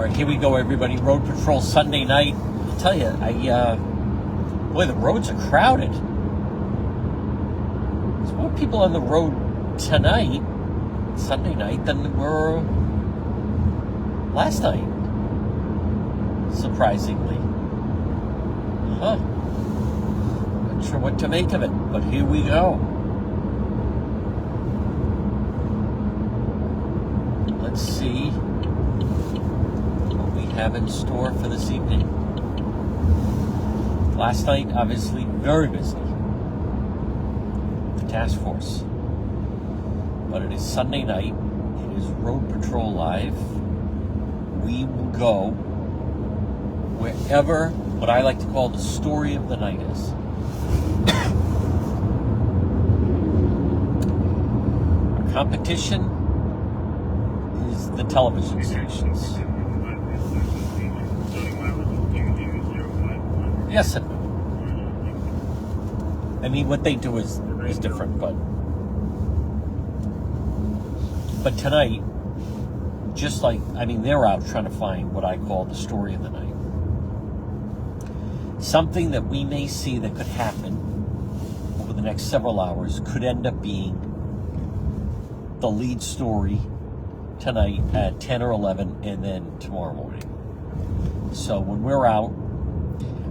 right, here we go, everybody. Road Patrol Sunday night. I'll tell you, boy, the roads are crowded. There's more people on the road tonight, Sunday night, than there were last night. Surprisingly. Huh. Not sure what to make of it, but here we go. Let's see what we have in store for this evening. Last night, obviously, very busy. The task force. But it is Sunday night. It is Road Patrol Live. We will go wherever what I like to call the story of the night is. Our competition is the television stations. Yes and no. I mean, what they do is different, but tonight, just like, they're out trying to find what I call the story of the night. Something that we may see that could happen over the next several hours could end up being the lead story tonight at 10 or 11 and then tomorrow morning. So when we're out,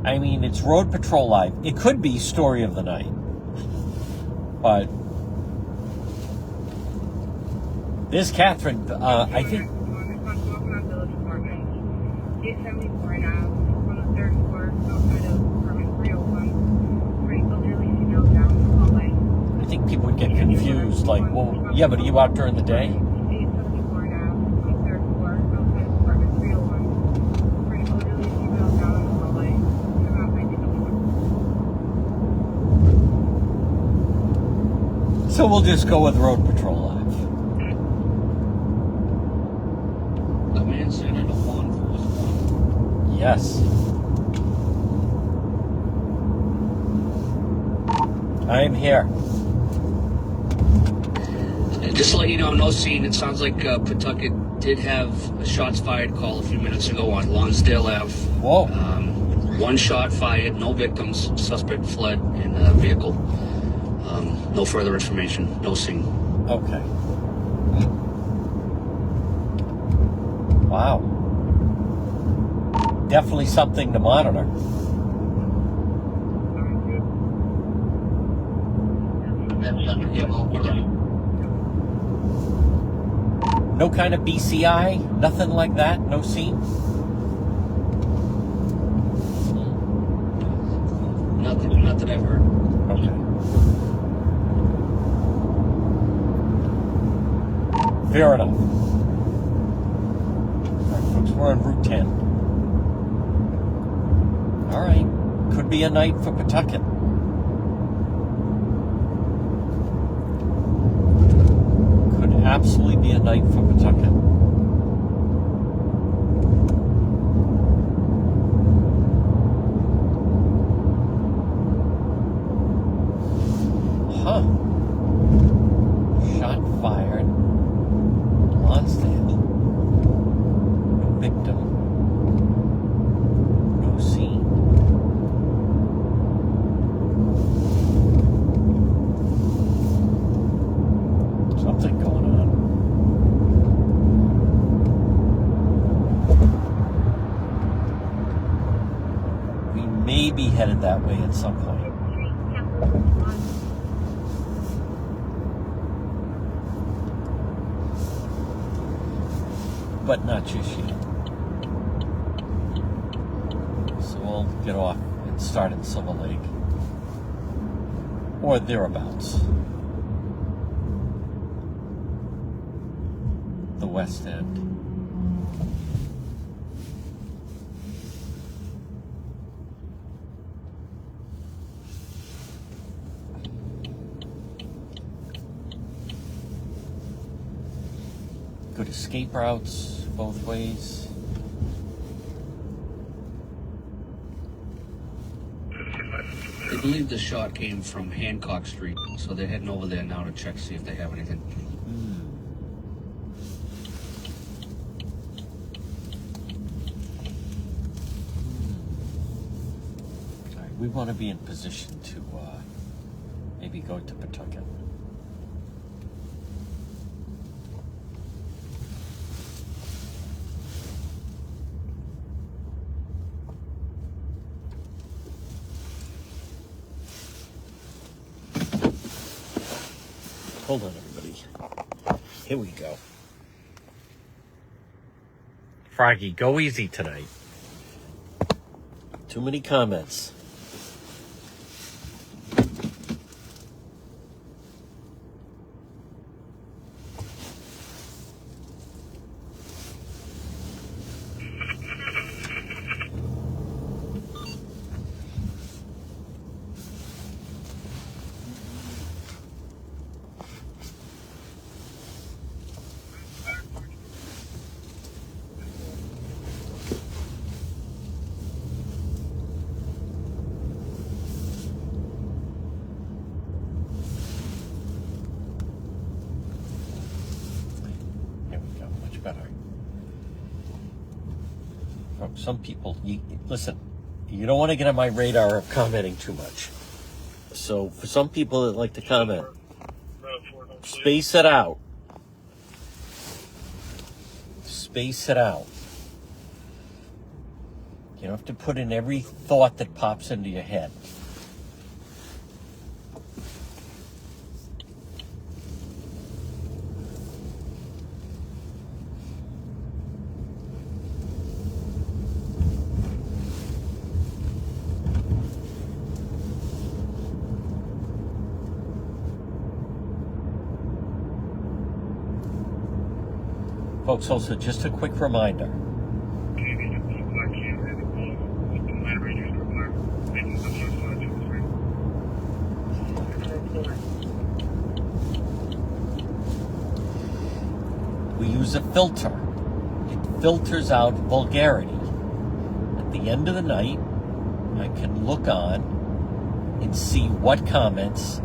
it's Road Patrol Live. It could be story of the night. But there's Catherine, I think. I think people would get confused, like, well, yeah, but are you out during the day? So we'll just go with Road Patrol Live. The man said it, a one was one. Yes. I am here. Just to let you know, no scene. It sounds like Pawtucket did have a shots fired call a few minutes ago on Lonsdale Ave. Whoa. One shot fired, no victims. Suspect fled in a vehicle. No further information, no scene. Okay. Wow. Definitely something to monitor. No kind of BCI? Nothing like that? No scene? Not that I've heard. Okay. Fair enough. All right, folks, we're on Route 10. All right. Could be a night for Pawtucket. Could absolutely be a night for Pawtucket. Huh. Shot fired. Lonsdale. No victim. No scene. Something going on. We may be headed that way at some point. But not just yet. So we'll get off and start in Silver Lake. Or thereabouts. The West End. Good escape routes both ways. They believe the shot came from Hancock Street, so they're heading over there now to check, see if they have anything. we want to be in position to maybe go to Pawtucket. Hold on, everybody. Here we go. Froggy, go easy tonight. Too many comments. Better. From some people, listen, you don't want to get on my radar of commenting too much. So for some people that like to comment, space it out. Space it out. You don't have to put in every thought that pops into your head. Folks, also just a quick reminder. We use a filter. It filters out vulgarity. At the end of the night, I can look on and see what comments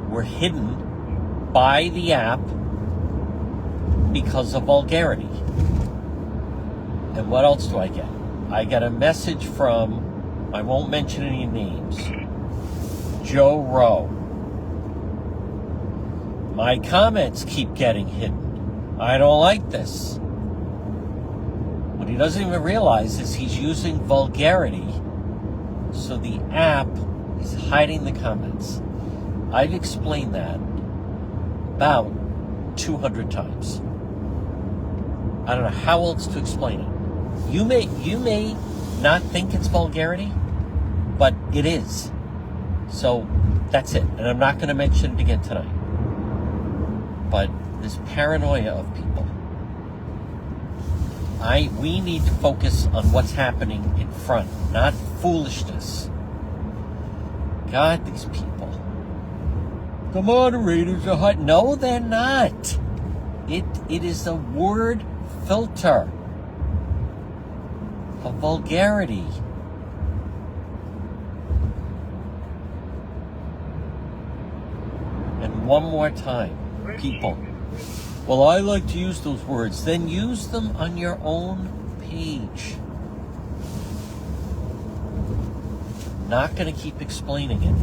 were hidden by the app because of vulgarity. And what else do I get? I get a message from, I won't mention any names, Joe Rowe. My comments keep getting hidden. I don't like this. What he doesn't even realize is he's using vulgarity, so the app is hiding the comments. I've explained that about 200 times. I don't know how else to explain it. You may not think it's vulgarity, but it is. So that's it. And I'm not going to mention it again tonight. But this paranoia of people. We need to focus on what's happening in front, not foolishness. God, these people. The moderators are hot. No, they're not. It is a word filter of vulgarity. And one more time, people. Well, I like to use those words. Then use them on your own page. Not going to keep explaining it.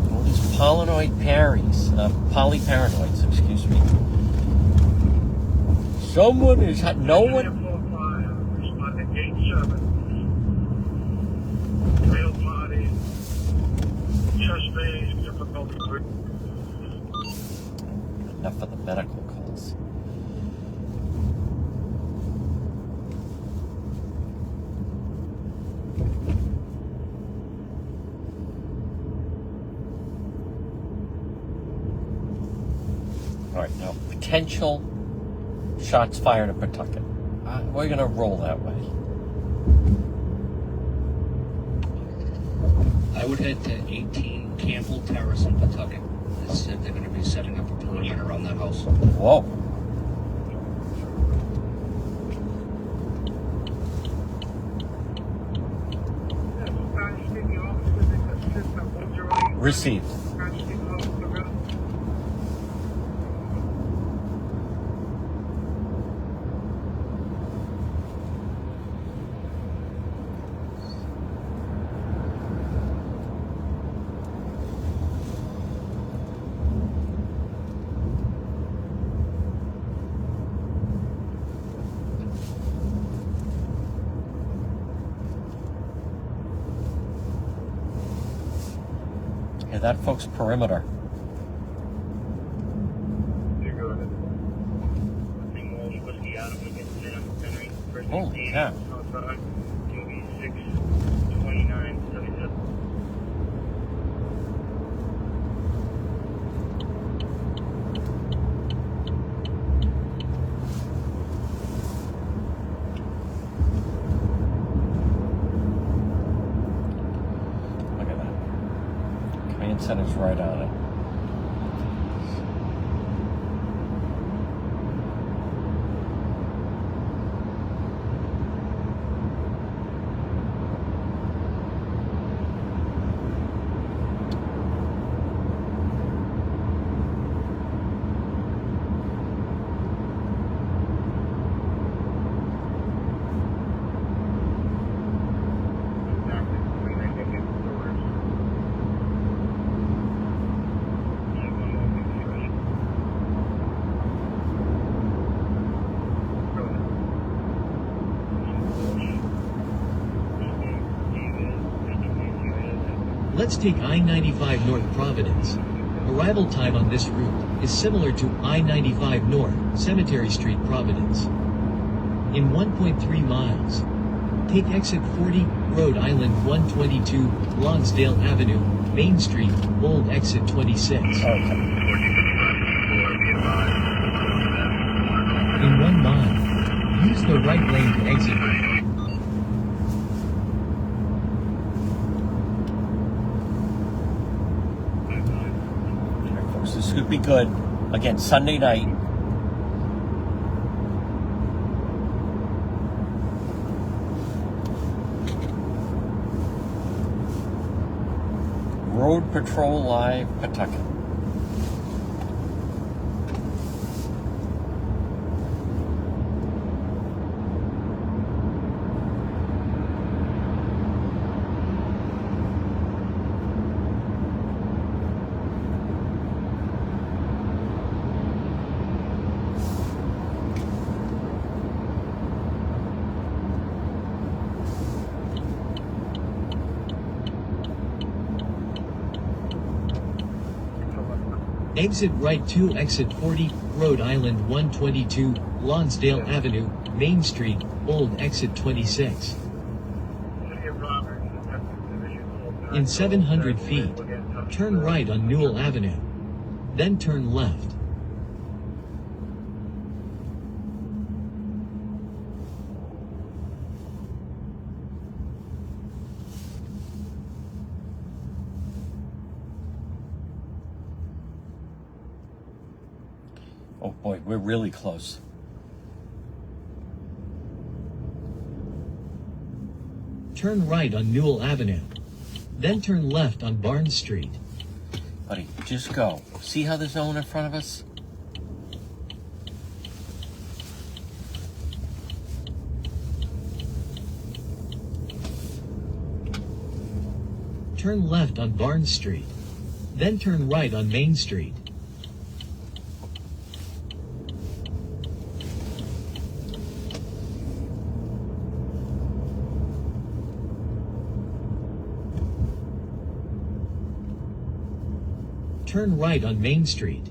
All these polyparanoids, excuse me. Someone is, no one. Enough of the medical calls. All right, now potential shots fired at Pawtucket. We're going to roll that way. I would head to 18 Campbell Terrace in Pawtucket. They said they're going to be setting up a perimeter around that house. Whoa. Received. that folks perimeter. Holy cow. Look at that. Command center's right on it. Let's take I-95 North Providence. Arrival time on this route is similar to I-95 North, Cemetery Street, Providence. In 1.3 miles, take exit 40, Rhode Island 122, Lonsdale Avenue, Main Street, Old exit 26. Okay. In 1 mile, use the right lane to exit. This could be good. Again, Sunday night. Rhode Patrol Live Pawtucket. Exit right to exit 40, Rhode Island 122, Lonsdale Avenue, Main Street, Old exit 26. In 700 feet, turn right on Newell Avenue. Then turn left. Oh boy, we're really close. Turn right on Newell Avenue. Then turn left on Barnes Street. Buddy, just go. See how there's no one in front of us? Turn left on Barnes Street. Then turn right on Main Street. Turn right on Main Street.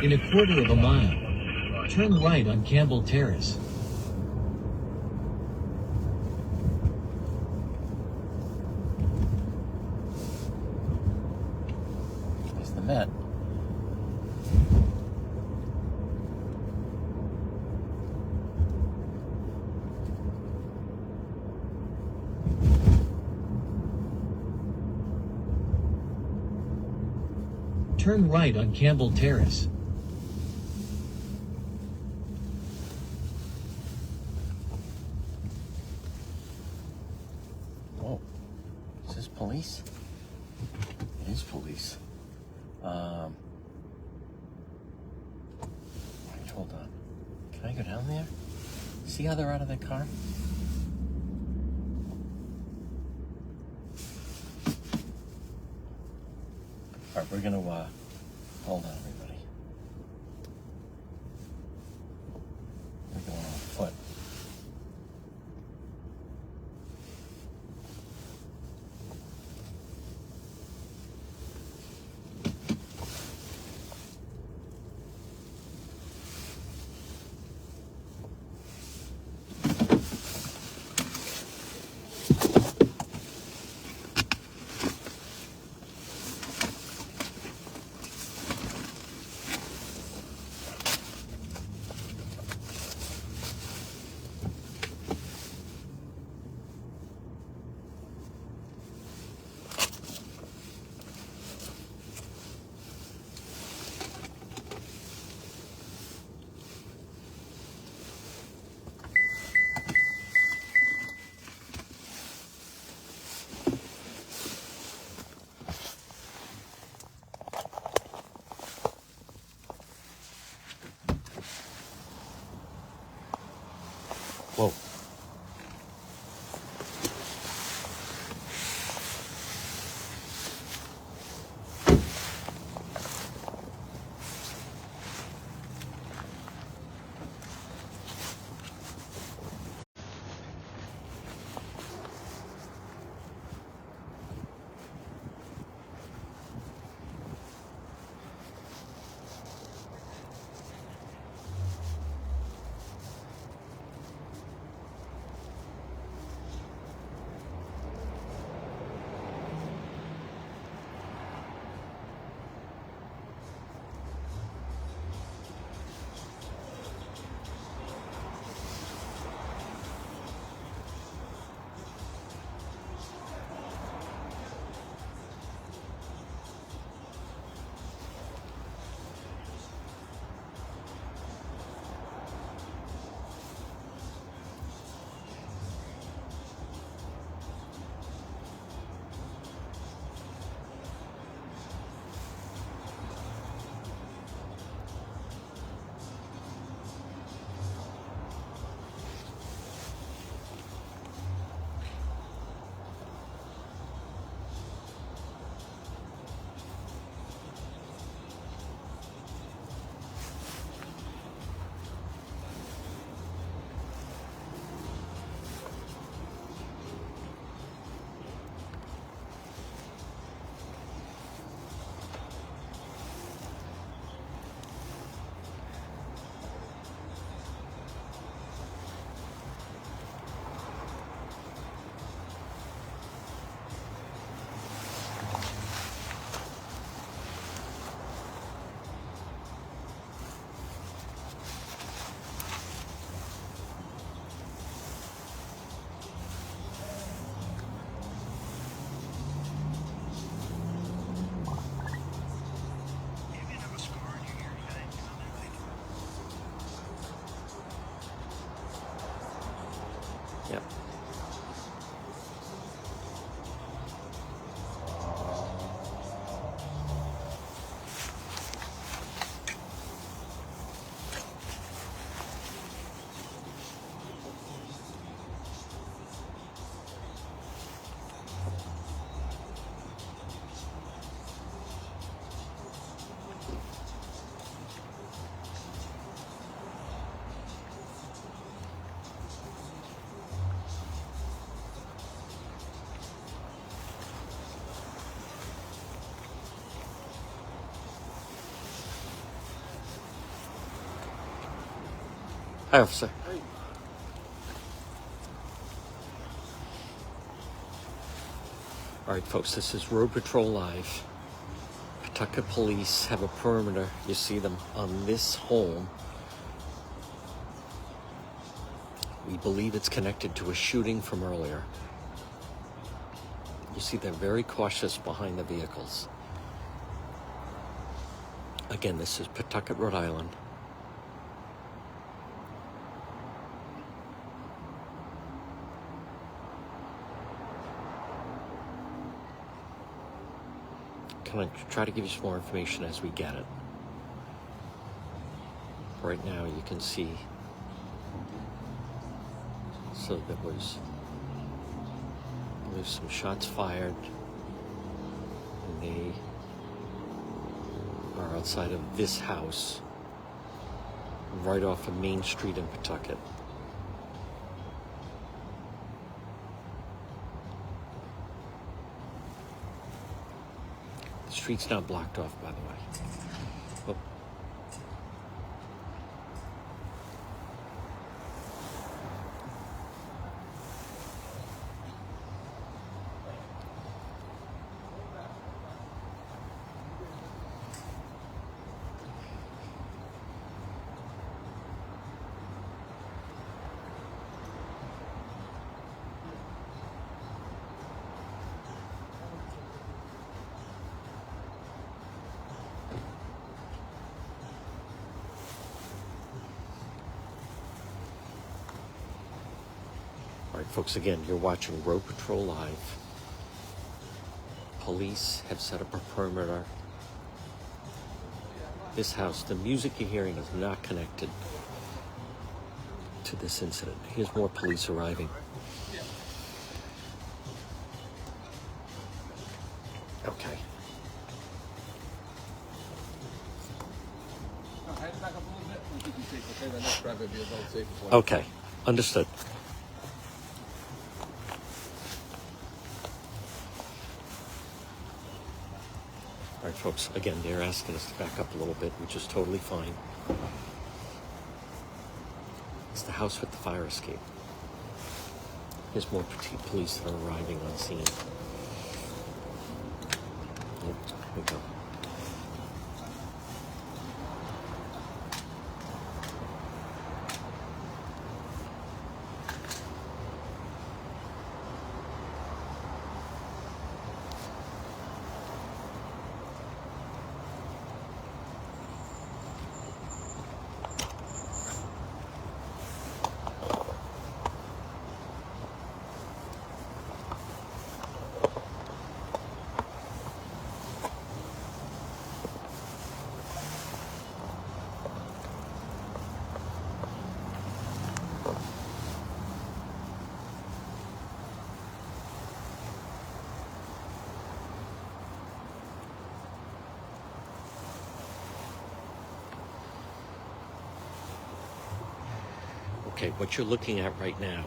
In a quarter of a mile, turn right on Campbell Terrace. There's the Met. Turn right on Campbell Terrace. Oh, is this police? It is police. Hold on. Can I go down there? See how they're out of their car? All right, we're gonna, hold on, everybody. We're going on foot. Whoa. Yep. Hi, officer. Hey. All right, folks, this is Rhode Patrol Live. Pawtucket police have a perimeter. You see them on this home. We believe it's connected to a shooting from earlier. You see they're very cautious behind the vehicles. Again, this is Pawtucket, Rhode Island. Can I try to give you some more information as we get it? right now, you can see. So there's some shots fired, and they are outside of this house, right off of Main Street in Pawtucket. The street's not blocked off, by the way. Oh. All right, folks, again, you're watching Rhode Patrol Live. Police have set up a perimeter. This house, the music you're hearing is not connected to this incident. Here's more police arriving. Okay. Okay, understood. All right, folks, again, they're asking us to back up a little bit, which is totally fine. It's the house with the fire escape. Here's more petite police that are arriving on scene. Oh, here we go. Okay, what you're looking at right now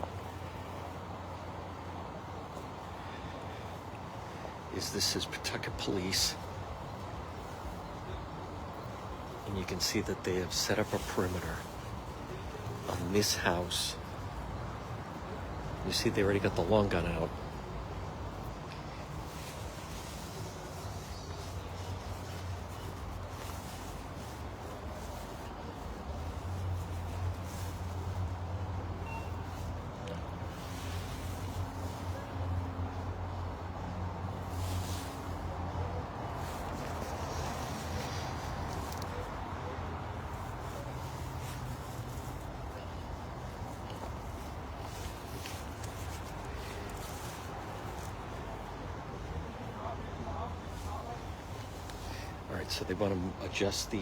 is this is Pawtucket Police. And you can see that they have set up a perimeter on this house. You see they already got the long gun out. All right, so they want to adjust the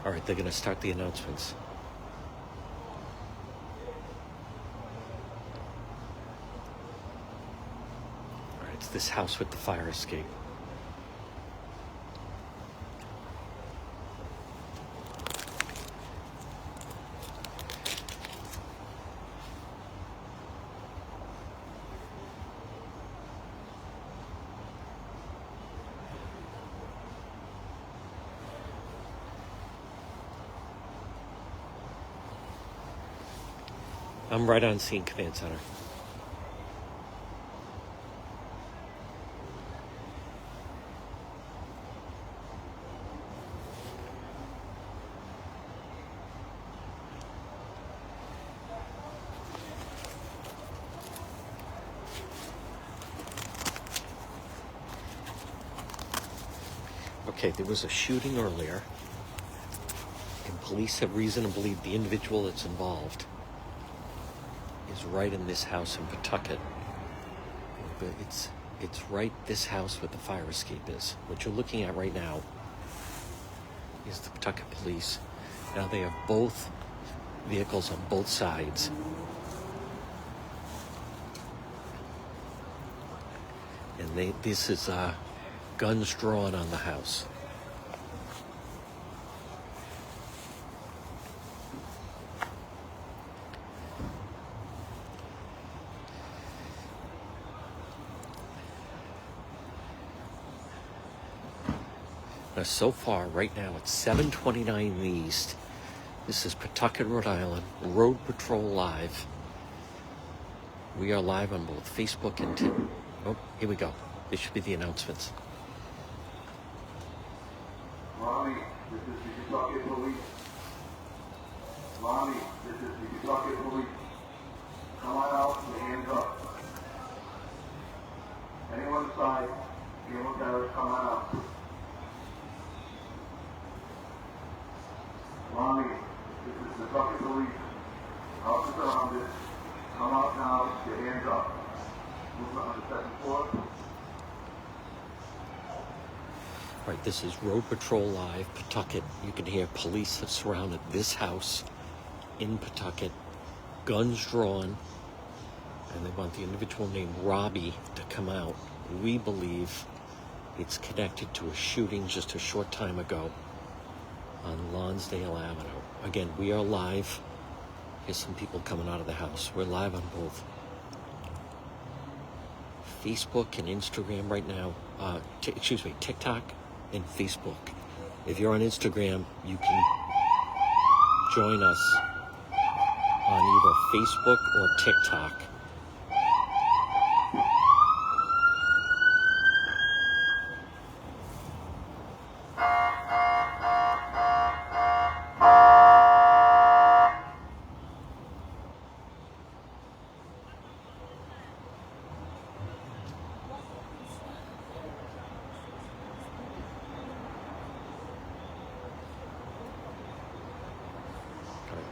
all right, they're going to start the announcements. All right, it's this house with the fire escape. I'm right on scene, Command Center. Okay, there was a shooting earlier, and police have reason to believe the individual that's involved is right in this house in Pawtucket. but it's right this house where the fire escape is. What you're looking at right now is the Pawtucket police. Now they have both vehicles on both sides. And this is guns drawn on the house. Now, so far, right now, it's 7:29 in the east. This is Pawtucket, Rhode Island, Rhode Patrol Live. We are live on both Facebook and oh, here we go. This should be the announcements. Mommy, this is the Pawtucket police. Mommy, this is the Pawtucket police. Come on out and hands up. Anyone inside, anyone there, come on out. Mommy, this is the Pawtucket police. House is surrounded. Come out now, your hands up. Move on to the second floor. Right, this is Rhode Patrol Live, Pawtucket. You can hear police have surrounded this house in Pawtucket, guns drawn, and they want the individual named Robbie to come out. We believe it's connected to a shooting just a short time ago on Lonsdale Avenue. Again, we are live. Here's some people coming out of the house. We're live on both Facebook and Instagram right now. TikTok and Facebook. If you're on Instagram, you can join us on either Facebook or TikTok.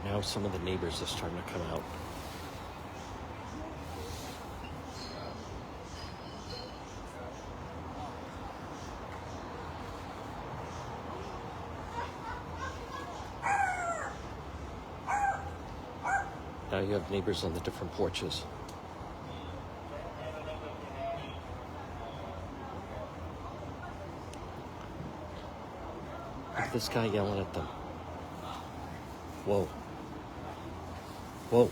Now some of the neighbors are starting to come out. Now you have neighbors on the different porches. Look at this guy yelling at them. Whoa. Whoa.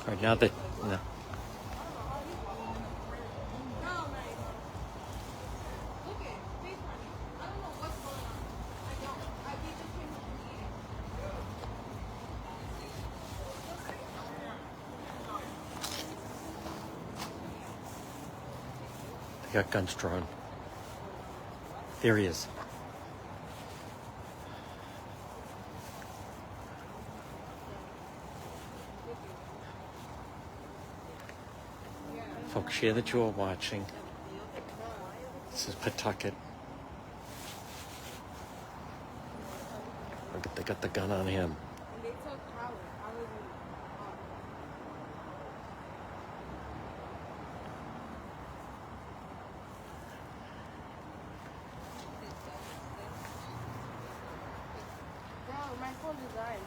All right, now that no. They got guns drawn. There he is. Folks, share that you are watching. This is Pawtucket. Look at They got the gun on him. And they took Howard. I was Bro, my phone is dying.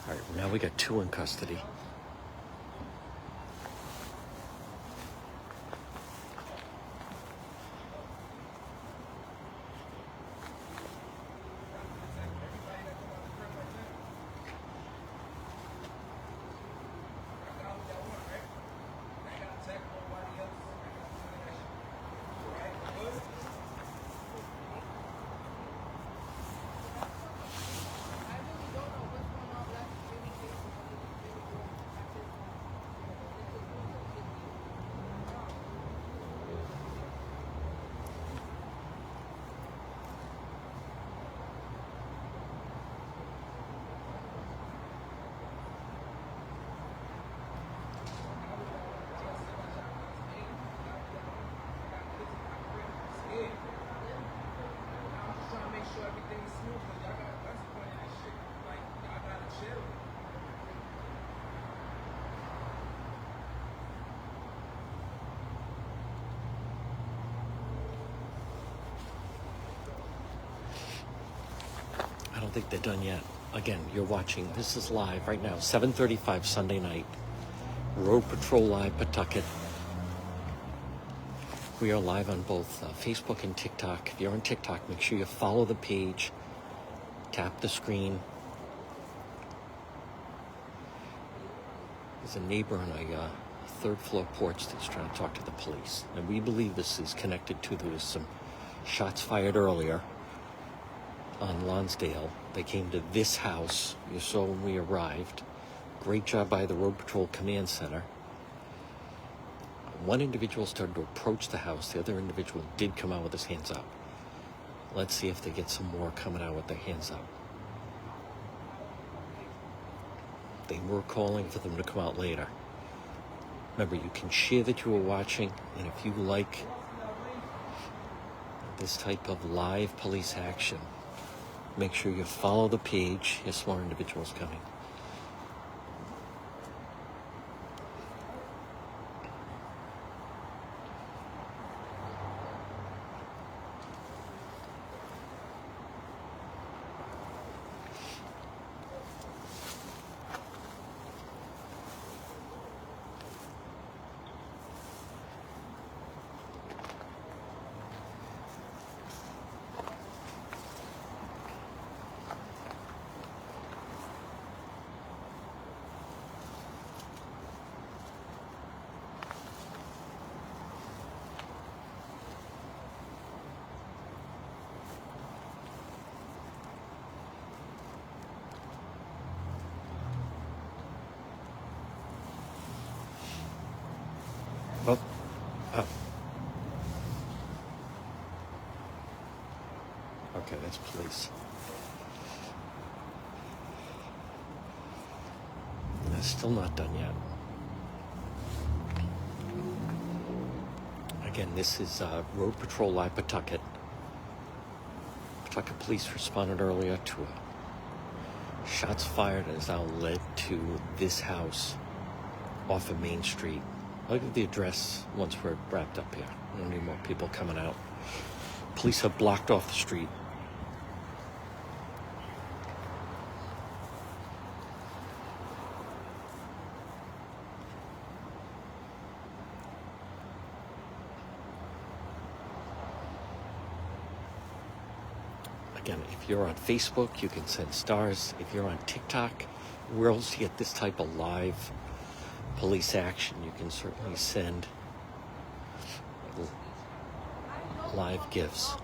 All right, now we got 2 in custody. I don't think they're done yet. Again, you're watching. This is live right now, 7:35 Sunday night. Rhode Patrol Live Pawtucket. We are live on both Facebook and TikTok. If you're on TikTok, make sure you follow the page. Tap the screen. There's a neighbor on a 3rd floor porch that's trying to talk to the police. And we believe this is connected to, there was some shots fired earlier on Lonsdale. They came to this house. You saw when we arrived. Great job by the Road Patrol Command Center. One individual started to approach the house. The other individual did come out with his hands up. Let's see if they get some more coming out with their hands up. They were calling for them to come out later. Remember, you can share that you were watching, and if you like this type of live police action, make sure you follow the page. Here's more individuals coming. Oh, oh. Okay, that's police. That's still not done yet. Again, this is Road Patrol Live Pawtucket. Pawtucket police responded earlier to shots fired and has now led to this house off of Main Street. I'll give the address once we're wrapped up here. I don't need more people coming out. Police have blocked off the street. Again, if you're on Facebook, you can send stars. If you're on TikTok, where else you get this type of live police action, you can certainly send live gifts.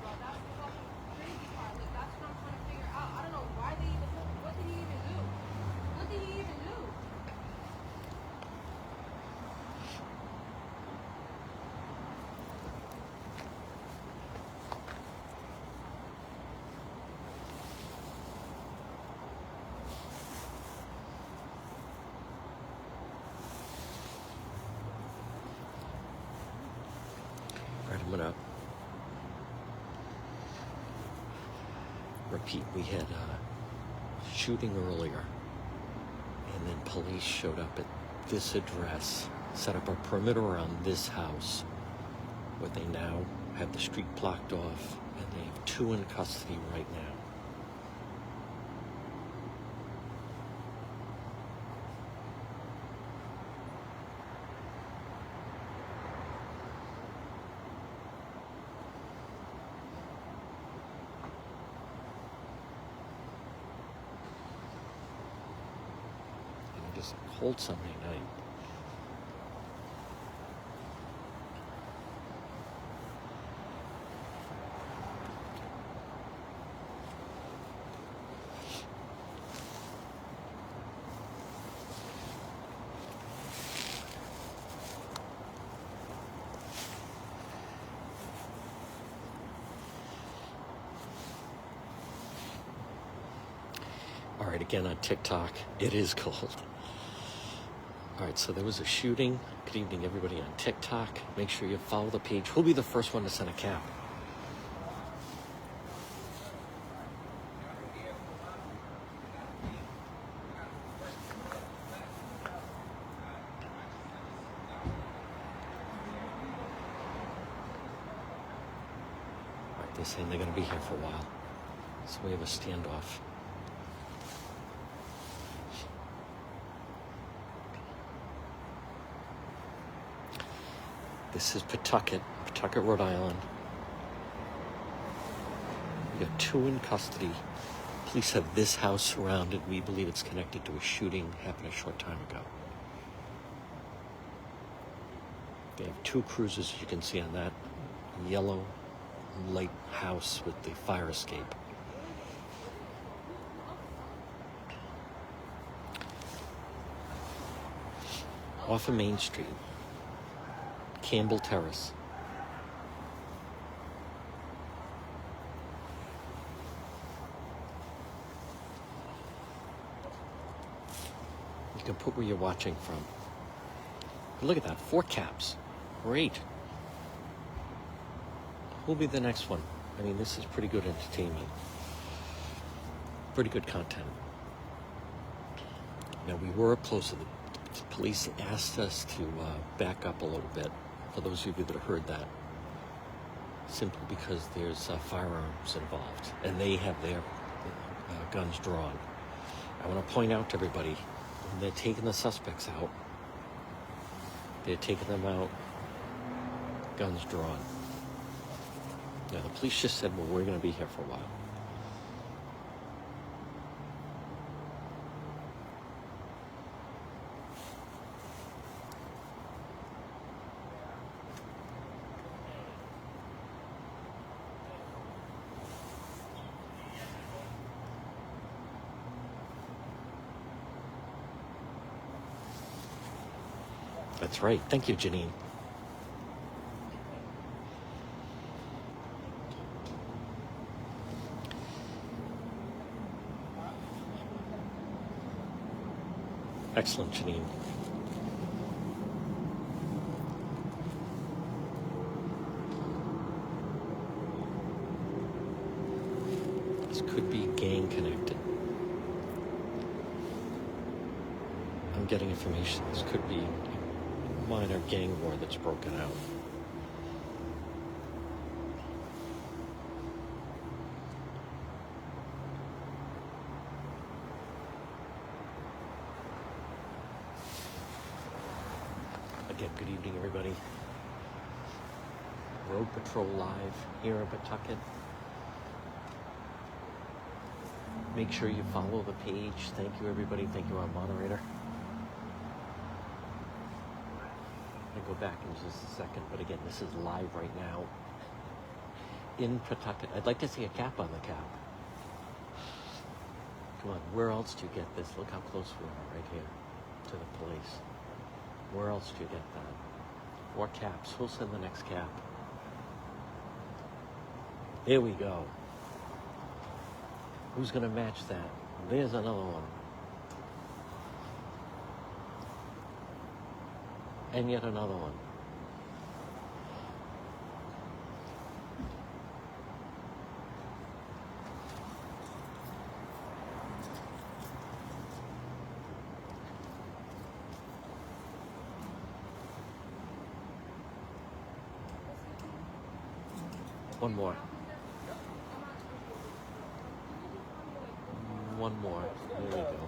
coming up. Repeat, we had a shooting earlier, and then police showed up at this address, set up a perimeter around this house, where they now have the street blocked off, and they have 2 in custody right now. Just hold Sunday night. All right, again on TikTok, it is cold. All right, so there was a shooting. Good evening, everybody on TikTok. Make sure you follow the page. Who'll be the first one to send a cap? All right, they're saying they're going to be here for a while. So we have a standoff. This is Pawtucket, Rhode Island. We got 2 in custody. Police have this house surrounded. We believe it's connected to a shooting happened a short time ago. They have 2 cruisers, as you can see on that yellow light house with the fire escape. Off of Main Street. Campbell Terrace. You can put where you're watching from. Look at that, 4 caps. Great. Who'll be the next one? I mean, this is pretty good entertainment. Pretty good content. Now, we were up close to the police asked us to back up a little bit. For those of you that have heard that, simply because there's firearms involved, and they have their guns drawn. I want to point out to everybody, when they're taking the suspects out, they're taking them out, guns drawn. Now, the police just said, well, we're going to be here for a while. That's right. Thank you, Janine. Excellent, Janine. This could be gang connected. I'm getting information. This could be minor gang war that's broken out. Again, good evening, everybody. Rhode Patrol Live here in Pawtucket. Make sure you follow the page. Thank you, everybody. Thank you, our moderator. I'll go back in just a second, but again, this is live right now in Pawtucket. I'd like to see a cap on the cap. Come on, where else do you get this? Look how close we are right here to the police. Where else do you get that? 4 caps. Who'll send the next cap? Here we go. Who's going to match that? There's another one. And yet another one. One more. One more. There we go.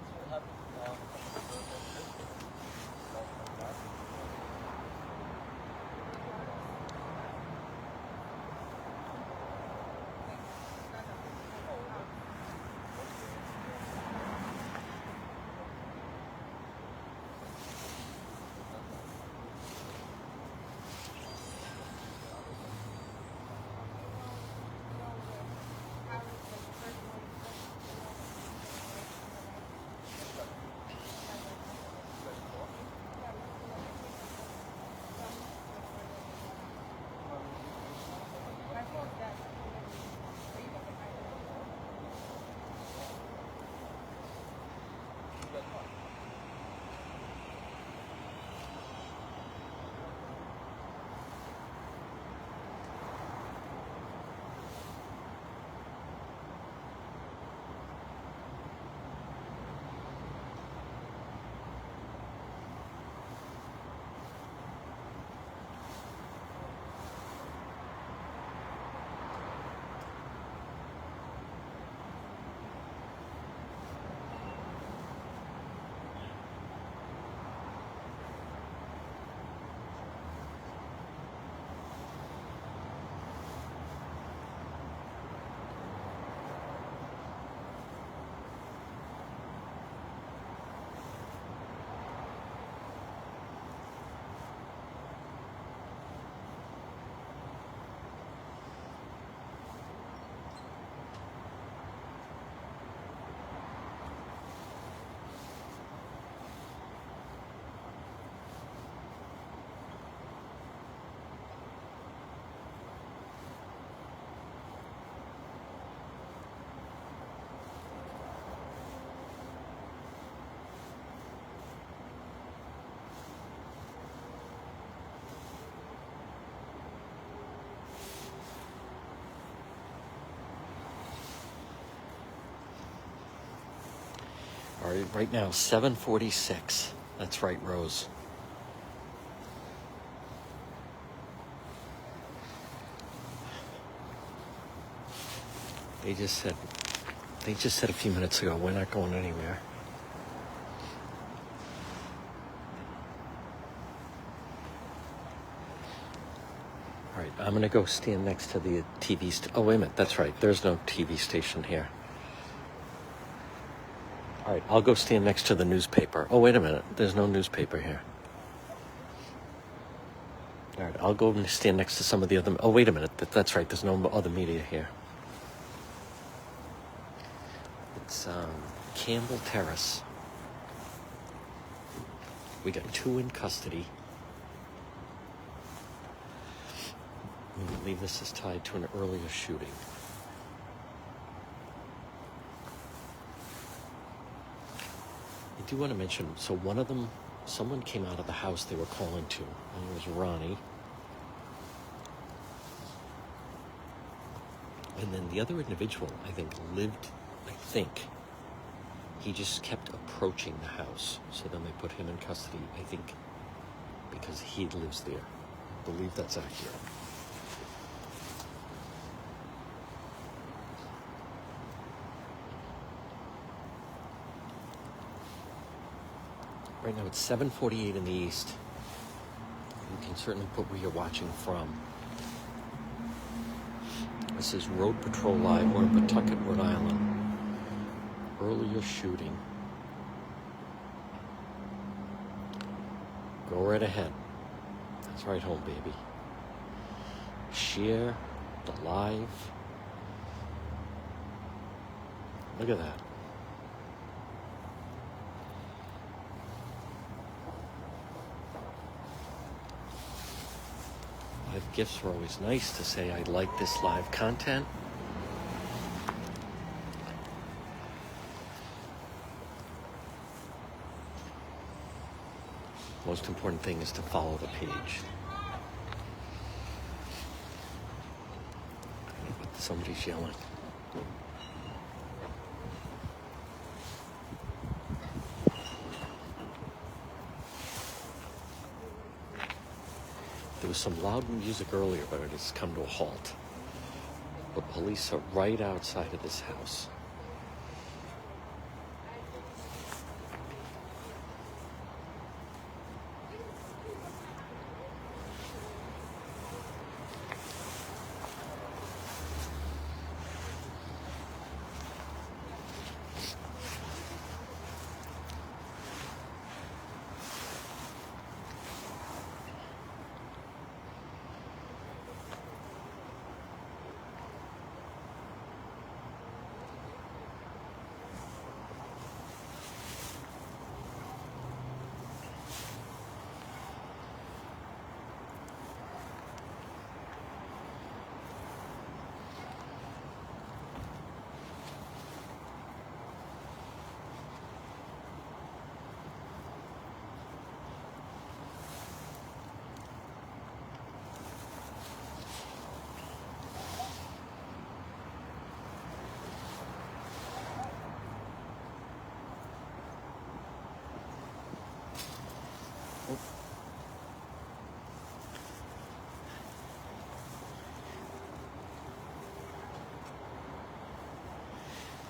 All right, right now, 7:46. That's right, Rose. They just said a few minutes ago, we're not going anywhere. All right, I'm gonna go stand next to the TV oh, wait a minute, that's right, there's no TV station here. All right, I'll go stand next to the newspaper. Oh, wait a minute. There's no newspaper here. All right, I'll go and stand next to some of the other... Oh, wait a minute. That's right. There's no other media here. It's Campbell Terrace. We got 2 in custody. I believe this is tied to an earlier shooting. I do want to mention, so one of them, someone came out of the house they were calling to, and it was Ronnie. And then the other individual, I think, he just kept approaching the house. So then they put him in custody, I think, because he lives there. I believe that's accurate. Right now it's 7:48 in the east. You can certainly put where you're watching from. This is Rhode Patrol Live. We're in Pawtucket, Rhode Island. Earlier shooting. Go right ahead. That's right home, baby. Share the live. Look at that. Live gifts are always nice to say, I like this live content. Most important thing is to follow the page. Somebody's yelling. There was some loud music earlier, but it has come to a halt. But police are right outside of this house.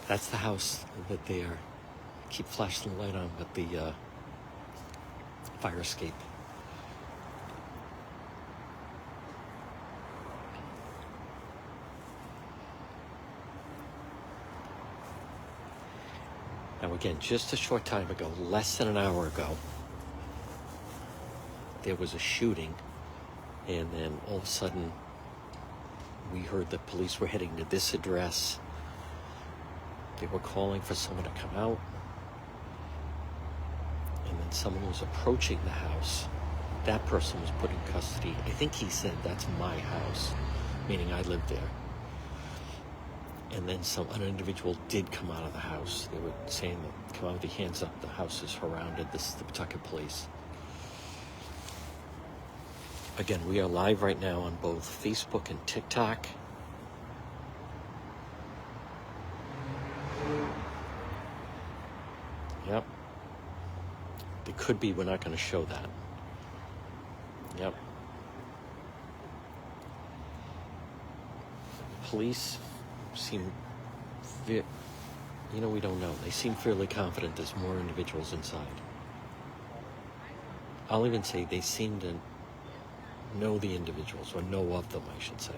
That's the house that they are. Keep flashing the light on, but the fire escape. Now again, just a short time ago, less than an hour ago, there was a shooting, and then all of a sudden we heard that police were heading to this address. They were calling for someone to come out, and then someone was approaching the house. That person was put in custody. I think he said, "That's my house," meaning I lived there. And then an individual did come out of the house. They were saying, "Come out with your hands up, the house is surrounded." This is the Pawtucket police. Again, we are live right now on both Facebook and TikTok. Yep. It could be we're not going to show that. Yep. Police seem, we don't know. They seem fairly confident there's more individuals inside. I'll even say they seem to know the individuals, or know of them, I should say.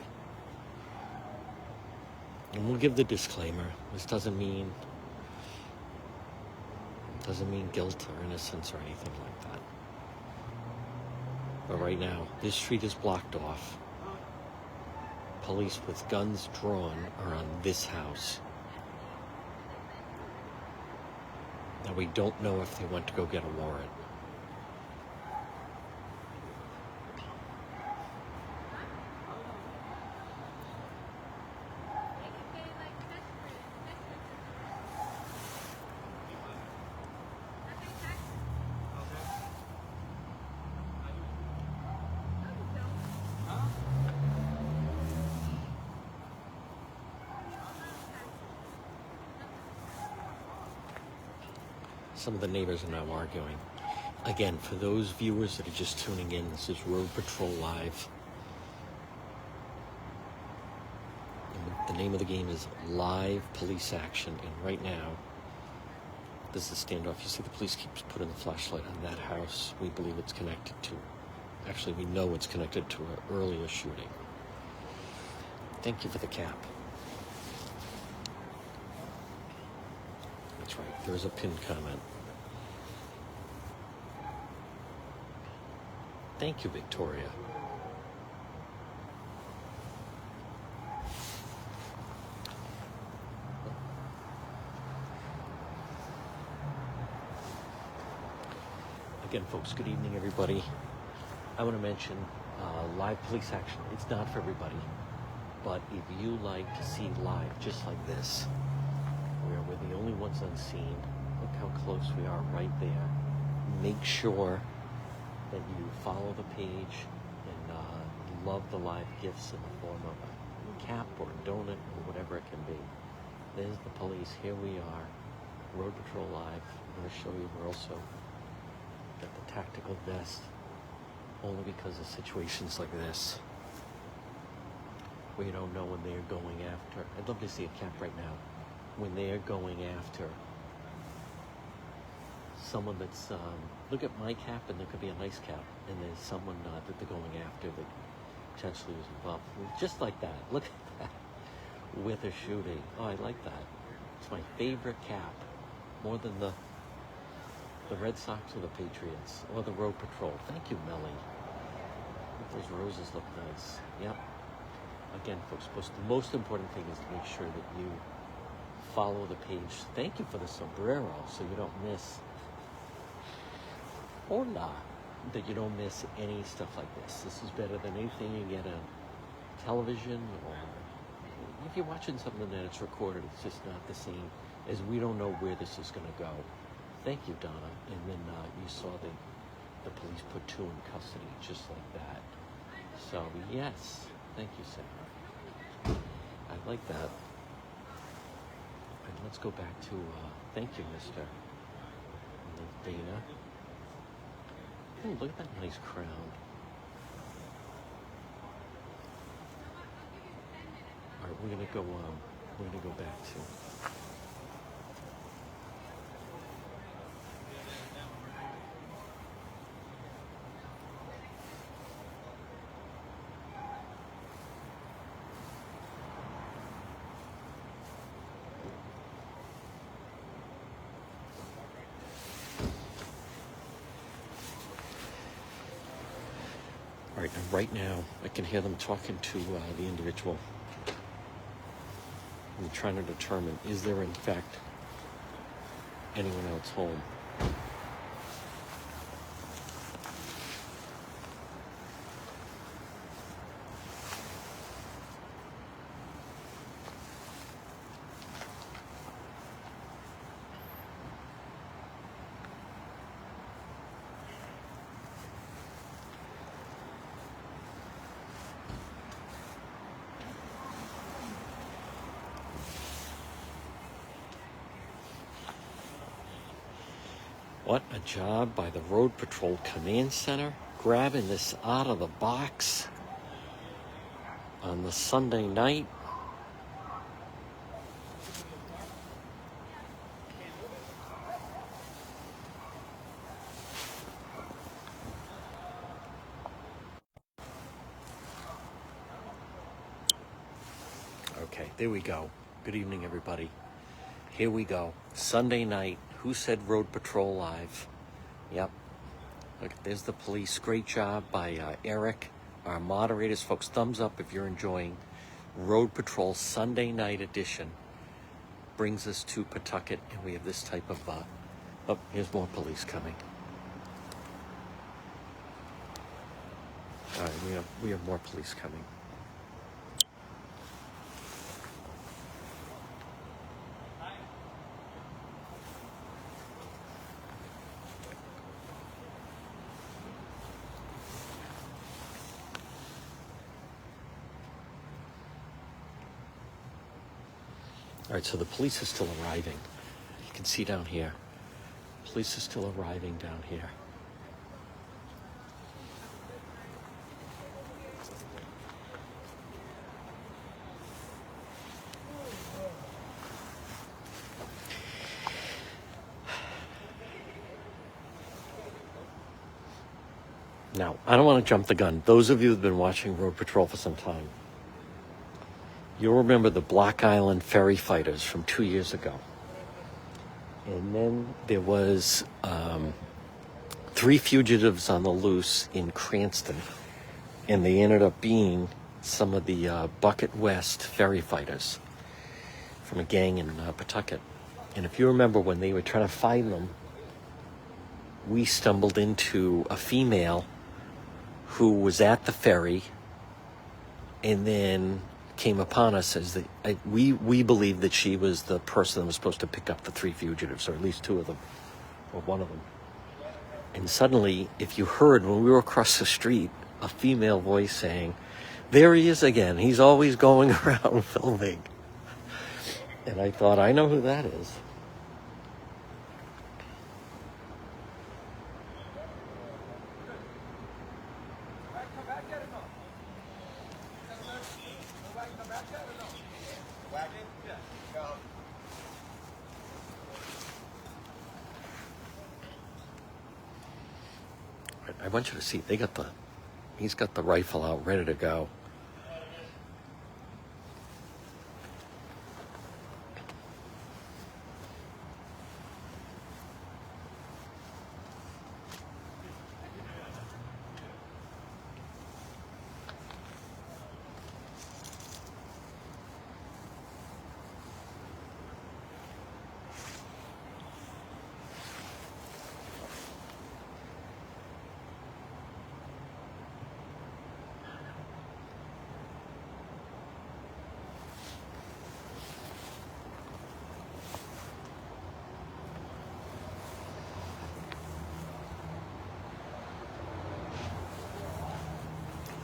And we'll give the disclaimer. This doesn't mean guilt or innocence or anything like that. But right now, this street is blocked off. Police with guns drawn are on this house. Now, we don't know if they went to go get a warrant. Some of the neighbors are now arguing. Again, for those viewers that are just tuning in, this is Rhode Patrol Live. And the name of the game is Live Police Action. And right now, this is a standoff. You see the police keeps putting the flashlight on that house. We believe it's connected to, actually we know it's connected to an earlier shooting. Thank you for the cap. That's right, there's a pinned comment. Thank you, Victoria. Again, folks, good evening, everybody. I want to mention live police action. It's not for everybody, but if you like to see live just like this, where we're the only ones on scene, look how close we are right there. Make sure that you follow the page and love the live gifts in the form of a cap or a donut or whatever it can be. There's the police. Here we are, Rhode Patrol Live. I'm going to show you we're also got the tactical vest, only because of situations like this. where you don't know when they're going after. I'd love to see a cap right now. When they're going after someone that's, look at my cap and there could be a nice cap, and there's someone that they're going after that potentially was involved. Just like that. Look at that. With a shooting. Oh, I like that. It's my favorite cap. More than the Red Sox or the Patriots or the Rhode Patrol. Thank you, Melly. Those roses look nice. Yep. Again, folks, the most important thing is to make sure that you follow the page. Thank you for the sombrero, so you don't miss. Hola. That you don't miss any stuff like this. This is better than anything you get on television, or if you're watching something that it's recorded, it's just not the same, as we don't know where this is going to go. Thank you, Donna. And then you saw the police put 2 in custody, just like that. So, yes. Thank you, Sarah. I like that. And let's go back to, thank you, Mr. Dana. Oh, look at that nice crown. All right, we're gonna go back to. All right, and right now I can hear them talking to the individual. I'm trying to determine, is there in fact anyone else home? What a job by the Rhode Patrol Command Center, grabbing this out of the box on the Sunday night. Okay, there we go. Good evening, everybody. Here we go. Sunday night. Who said Rhode Patrol Live? Yep. Look, there's the police. Great job by Eric, our moderators. Folks, thumbs up if you're enjoying Rhode Patrol Sunday night edition. Brings us to Pawtucket, and we have this type of, oh, here's more police coming. All right, we have more police coming. All right, so the police is still arriving. You can see down here. Police is still arriving down here. Now, I don't want to jump the gun. Those of you who've been watching Rhode Patrol for some time, you'll remember the Block Island ferry fighters from 2 years ago. And then there was 3 fugitives on the loose in Cranston. And they ended up being some of the Bucket West ferry fighters from a gang in Pawtucket. And if you remember, when they were trying to find them, we stumbled into a female who was at the ferry and then came upon us as we believed that she was the person that was supposed to pick up the 3 fugitives, or at least 2 of them, or one of them. And suddenly, if you heard when we were across the street, a female voice saying, "There he is again. He's always going around filming." And I thought, I know who that is. I want you to see, he's got the rifle out, ready to go.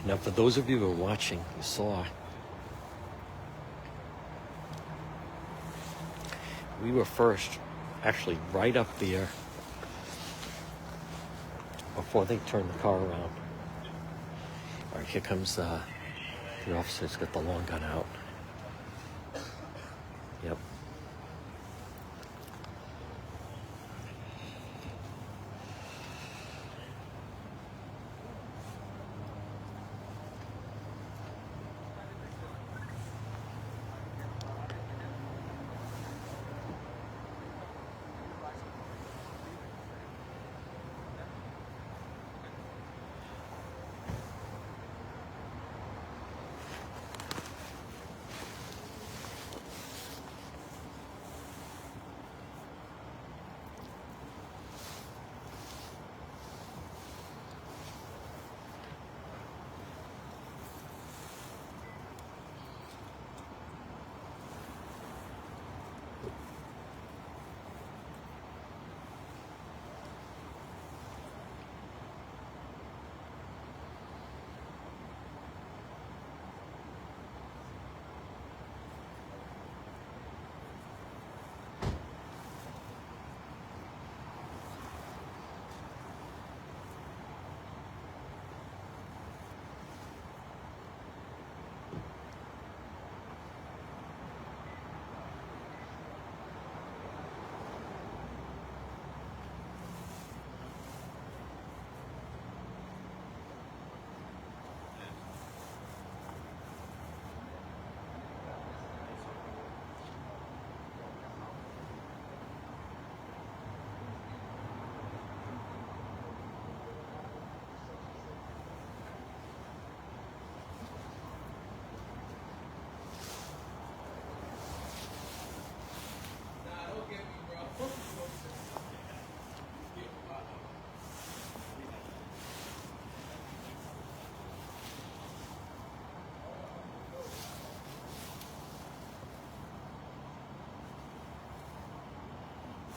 Now, for those of you who are watching, you saw we were first, actually right up there before they turned the car around. All right, here comes the officer's got the long gun out. Yep.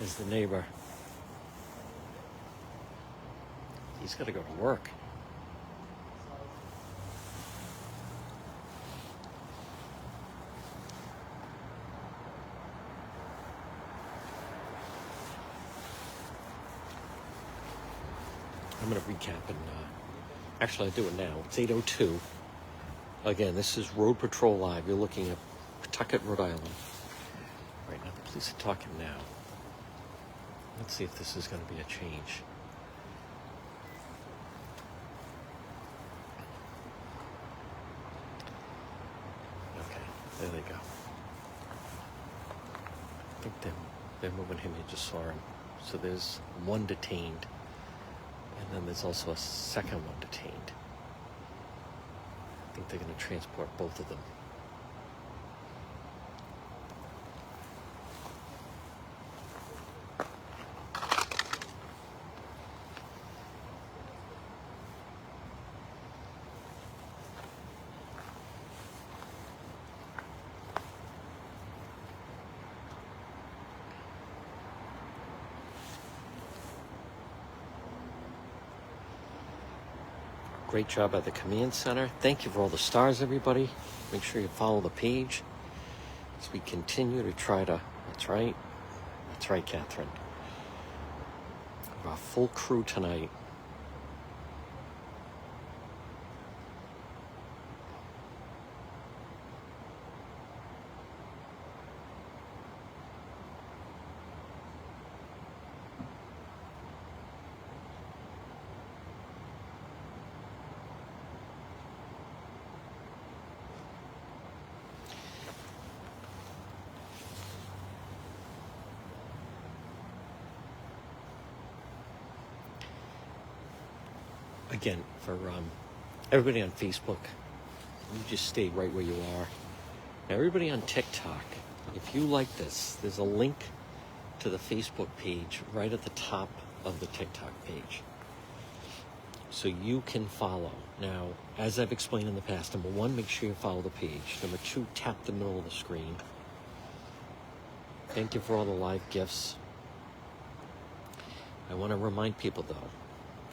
Is the neighbor. He's got to go to work. I'm going to recap and actually I'll do it now. It's 8:02. Again, this is Rhode Patrol Live. You're looking at Pawtucket, Rhode Island. Right now, the police are talking now. Let's see if this is going to be a change. Okay, there they go. I think they're moving him. You just saw him. So there's one detained, and then there's also a second one detained. I think they're going to transport both of them. Great job at the command center. Thank you for all the stars, everybody. Make sure you follow the page as we continue to try to... That's right, Catherine. We have a full crew tonight. again, for everybody on Facebook, you just stay right where you are. Now, everybody on TikTok, if you like this, there's a link to the Facebook page right at the top of the TikTok page. So you can follow. Now, as I've explained in the past, number one, make sure you follow the page. Number two, tap the middle of the screen. Thank you for all the live gifts. I want to remind people, though,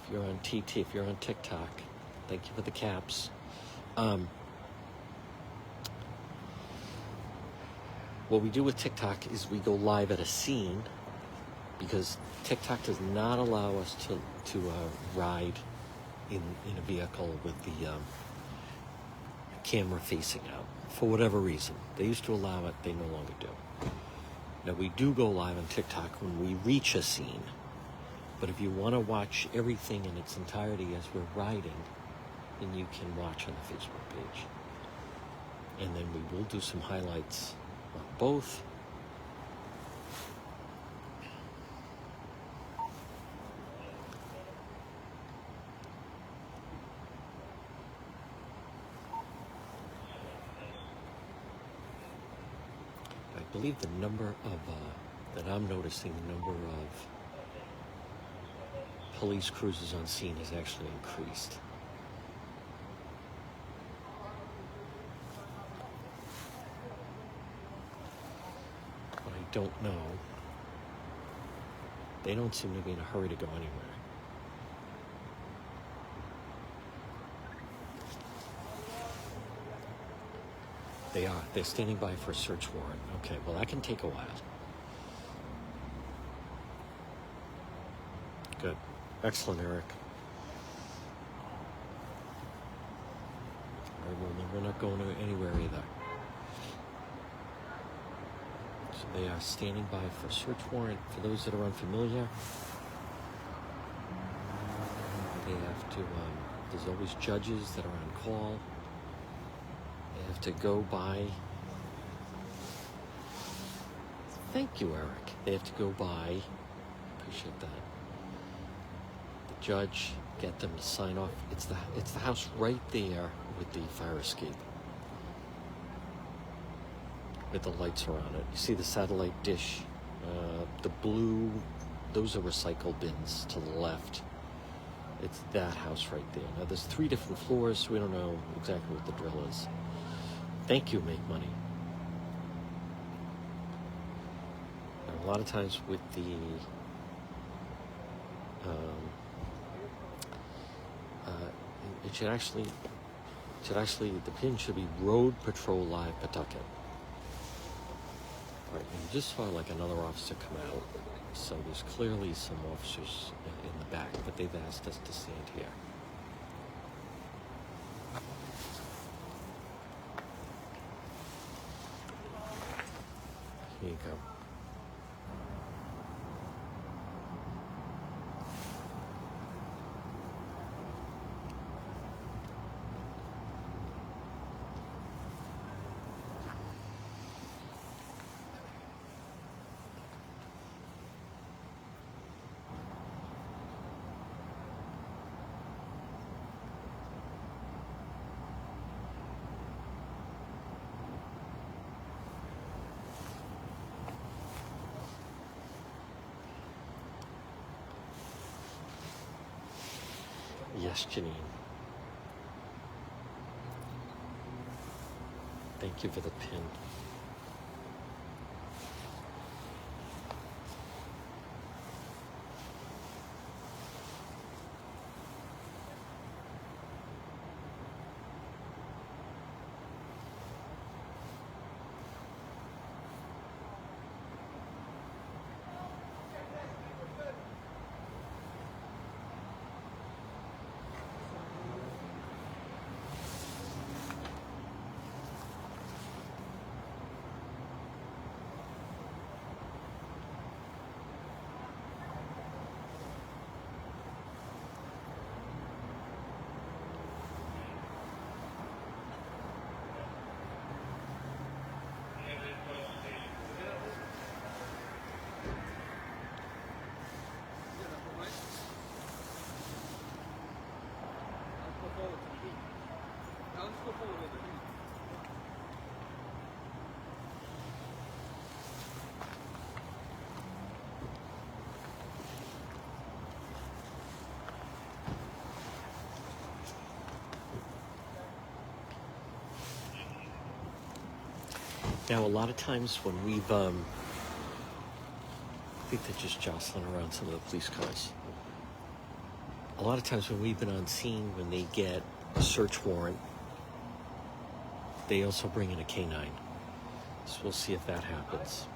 if you're on TT, if you're on TikTok, thank you for the caps. What we do with TikTok is we go live at a scene, because TikTok does not allow us to ride in a vehicle with the camera facing out, for whatever reason. They used to allow it, they no longer do. Now, we do go live on TikTok when we reach a scene, but if you want to watch everything in its entirety as we're riding, then you can watch on the Facebook page. And then we will do some highlights on both. I believe the number of, that I'm noticing, the number of police cruisers on scene has actually increased. But I don't know. They don't seem to be in a hurry to go anywhere. They are. They're standing by for a search warrant. Okay, well, that can take a while. Good. Excellent, Eric. All right, well, we're not going anywhere either. So they are standing by for a search warrant. For those that are unfamiliar, they have to, there's always judges that are on call. They have to go by. Thank you, Eric. They have to go by. Appreciate that. The judge, get them to sign off. It's the house right there with the fire escape, with the lights around it. You see the satellite dish, the blue. Those are recycle bins to the left. It's that house right there. Now there's 3 different floors, so we don't know exactly what the drill is. Thank you, Make Money. Now, a lot of times with the it should actually the pin should be Rhode Patrol Live Pawtucket. All right, and you just saw like another officer come out, so there's clearly some officers in the back, but they've asked us to stand here. Here you go. Yes, Janine. Thank you for the pin. Now, a lot of times when we've, I think they're just jostling around some of the police cars. A lot of times when we've been on scene, when they get a search warrant, they also bring in a canine. So we'll see if that happens.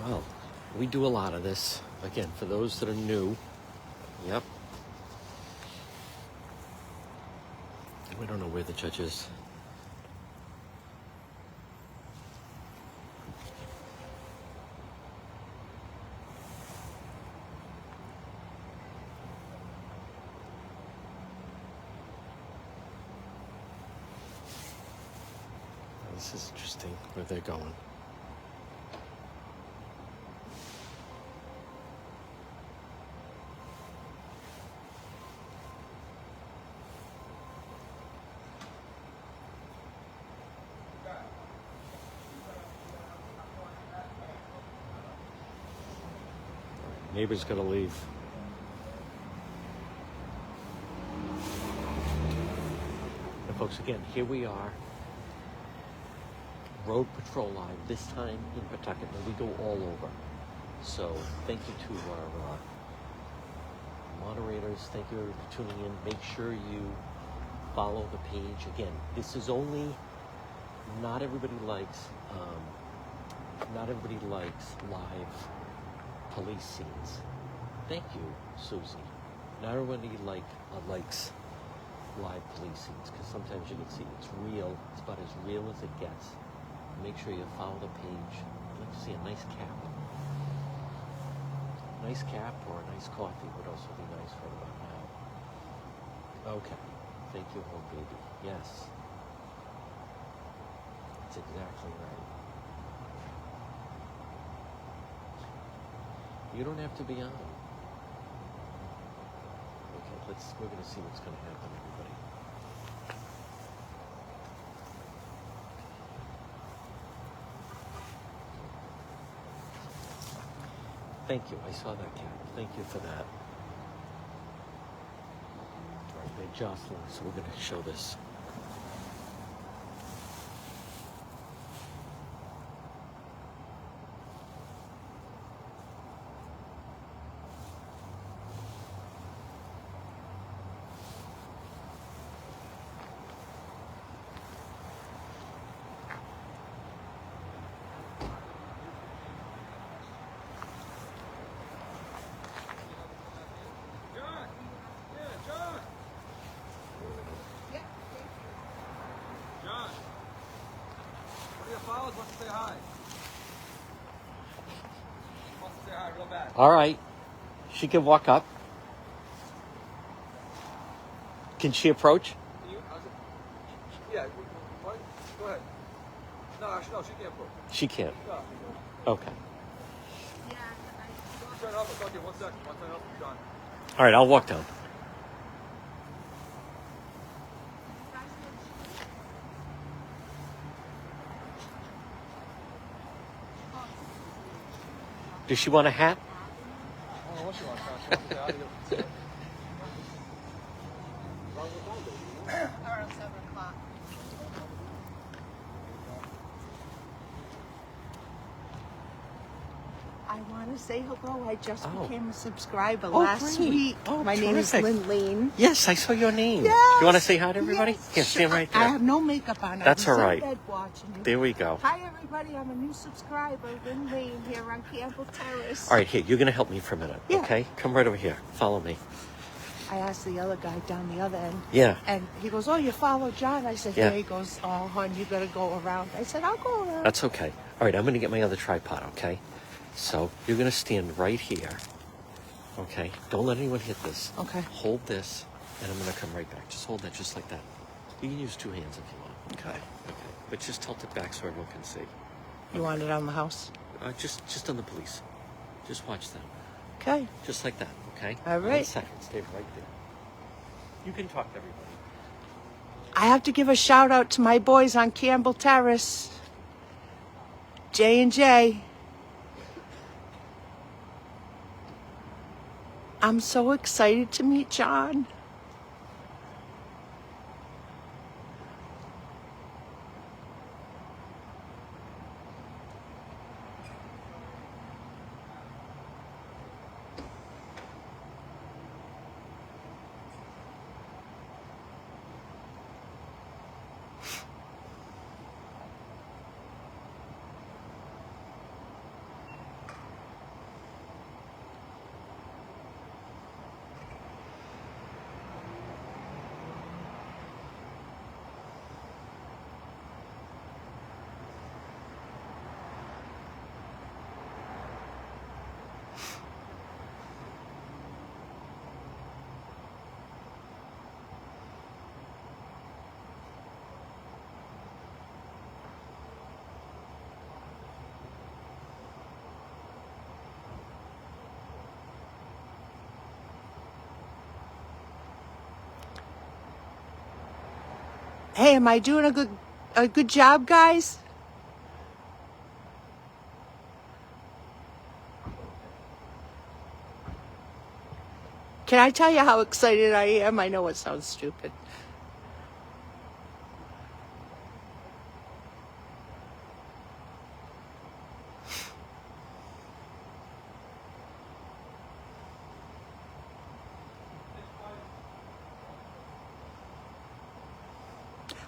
Well, we do a lot of this. Again, for those that are new, yep. We don't know where the judge is. This is interesting where they're going. Neighbor's gotta leave. And folks, again, here we are. Rhode Patrol Live, this time in Pawtucket, and we go all over. So thank you to our moderators. Thank you for tuning in. Make sure you follow the page. Again, this is only, not everybody likes live police scenes. Thank you, Susie. Not everybody likes live police scenes, because sometimes you can see it's real. It's about as real as it gets. Make sure you follow the page. I'd like to see a nice cap. Nice cap or a nice coffee would also be nice right about now. Okay. Thank you, home baby. Yes. That's exactly right. You don't have to be on. Okay, we're going to see what's going to happen, everybody. Thank you. I saw that, Cap. Thank you for that. All right, they're jostling, so we're going to show this. Wants to say hi. Wants to say hi real bad. All right. She can walk up. Can she approach? Can you? Yeah. What? Go ahead. No, actually, no, she can't approach. She can't. No. Okay. Turn it off. Okay, 1 second. Once I help you, John. All right, I'll walk down. Does she want a hat? I don't know what she wants. She wants to say hi to you. Around 7 o'clock. I want to say hello. I just Oh. became a subscriber Oh, last great. week. Oh, My name is terrific. Lynn. Yes, I saw your name. Yes. You want to say hi to everybody? Yes. Here, stand right there. I have no makeup on. That's I was all right. in bed watching you. There we go. Hi, everybody. I'm a new subscriber, Lynn Lane, here on Campbell Terrace. All right, here, you're going to help me for a minute, Yeah. okay? Come right over here. Follow me. I asked the other guy down the other end. Yeah. And he goes, oh, you follow John? I said, Yeah. yeah. He goes, oh, hon, you got to go around. I said, I'll go around. That's okay. All right, I'm going to get my other tripod, okay? So you're going to stand right here, okay? Don't let anyone hit this. Okay. Hold this, and I'm going to come right back. Just hold that just like that. You can use 2 hands if you want. Okay. Okay. But just tilt it back so everyone can see. You want it on the house? Just on the police. Just watch them. Okay. Just like that, okay? All right. 1 second. Stay right there. You can talk to everybody. I have to give a shout out to my boys on Campbell Terrace. J&J. I'm so excited to meet John. Hey, am I doing a good job, guys? Can I tell you how excited I am? I know it sounds stupid.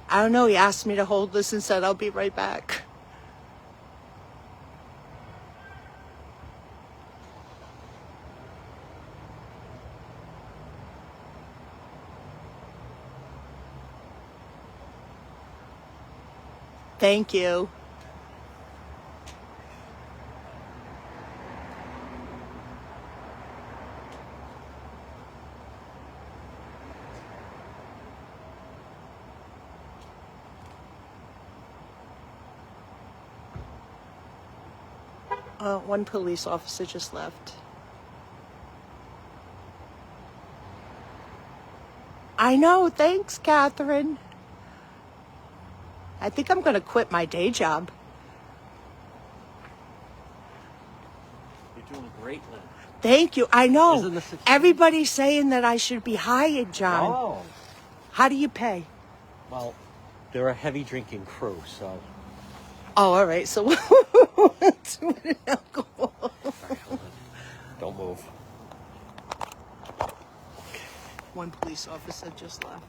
I don't know, he asked me to hold this and said I'll be right back. Thank you. One police officer just left. I know, thanks, Catherine. I think I'm going to quit my day job. You're doing great, Lynn. Thank you. I know. Isn't this exciting? Everybody's saying that I should be hired, John. Oh. How do you pay? Well, they're a heavy drinking crew, so... Oh, all right. So, alcohol. All right, hold on. Don't move. One police officer just left.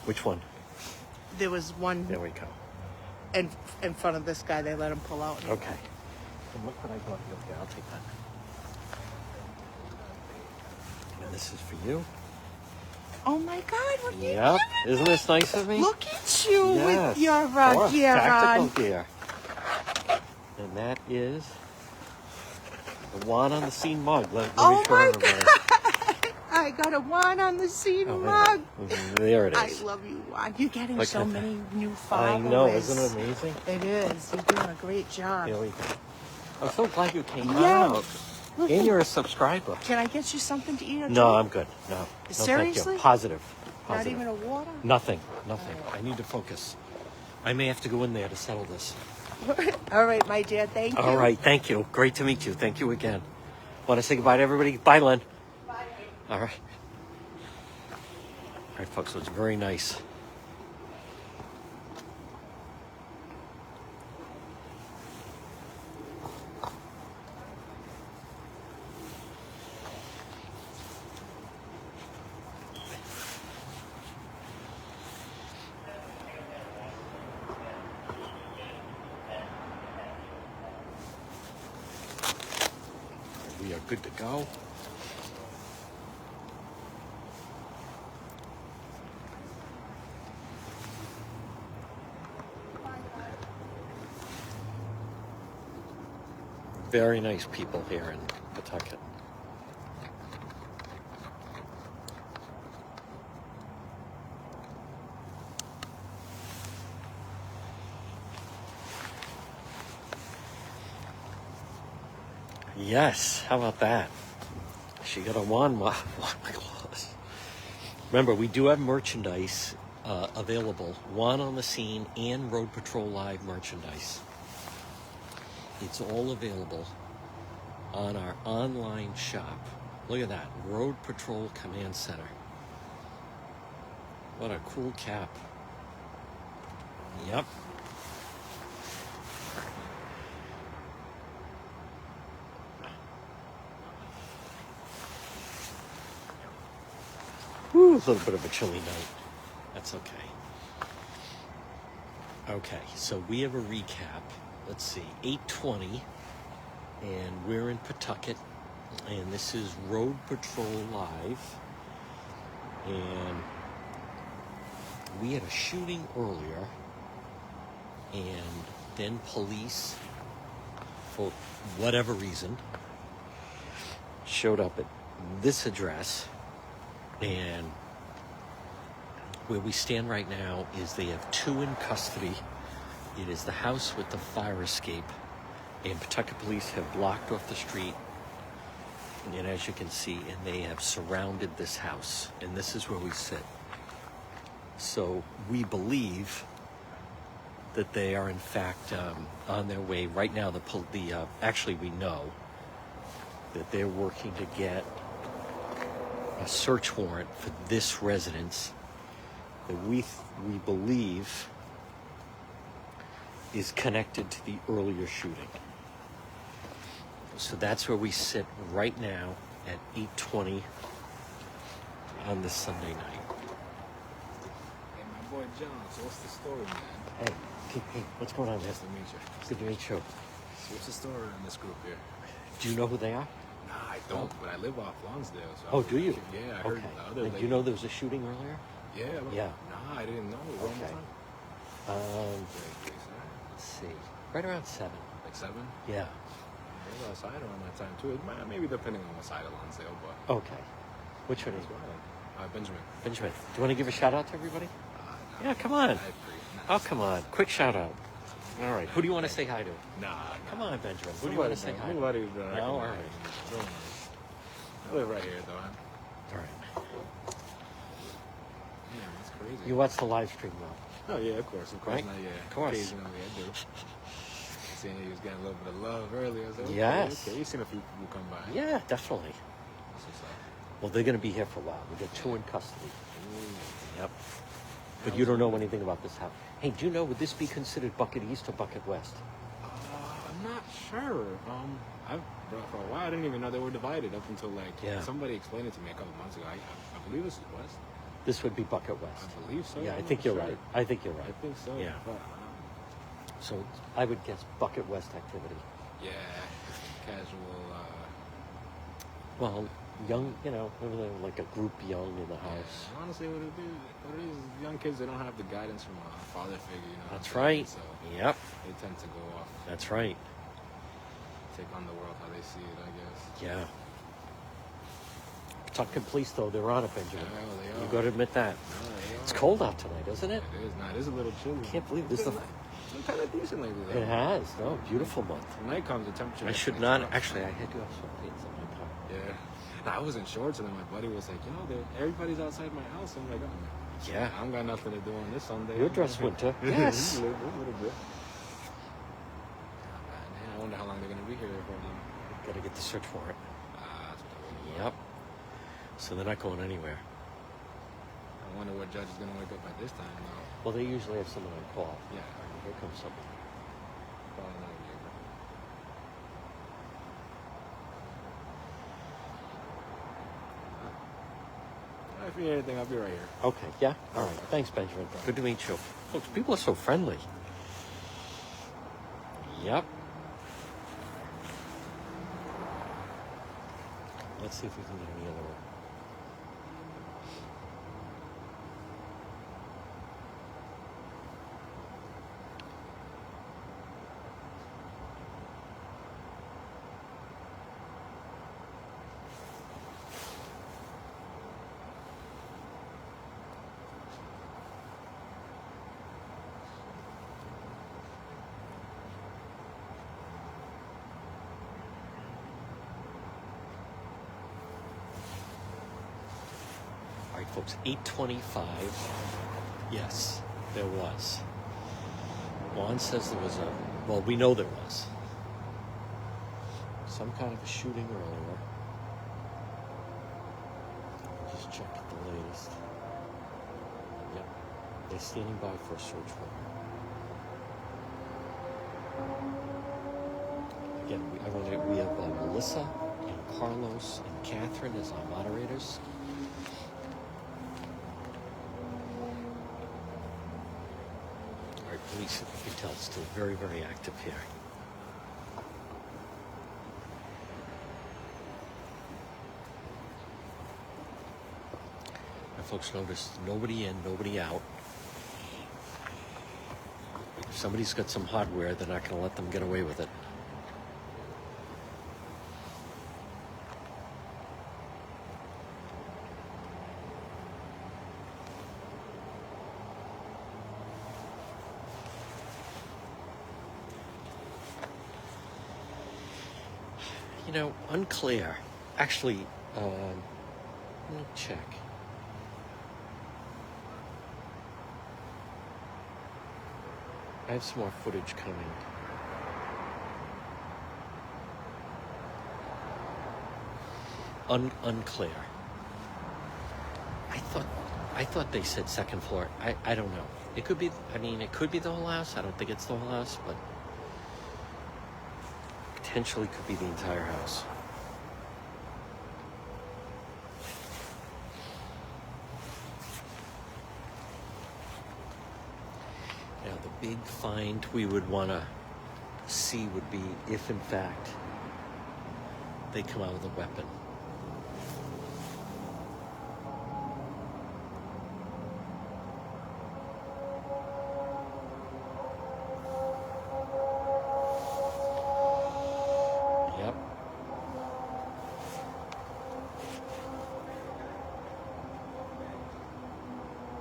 Which one? There was one There we go. in front of this guy. They let him pull out. Okay. And look what I got you. Okay, I'll take that. And this is for you. Oh my God! What are you Yep. doing? Isn't this nice of me? Look at you Yes. with your Oh, gear tactical on. gear. And that is the one on the scene mug. Let Oh me show my everybody. God! I got a one on the scene Oh, mug. there it I is. love you, Juan. You're getting Look so at many new I followers. know, isn't it amazing? It is. You're doing a great job. Here we go. I'm so glad you came Yeah. out. And you're a subscriber. Can I get you something to eat or No, drink? I'm good. No. No, Seriously? thank you. Positive. Not Positive. even a water? Nothing. Nothing. I need to focus. I may have to go in there to settle this. All right, my dear. Thank you. All right. Thank you. Great to meet you. Thank you again. Want to say goodbye to everybody? Bye, Len. Bye. All right. All right, folks. So it's very nice. We are good to go. Very nice people here in Pawtucket. Yes, how about that? She got a wand. Wow, my gosh. Remember, we do have merchandise available. Juan on the Scene and Rhode Patrol Live merchandise. It's all available on our online shop. Look at that, Rhode Patrol Command Center. What a cool cap. Yep. Whew, a little bit of a chilly night. That's okay. Okay, so we have a recap. Let's see, 8:20, and we're in Pawtucket, and this is Rhode Patrol Live, and we had a shooting earlier, and then police, for whatever reason, showed up at this address, and where we stand right now is they have 2 in custody. It is the house with the fire escape, and Pawtucket police have blocked off the street, and as you can see, and they have surrounded this house, and this is where we sit. So we believe that they are in fact on their way right now. Actually, we know that they're working to get a search warrant for this residence that we believe is connected to the earlier shooting. So that's where we sit right now at 8:20 on this Sunday night. Hey, my boy John, so what's the story, man? Hey, what's going on, man? Nice to meet you. Good to meet you. So what's the story in this group here? Do you know who they are? Nah, I don't, but I live off Lonsdale. So Oh, do you? Yeah, I heard Okay. the other And do you know there was a shooting earlier? Yeah. Yeah. Nah, I didn't know. One more Okay. time. Very decent. Let's see. Right around 7. Like 7? Yeah. I was outside around that time too. Maybe depending on what side of Lonsdale, but Okay. What's your name? Benjamin. Benjamin. Do you want to give a shout out to everybody? Nah, Yeah, come on. I agree. Oh, come on. Quick shout out. All right. Who do you want to say hi to? Nah. Come on, Benjamin. Who do you want to say hi to? Nobody's No, all right. I live right here, though. All right. Yeah, that's crazy. You watch the live stream though. Oh yeah, of course. Right? Not, yeah. Of course. Occasionally, I do. Seeing you was getting a little bit of love earlier. So okay, Yes. Okay, you've seen a few people come by. Yeah, definitely. That's what's up. Well, they're going to be here for a while. We got 2 in custody. Ooh. Yep. But you don't know anything about this house. Hey, do you know, would this be considered Bucket East or Bucket West? I'm not sure. For a while, I didn't even know they were divided up until somebody explained it to me a couple months ago. I believe this is West. This would be Bucket West. I believe so. Yeah, I I'm think not you're sure. right. I think you're I right. think so. Yeah. But, So I would guess Bucket West activity. yeah, casual. Well, young, like a group young in the house. Honestly, what it is young kids, they don't have the guidance from a father figure. You know. That's right. So Yep. they tend to go off, That's right. take on the world how they see it, I guess. Yeah. Pawtucket police, though, they're on it, Benjamin. Yeah, they You are. got to admit that. No, they It's are. cold out tonight, isn't it? It is. It is a little chilly. I can't believe this is the... It's been kind of decent lately, though. It has. No, beautiful month. The night comes, the temperature. I gets should like not... drops. Actually, I had to have sweatpants in my car. Yeah. Nah, I was in shorts, and then my buddy was like, everybody's outside my house. I'm like, Yeah. I don't got nothing to do on this Sunday. Your dress winter. Yes. A little bit. I wonder how long they're going to be here for. Got to get the search warrant. That's what I Yep. was So they're not going anywhere. I wonder what judge is going to wake up at this time, though. Well, they usually have someone on call. Yeah. Here comes someone. Probably not here. If you need anything, I'll be right here. Okay, yeah? All right. Thanks, Benjamin. Good to meet you. Folks, people are so friendly. Yep. Let's see if we can get any other... folks, 8:25. Yes, there was. Juan says there was well, we know there was. Some kind of a shooting earlier. Just check the latest. Yep, they're standing by for a search warrant. Again, we have Melissa and Carlos and Catherine as our moderators. Our police, you can tell, is still very, very active here. Now, folks, notice nobody in, nobody out. If somebody's got some hardware, they're not going to let them get away with it. You know, unclear. Actually, let me check. I have some more footage coming. Unclear. I thought they said second floor. I don't know. It could be. I mean, it could be the whole house. I don't think it's the whole house, but potentially could be the entire house. Now, the big find we would want to see would be if, in fact, they come out with a weapon. Yep.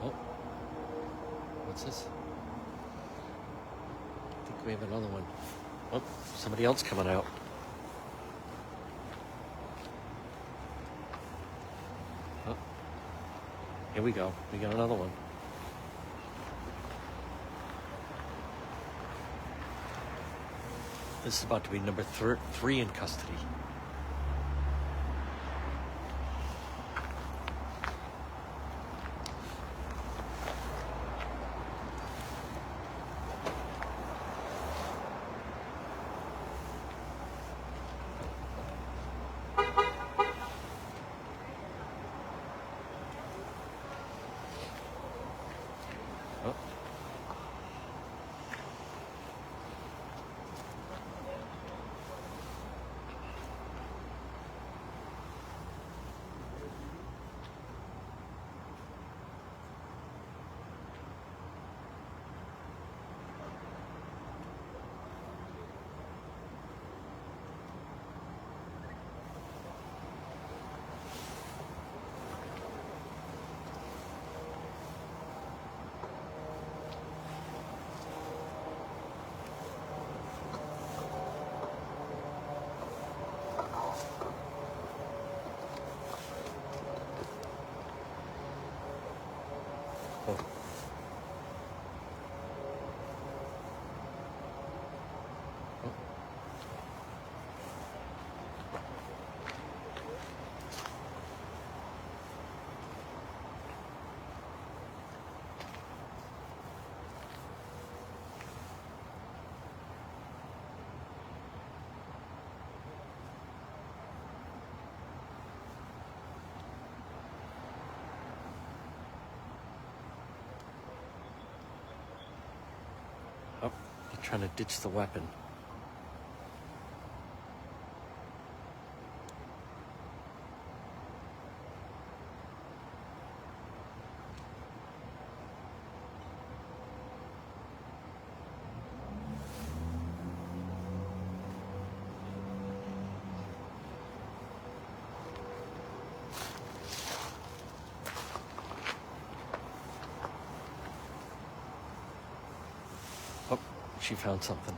Oh. What's this? I think we have another one. Oh, somebody else coming out. Oh. Here we go. We got another one. This is about to be number 3 in custody. Oh. Oh, they're trying to ditch the weapon. Oh, she found something.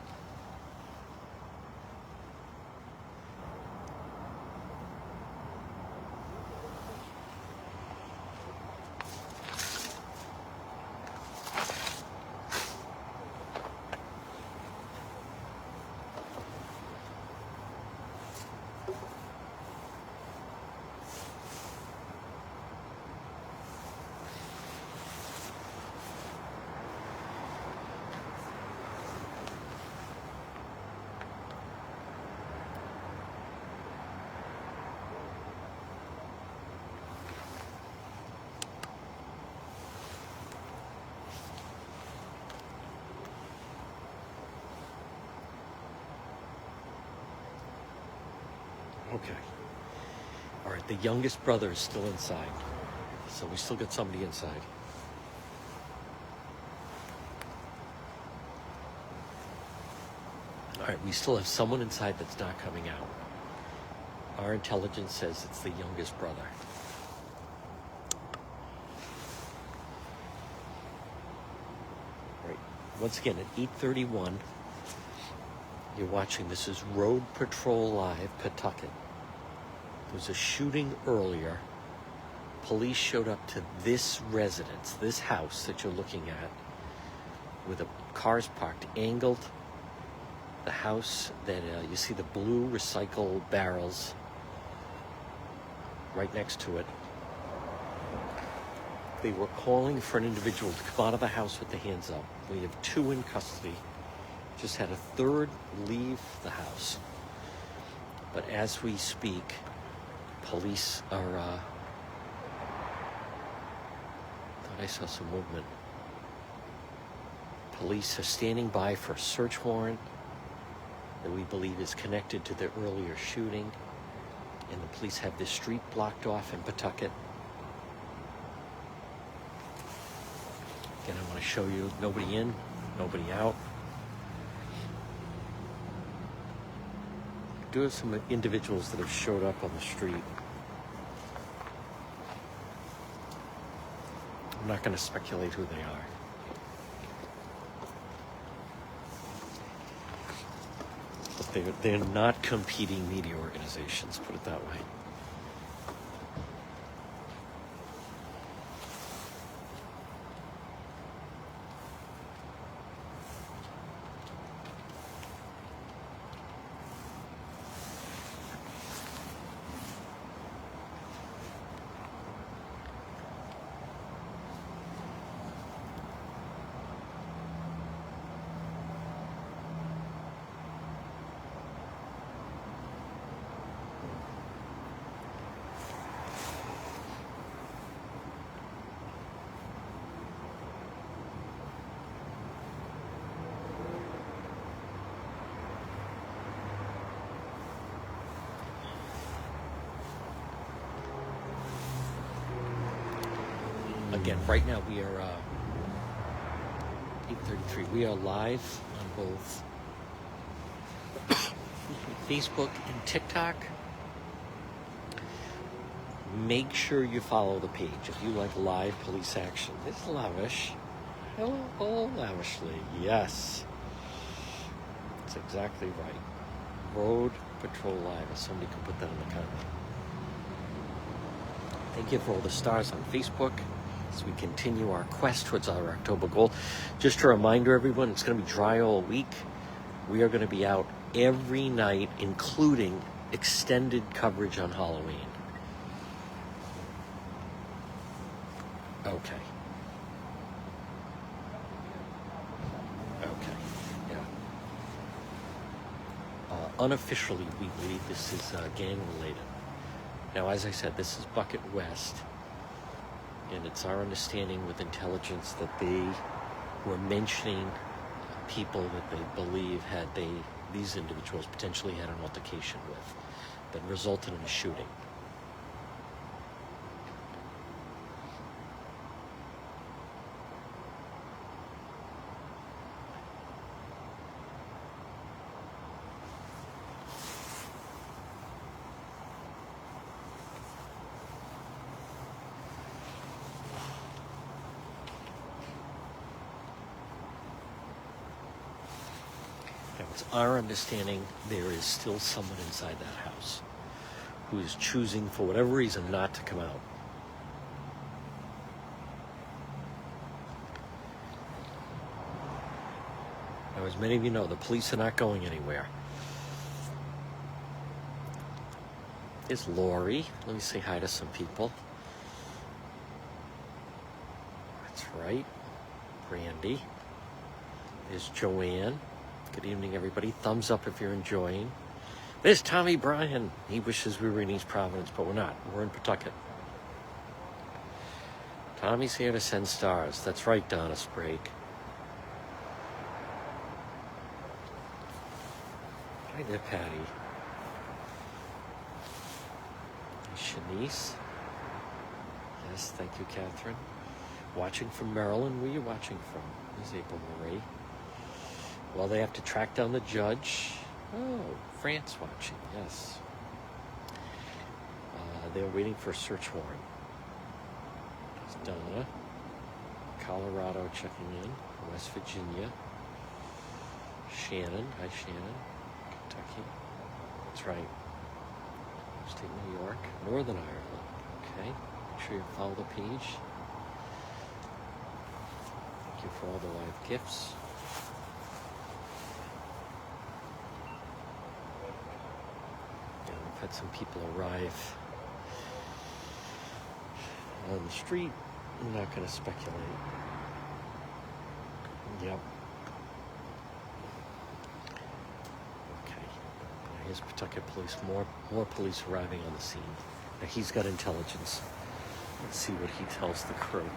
Okay. All right, the youngest brother is still inside. So we still got somebody inside. All right, we still have someone inside that's not coming out. Our intelligence says it's the youngest brother. Right. Once again, at 8:31, you're watching. This is Rhode Patrol Live, Pawtucket. There was a shooting earlier. Police showed up to this residence, this house that you're looking at, with the cars parked angled. The house that you see the blue recycle barrels right next to it. They were calling for an individual to come out of the house with the hands up. We have 2 in custody. Just had a 3rd leave the house. But as we speak, police are, thought I saw some movement. Police are standing by for a search warrant that we believe is connected to the earlier shooting. And the police have this street blocked off in Pawtucket. Again, I want to show you nobody in, nobody out. Do have some individuals that have showed up on the street. I'm not going to speculate who they are. But they're not competing media organizations, put it that way. Again, right now we are 8:33. We are live on both Facebook and TikTok. Make sure you follow the page if you like live police action. This is Lavish. Hello, lavishly. Yes. That's exactly right. Rhode Patrol Live, if somebody can put that in the comment. Thank you for all the stars on Facebook as we continue our quest towards our October goal. Just a reminder, everyone, it's going to be dry all week. We are going to be out every night, including extended coverage on Halloween. Okay. Okay. Yeah. Unofficially, we believe this is gang related. Now, as I said, this is Bucket West, and it's our understanding with intelligence that they were mentioning people that they believe these individuals potentially had an altercation with that resulted in a shooting. It's our understanding there is still someone inside that house who is choosing, for whatever reason, not to come out. Now, as many of you know, the police are not going anywhere. There's Lori. Let me say hi to some people. That's right. Brandy. There's Joanne. Good evening, everybody. Thumbs up if you're enjoying. There's Tommy Bryan. He wishes we were in East Providence, but we're not. We're in Pawtucket. Tommy's here to send stars. That's right, Donna Sprague. Hi there, Patty. Shanice. Yes, thank you, Catherine. Watching from Maryland. Where are you watching from? There's April Marie. Well, they have to track down the judge. Oh, France watching, yes. They're waiting for a search warrant. There's Donna. Colorado checking in. West Virginia. Shannon. Hi, Shannon. Kentucky. That's right. State New York. Northern Ireland. Okay. Make sure you follow the page. Thank you for all the live gifts. Yeah, we've had some people arrive on the street. I'm not going to speculate. Yep. Okay. Here's Pawtucket Police. More police arriving on the scene. Now he's got intelligence. Let's see what he tells the crew.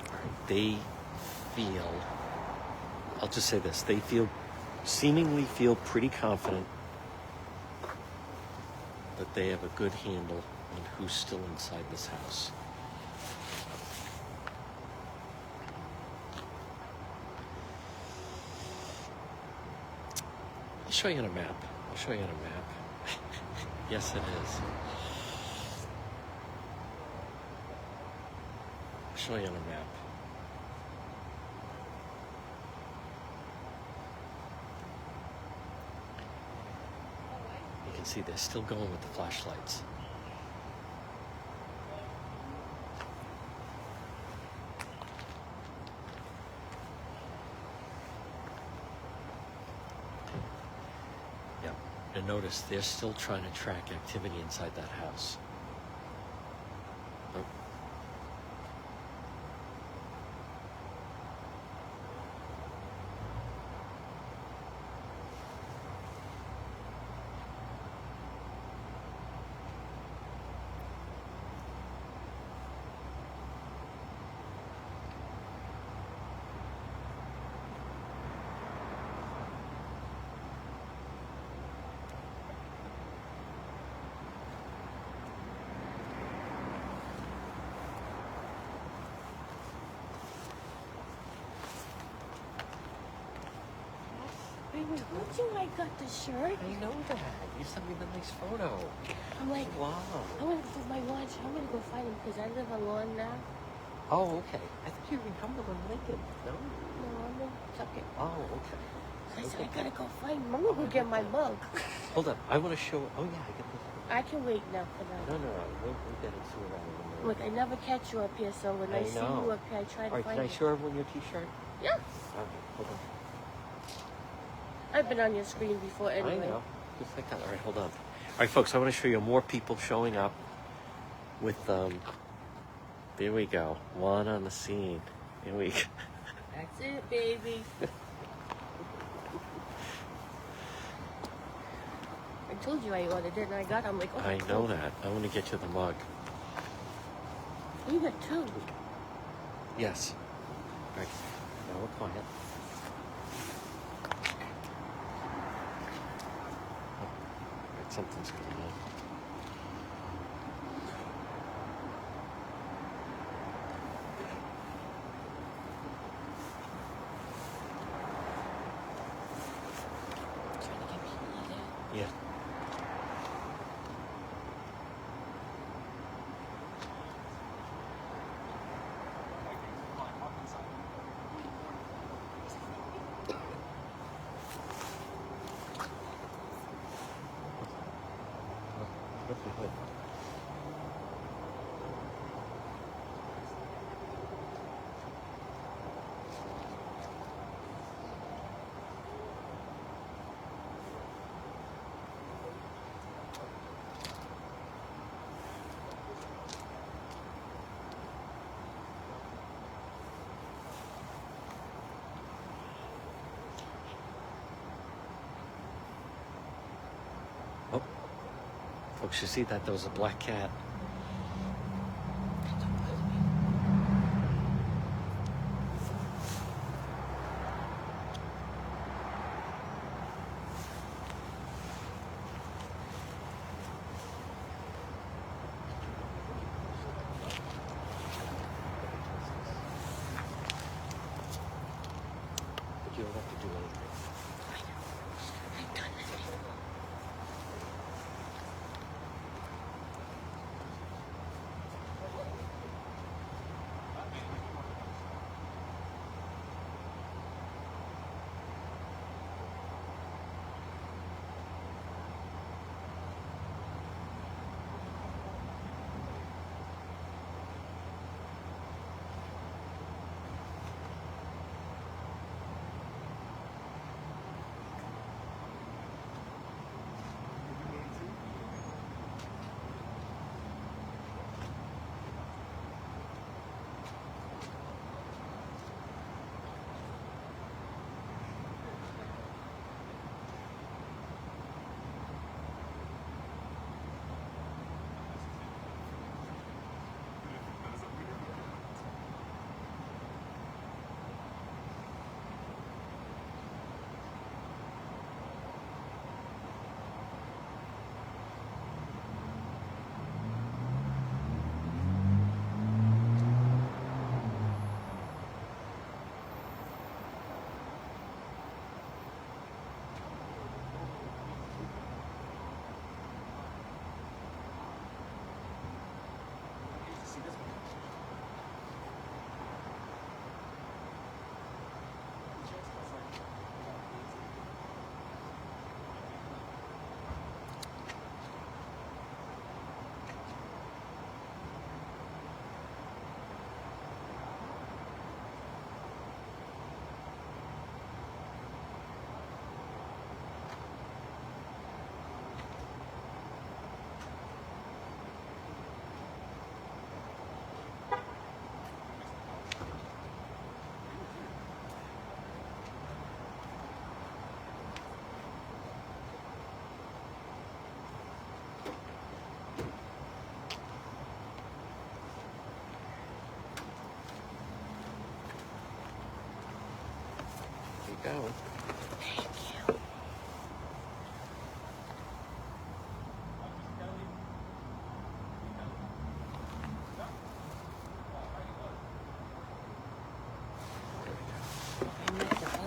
All right. They feel, I'll just say this, they seemingly feel pretty confident that they have a good handle on who's still inside this house. I'll show you on a map. Yes, it is. I'll show you on a map. You can see they're still going with the flashlights. Yep. And notice they're still trying to track activity inside that house. Oh. Don't you like got the shirt? I know that. You sent me the nice photo. I'm like, Wow. I'm gonna go my watch. I'm gonna go find him because I live alone now. Oh, okay. I think you're in Cumberland, Lincoln. No? No, I'm in Pawtucket. Oh, okay. I said, I gotta go find him. I'm gonna go get my mug. Hold on. I want to show. Oh, yeah. I get this. I can wait now for that. No. We'll get it sooner rather than later. Look, I never catch you up here, so when I see know. you up here, I try All to right. find Can I you. show everyone your T-shirt? Yeah. Okay. Hold on. I've been on your screen before anyway. I know. Just like that. All right. Hold on. All right, folks. I want to show you more people showing up with There we go. One on the scene. Here we go. That's it, baby. I told you I ordered it and I got it. I'm like, oh. I know that. I want to get you the mug. You got two. Yes. All right. Now we're quiet. Oh, all right, something's going on. Trying to get people in there. Yeah. Oh, folks, you see that? There was a black cat.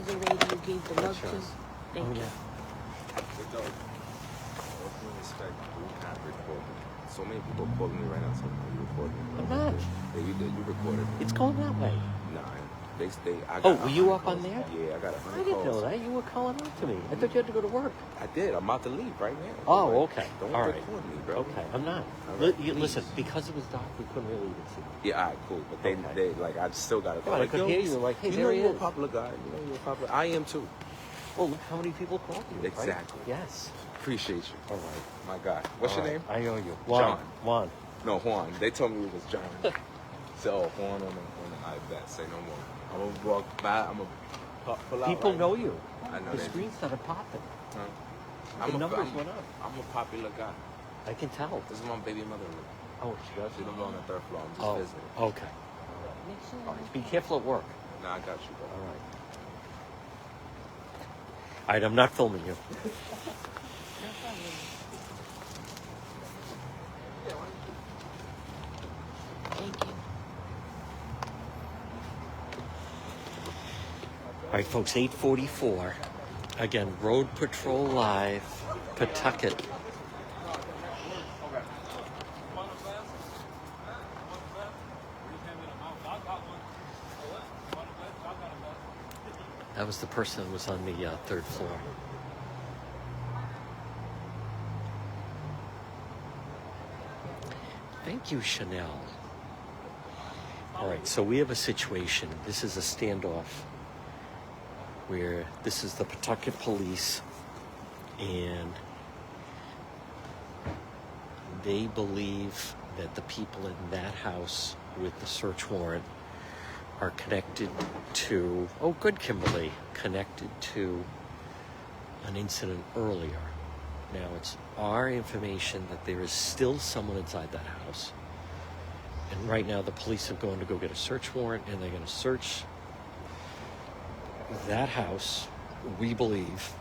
was the lady you gave the mug to. Thank you. So many people calling me right now saying, "Are you recording?" I'm not. Yeah, you did. You recorded. It's going that way. Nah, I got Were you up on there? Yeah, I got 100 I didn't know that. You were calling out to me. I thought you had to go to work. I did. I'm about to leave right now. Oh, okay. Don't All right. record me, bro. Okay, I'm not. All right, Listen, because it was dark, we couldn't really even see. Yeah, all right, cool. But they like, I still got to Come on, I could hear you. Like, hey, there he you're is. a popular guy. You know you're a popular. I am too. Well, look how many people called you. Right? Exactly. Yes. Appreciate you. All right. My guy. What's your name? I owe you. John. Juan. No, Juan. They told me it was John. So Juan on the iPad. Say no more. I'm gonna walk by. I'm gonna pull out. People right know now. you. I know The they screen started popping. Huh? The numbers went up. I'm a popular guy. I can tell. This is my baby mother. Oh, she does? She don't go on the third floor. I'm just Oh, visiting. okay. All right. Be careful at work. Nah, I got you, bro. All right. All right, I'm not filming you. Thank you. All right, folks, 8:44. Again, Rhode Patrol Live, Pawtucket. That was the person that was on the third floor. Thank you, Chanel. All right, so we have a situation. This is a standoff where this is the Pawtucket police, and they believe that the people in that house with the search warrant are connected to, oh good, Kimberly, connected to an incident earlier. Now it's our information that there is still someone inside that house. And right now the police have gone to go get a search warrant, and they're going to search that house, we believe,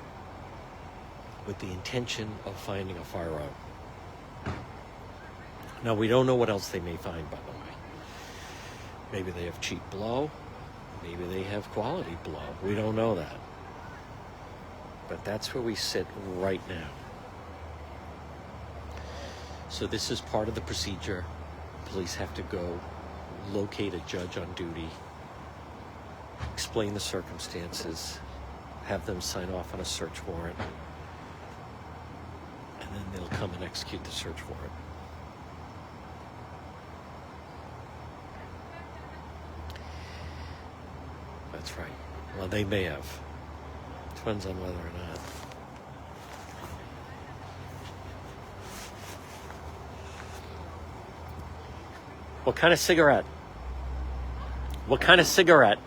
with the intention of finding a firearm. Now we don't know what else they may find, by the way. Maybe they have cheap blow. Maybe they have quality blow. We don't know that. But that's where we sit right now. So this is part of the procedure. Police have to go locate a judge on duty, explain the circumstances, have them sign off on a search warrant, and then they'll come and execute the search warrant. That's right. Well, they may have. Depends on whether or not. What kind of cigarette? What kind of cigarette?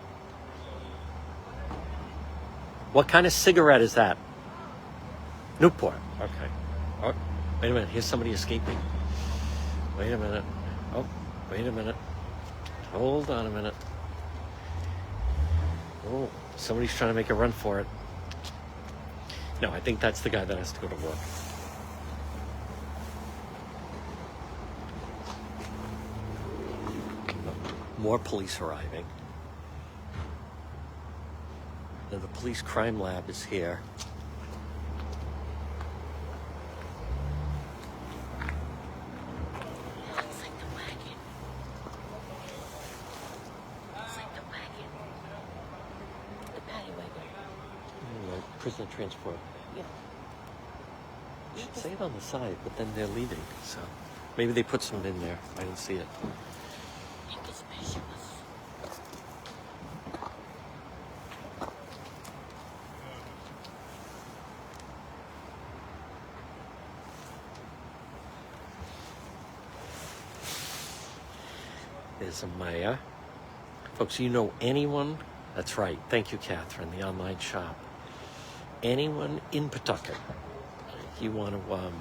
What kind of cigarette is that? Newport. Okay. Oh, wait a minute. Here's somebody escaping. Wait a minute. Oh, wait a minute. Hold on a minute. Oh, somebody's trying to make a run for it. No, I think that's the guy that has to go to work. More police arriving. Now the police crime lab is here. Looks like the wagon. Looks like the wagon. The paddy wagon. Prisoner transport. Yeah. You should say it on the side, but then they're leaving, so maybe they put some in there. I didn't see it. There's a Maya. Folks, you know anyone? That's right. Thank you, Catherine, the online shop. Anyone in Pawtucket, you want to,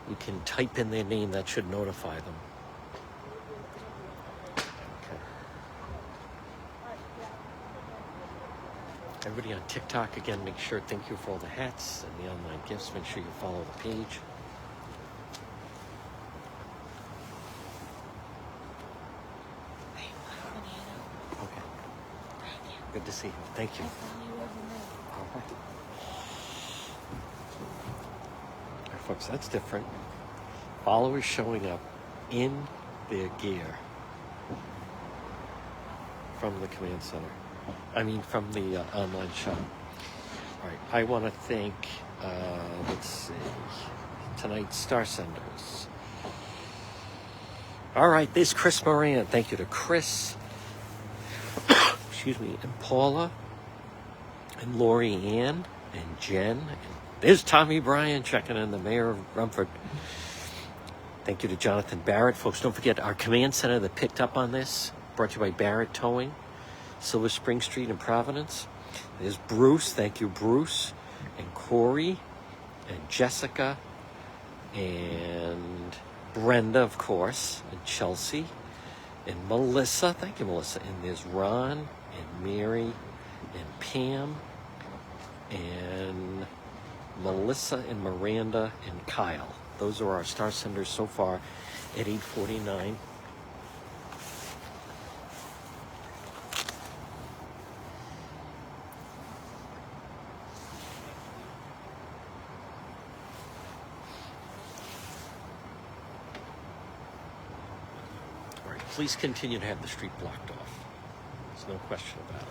you can type in their name. That should notify them. Okay. Everybody on TikTok, again, make sure, thank you for all the hats and the online gifts. Make sure you follow the page. Good to see you. Thank you. I found you overnight. All right. All right, folks, that's different. Followers showing up in their gear from the command center. I mean, from the online shop. All right, I want to thank, let's see, tonight's Star Senders. All right, there's Chris Moran. Thank you to Chris, excuse me, and Paula, and Lori Ann, and Jen. And there's Tommy Bryan checking in, the mayor of Rumford. Thank you to Jonathan Barrett. Folks, don't forget our command center that picked up on this, brought to you by Barrett Towing, Silver Spring Street in Providence. There's Bruce. Thank you, Bruce, and Corey, and Jessica, and Brenda, of course, and Chelsea, and Melissa. Thank you, Melissa. And there's Ron, and Mary, and Pam, and Melissa, and Miranda, and Kyle. Those are our Star Senders so far at 8:49. All right, please continue to have the street blocked off. There's no question about it.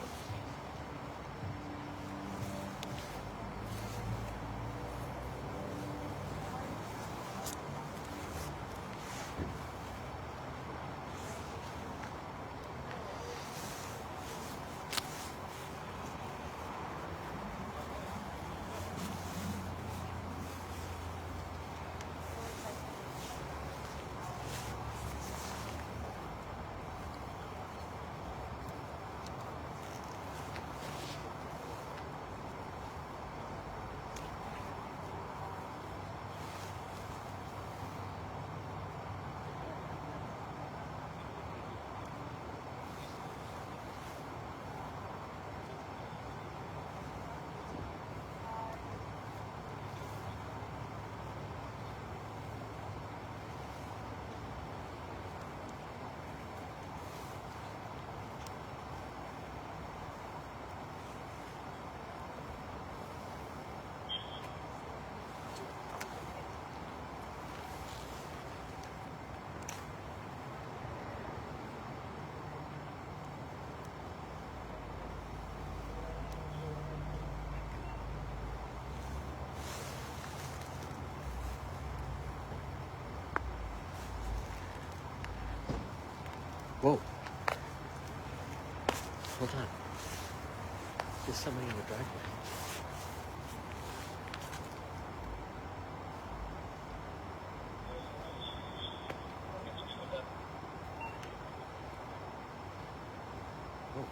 Whoa. Hold on. There's somebody in the driveway. Whoa.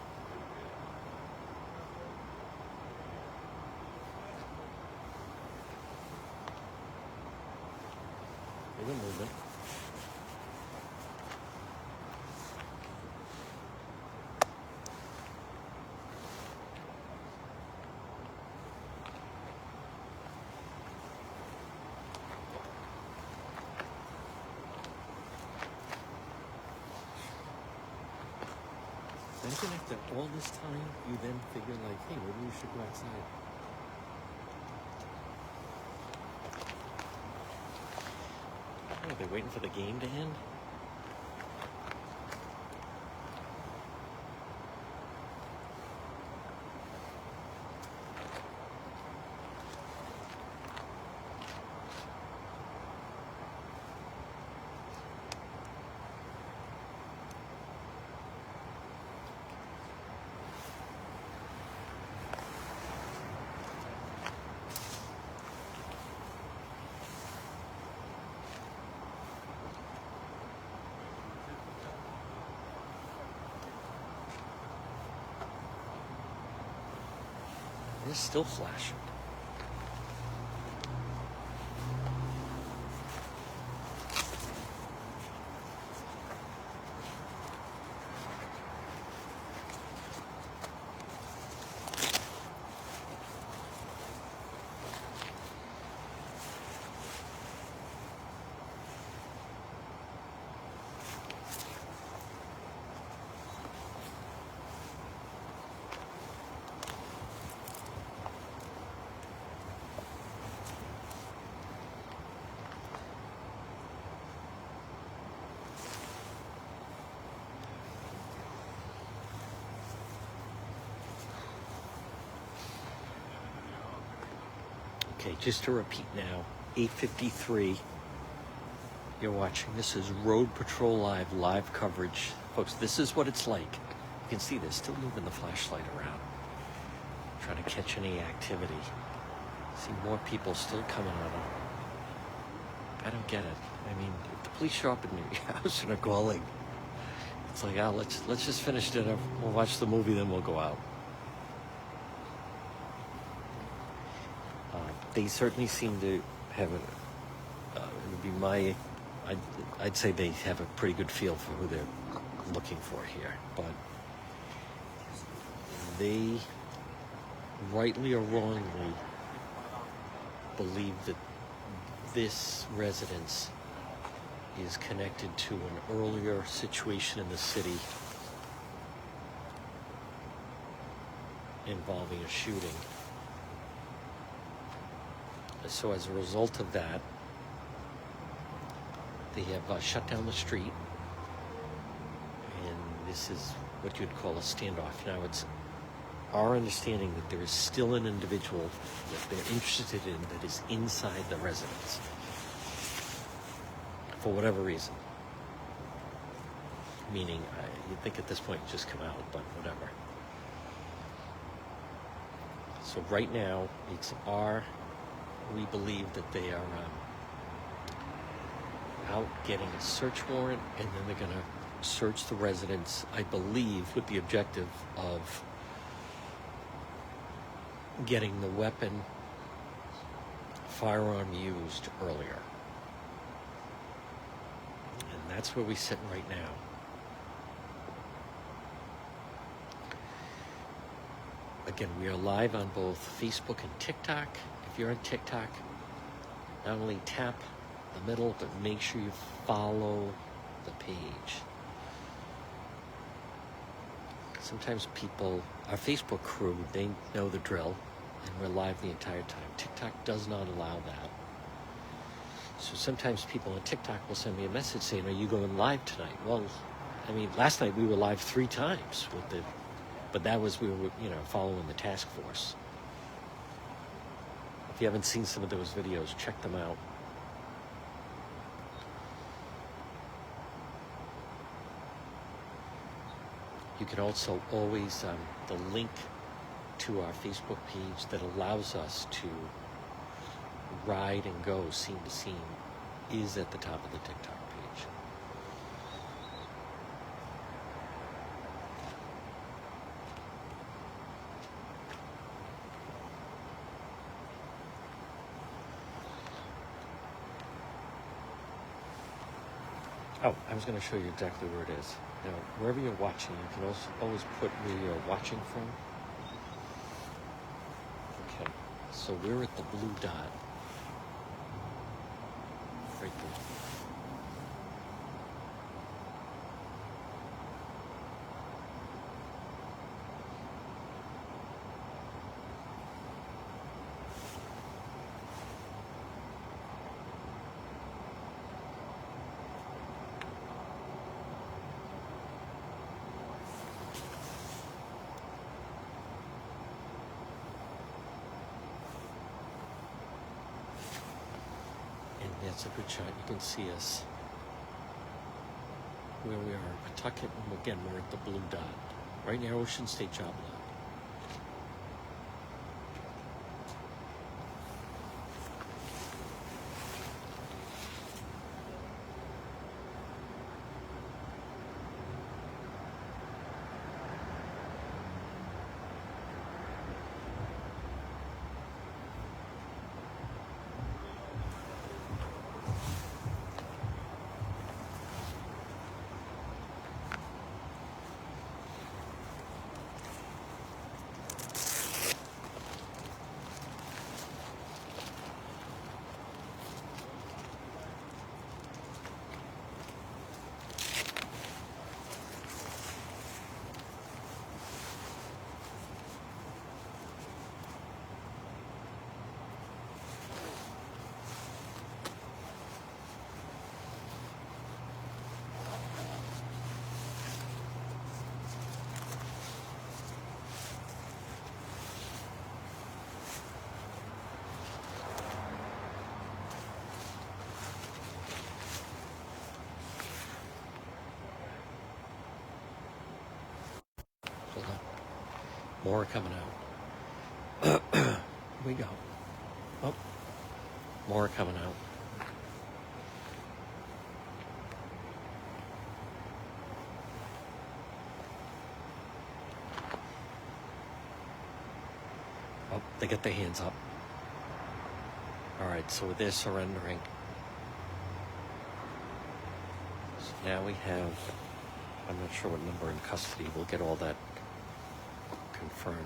There's a movement. Imagine after all this time, you then figure like, hey, maybe we should go outside. Oh, are they waiting for the game to end? It's still flashing. Okay, just to repeat now, 8:53. You're watching. This is Rhode Patrol live coverage. Folks, this is what it's like. You can see they're still moving the flashlight around, trying to catch any activity. See more people still coming on them. I don't get it. I mean, if the police show up in your house and are calling, it's like, oh, let's just finish dinner. We'll watch the movie, then we'll go out. They certainly seem to have it would be my, I'd say they have a pretty good feel for who they're looking for here, but they rightly or wrongly believe that this residence is connected to an earlier situation in the city involving a shooting. So as a result of that, they have shut down the street, and this is what you'd call a standoff. Now, it's our understanding that there is still an individual that they're interested in that is inside the residence for whatever reason. Meaning, you'd think at this point just come out, but whatever. So right now, we believe that they are out getting a search warrant, and then they're going to search the residence, I believe, with the objective of getting the firearm used earlier. And that's where we sit right now. Again, we are live on both Facebook and TikTok. If you're on TikTok, not only tap the middle, but make sure you follow the page. Sometimes people, our Facebook crew, they know the drill, and we're live the entire time. TikTok does not allow that. So sometimes people on TikTok will send me a message saying, are you going live tonight? Well, I mean, last night we were live 3 times but that was, we were, following the task force. If you haven't seen some of those videos, check them out. You can also always, the link to our Facebook page that allows us to ride and go scene to scene is at the top of the TikTok page. Oh, I was going to show you exactly where it is. Now, wherever you're watching, you can also always put where you're watching from. Okay, so we're at the blue dot. Right there. That's a good shot. You can see us where we are, Pawtucket, and again, we're at the blue dot, right near Ocean State Job Lot. More coming out. Here we go. Oh, more coming out. Oh, they get their hands up. All right, so they're surrendering. So now we have, I'm not sure what number in custody. We'll get all that confirmed.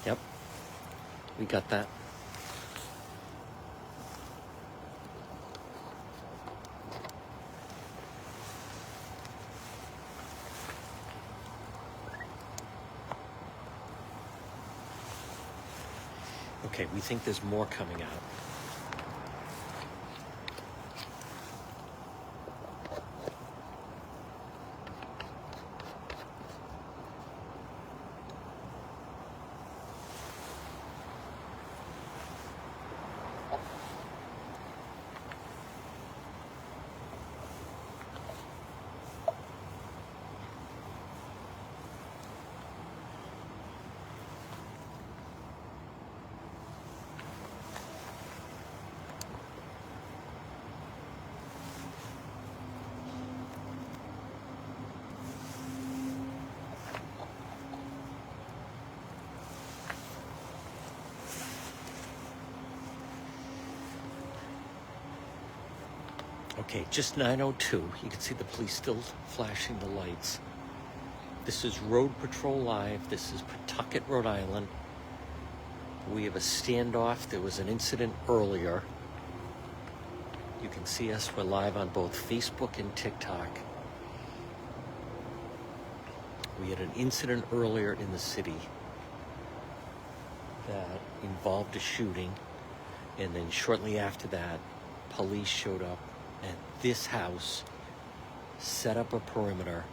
Yep, we got that. Okay, we think there's more coming out. Okay, just 9:02. You can see the police still flashing the lights. This is Rhode Patrol Live. This is Pawtucket, Rhode Island. We have a standoff. There was an incident earlier. You can see us. We're live on both Facebook and TikTok. We had an incident earlier in the city that involved a shooting. And then shortly after that, police showed up at this house, set up a perimeter.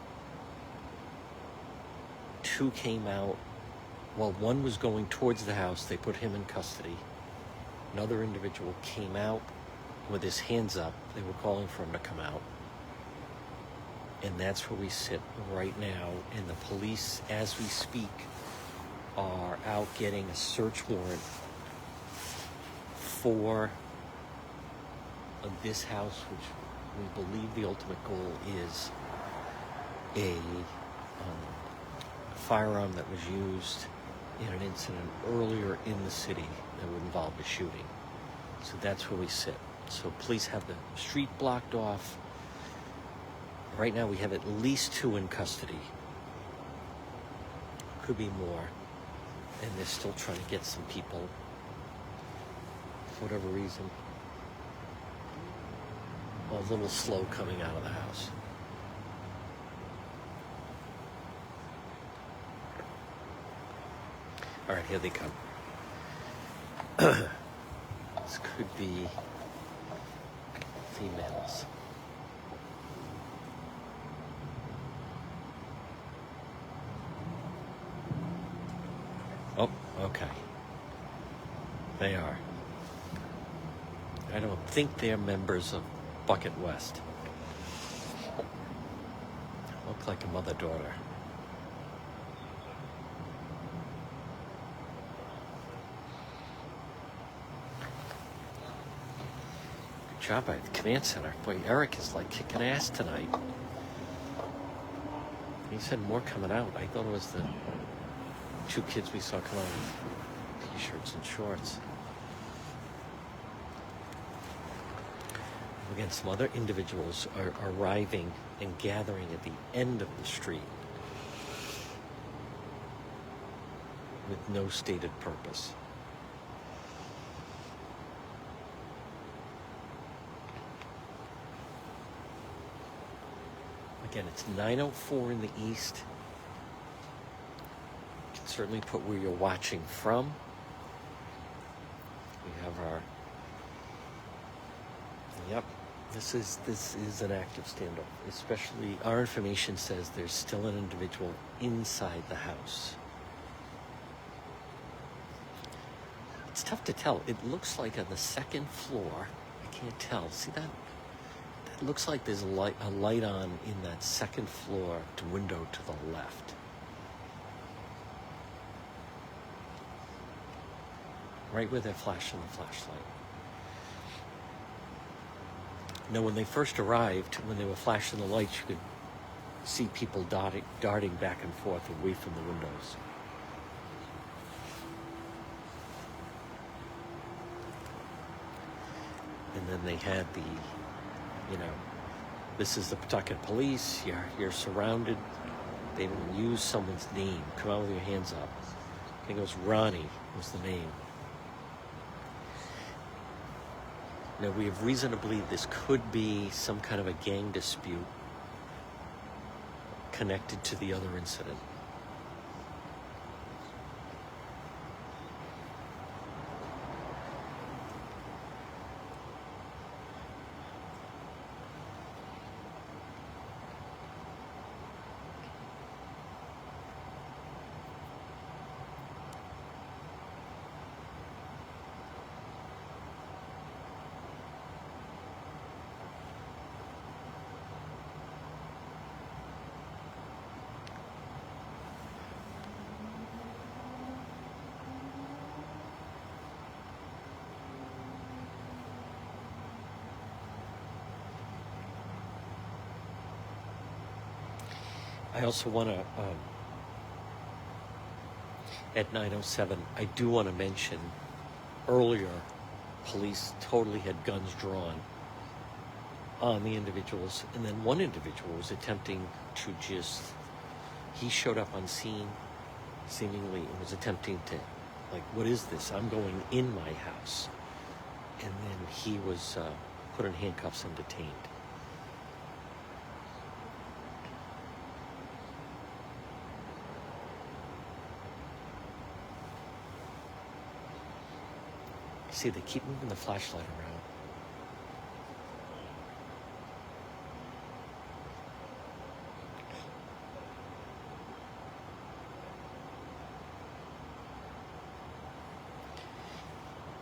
Two came out. Well, one was going towards the house. They put him in custody. Another individual came out with his hands up. They were calling for him to come out. And that's where we sit right now. And the police, as we speak, are out getting a search warrant for this house, which we believe the ultimate goal is a firearm that was used in an incident earlier in the city that would involve a shooting. So that's where we sit. So police have the street blocked off. Right now we have at least 2 in custody. Could be more. And they're still trying to get some people, for whatever reason, a little slow coming out of the house. All right, here they come. This could be females. Oh, okay. They are. I don't think they're members of Bucket West. Look like a mother-daughter. Good job by the command center. Boy, Eric is like kicking ass tonight. He said more coming out. I thought it was the 2 kids we saw come out with t-shirts and shorts. Again, some other individuals are arriving and gathering at the end of the street with no stated purpose. Again, it's 9:04 in the east. You can certainly put where you're watching from. We have our... Yep. This is an active standoff. Especially, our information says there's still an individual inside the house. It's tough to tell. It looks like on the second floor. I can't tell. See that? It looks like there's a light on in that second floor window to the left. Right where they're flashing the flashlight. Now, when they first arrived, when they were flashing the lights, you could see people darting back and forth away from the windows. And then they had the, this is the Pawtucket police, you're surrounded. They didn't use someone's name. Come out with your hands up. I think it was Ronnie was the name. Now, we have reason to believe this could be some kind of a gang dispute connected to the other incident. I also want to, at 9:07, I do want to mention earlier, police totally had guns drawn on the individuals, and then one individual was attempting to he showed up on scene, seemingly, and was attempting to, like, what is this? I'm going in my house. And then he was put in handcuffs and detained. See, they keep moving the flashlight around.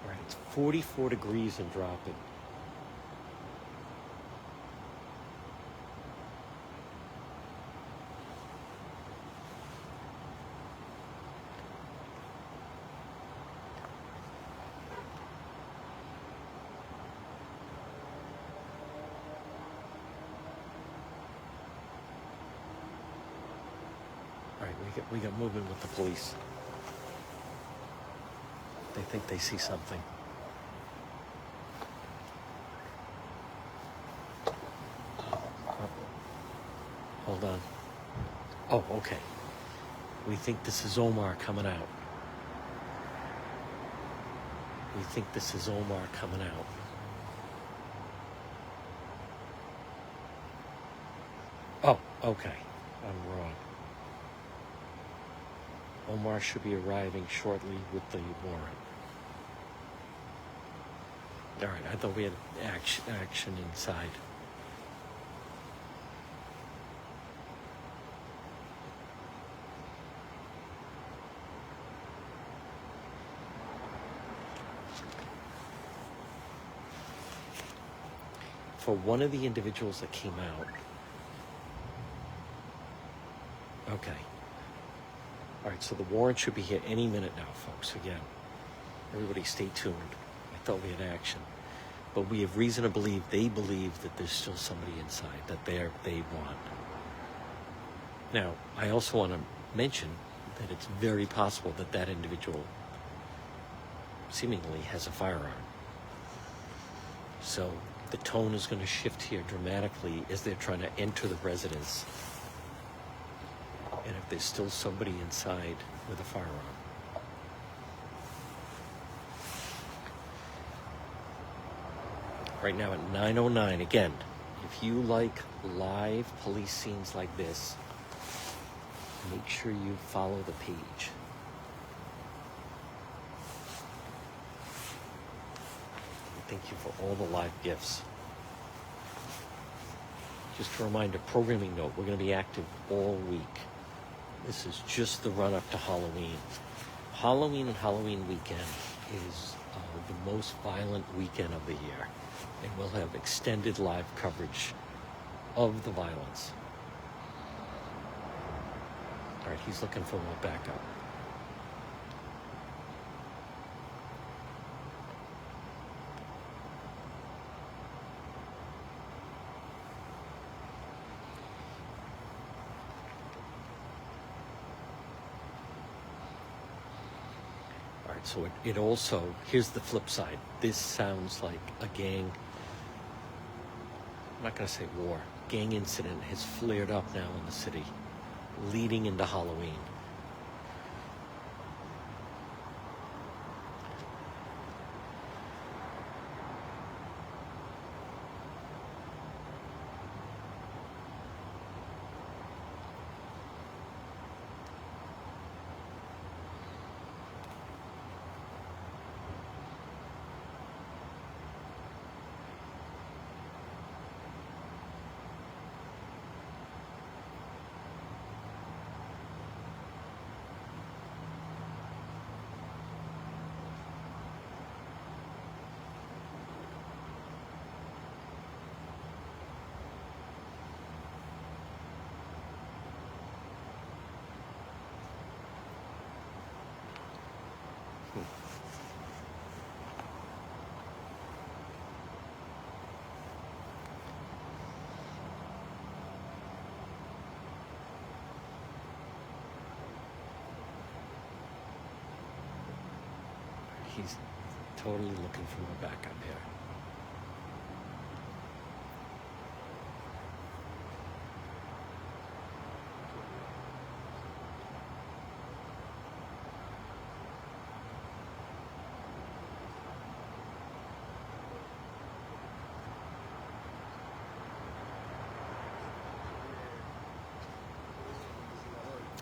All right, it's 44 degrees and dropping. We got movement with the police. They think they see something. Oh, hold on. Oh, okay. We think this is Omar coming out. We think this is Omar coming out. Oh, okay. I'm wrong. Omar should be arriving shortly with the warrant. All right, I thought we had action inside. for one of the individuals that came out. Okay. All right, so the warrant should be here any minute now, folks. Again, everybody stay tuned. I thought we had action. But we have reason to believe, they believe that there's still somebody inside that they want. Now, I also want to mention that it's very possible that that individual seemingly has a firearm. So the tone is going to shift here dramatically as they're trying to enter the residence. And if there's still somebody inside with a firearm. Right now at 9:09, again, if you like live police scenes like this, make sure you follow the page. Thank you for all the live gifts. Just a reminder, programming note, we're going to be active all week. This is just the run-up to Halloween. Halloween and Halloween weekend is the most violent weekend of the year. And we'll have extended live coverage of the violence. All right, he's looking for more backup. All right, so it also, here's the flip side. This sounds like a gang, I'm not going to say war, gang incident has flared up now in the city, leading into Halloween. He's totally looking for more backup here.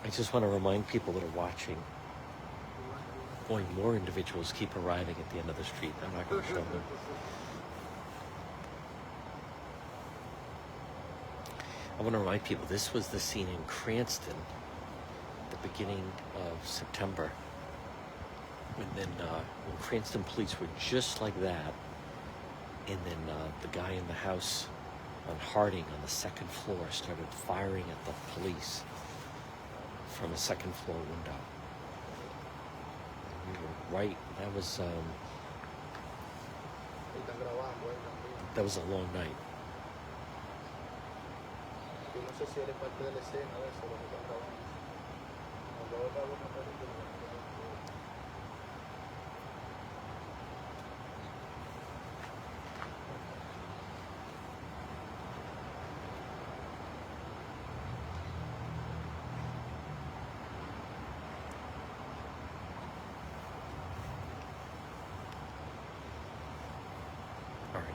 I just want to remind people that are watching, boy, more individuals keep arriving at the end of the street. I'm not going to show them. I want to remind people, this was the scene in Cranston at the beginning of September. And then when Cranston police were just like that, and then the guy in the house on Harding on the second floor started firing at the police from a second floor window. We were right. That was a long night.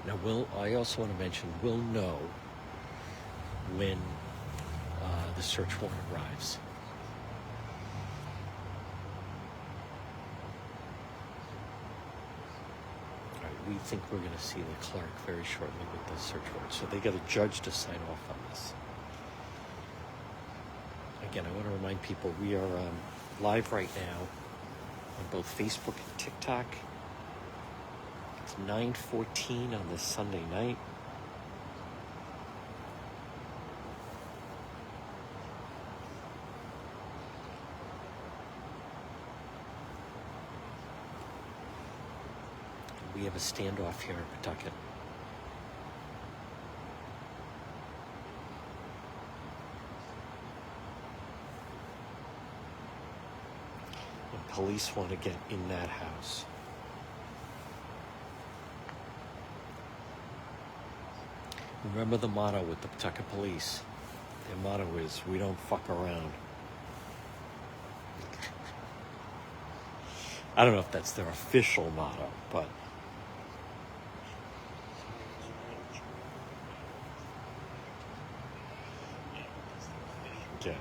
Now, I also want to mention, we'll know when the search warrant arrives. All right, we think we're going to see the clerk very shortly with the search warrant. So they got a judge to sign off on this. Again, I want to remind people, we are live right now on both Facebook and TikTok. 9:14 on this Sunday night. We have a standoff here in Pawtucket. And police want to get in that house. Remember the motto with the Pawtucket Police. Their motto is, we don't fuck around. I don't know if that's their official motto, but yeah.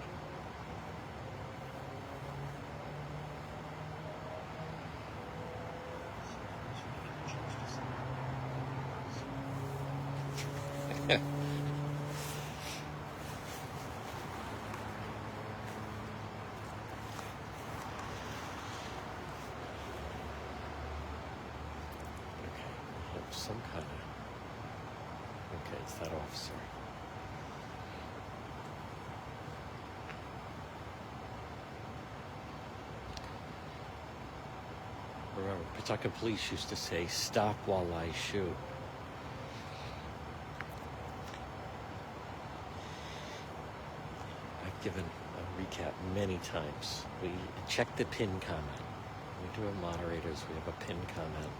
Some kind of... Okay, it's that officer. Remember, Pawtucket Police used to say, stop while I shoot. I've given a recap many times. We check the pin comment. We do have moderators, we have a pin comment.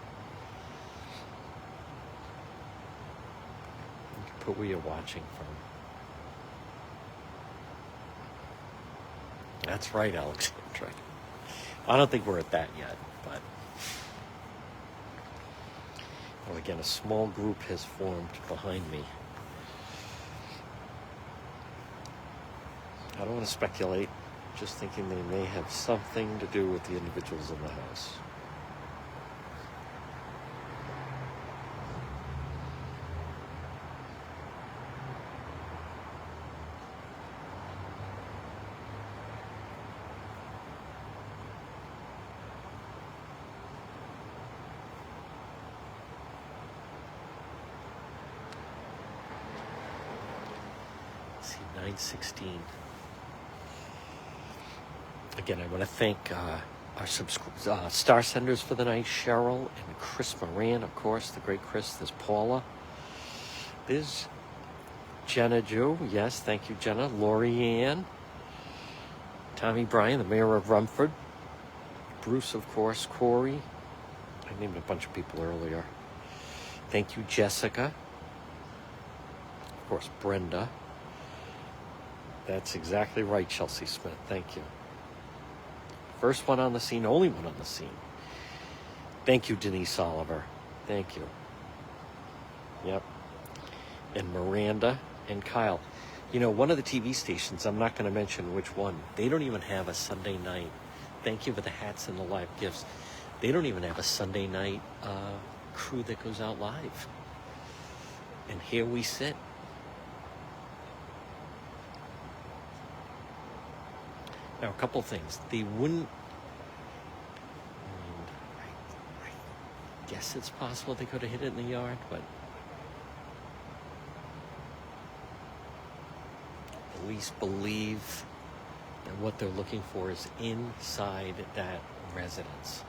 Put where you're watching from. That's right, Alexandra. I don't think we're at that yet, but well, again, a small group has formed behind me. I don't want to speculate, just thinking they may have something to do with the individuals in the house. See, 9:16. Again, I want to thank our star senders for the night, Cheryl and Chris Moran, of course, the great Chris. There's Paula. There's Jenna Joe. Yes, thank you, Jenna. Lori Ann. Tommy Bryan, the mayor of Rumford. Bruce, of course. Corey. I named a bunch of people earlier. Thank you, Jessica. Of course, Brenda. That's exactly right, Chelsea Smith. Thank you. First one on the scene, only one on the scene. Thank you, Denise Oliver. Thank you. Yep. And Miranda and Kyle. You know, one of the TV stations, I'm not going to mention which one, they don't even have a Sunday night. Thank you for the hats and the live gifts. They don't even have a Sunday night crew that goes out live. And here we sit. Now, a couple things. They wouldn't... I guess it's possible they could have hit it in the yard, but... Police believe that what they're looking for is inside that residence.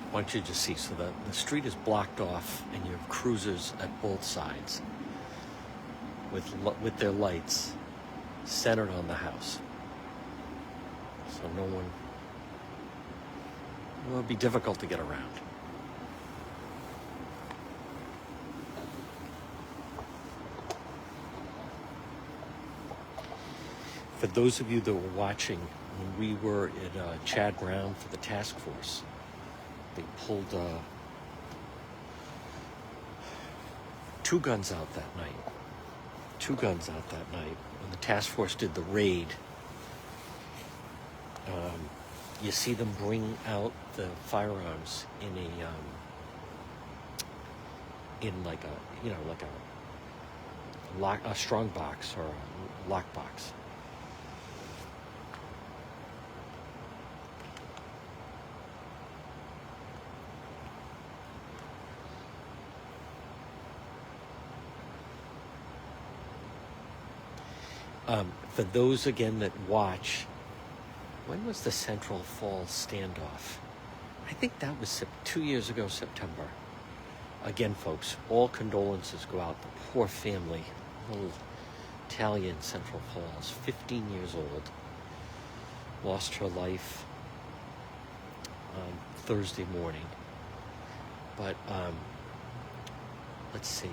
I want you to see, so the street is blocked off and you have cruisers at both sides with their lights centered on the house. So no one, it would be difficult to get around. For those of you that were watching, when we were at Chad Brown for the task force, they pulled 2 guns out that night. 2 guns out that night. When the task force did the raid, you see them bring out the firearms in like a strong box or a lock box. For those again that watch, when was the Central Falls standoff? I think that was 2 years ago, September. Again, folks, all condolences go out. The poor family, little Italian Central Falls, 15 years old, lost her life on Thursday morning. But let's see.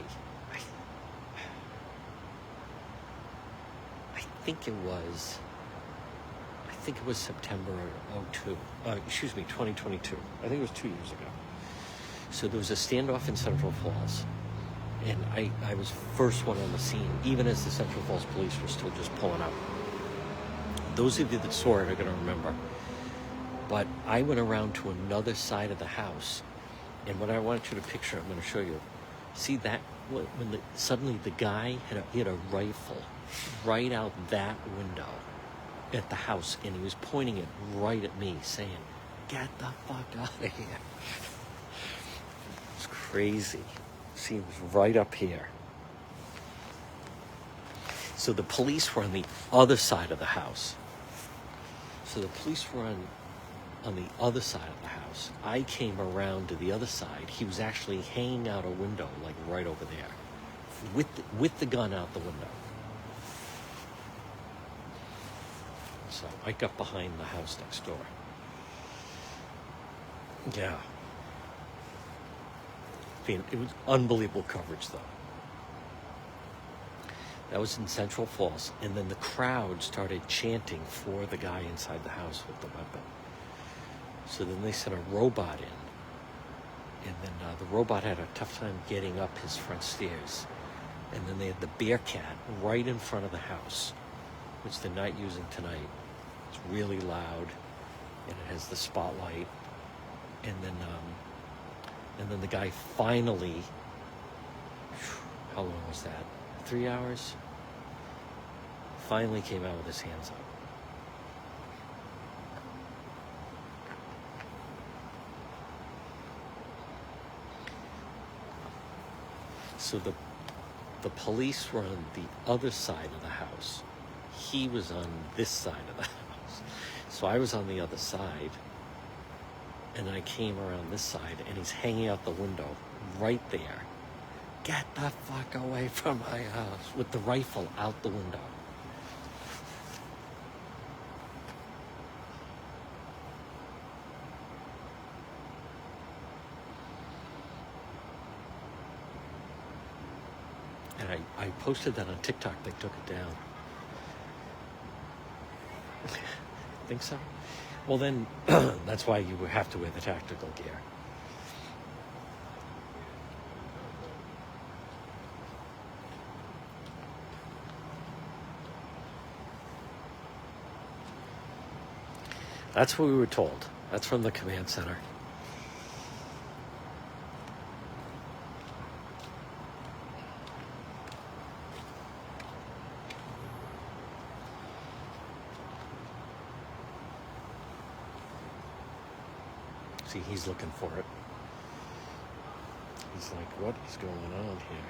I think it was September 2022. I think it was 2 years ago. So there was a standoff in Central Falls, and I was first one on the scene, even as the Central Falls police were still just pulling up. Those of you that saw it are going to remember. But I went around to another side of the house, and what I wanted you to picture, I'm going to show you. See that? When suddenly the guy had a rifle right out that window at the house, and he was pointing it right at me, saying, "Get the fuck out of here." It's crazy. See, it was right up here. So the police were on the other side of the house. On the other side of the house. I came around to the other side. He was actually hanging out a window, like right over there, with the gun out the window. So I got behind the house next door. Yeah. It was unbelievable coverage, though. That was in Central Falls. And then the crowd started chanting for the guy inside the house with the weapon. So then they sent a robot in. And then the robot had a tough time getting up his front stairs. And then they had the Bearcat right in front of the house, which they're not using tonight. It's really loud, and it has the spotlight. And then the guy finally, how long was that? 3 hours? Finally came out with his hands up. So the police were on the other side of the house. He was on this side of the house. So I was on the other side, and I came around this side, and he's hanging out the window right there. "Get the fuck away from my house," with the rifle out the window. And I posted that on TikTok. They took it down. Think so? Well, then, that's why you have to wear the tactical gear. That's what we were told. That's from the command center. See, he's looking for it. He's like, what is going on here?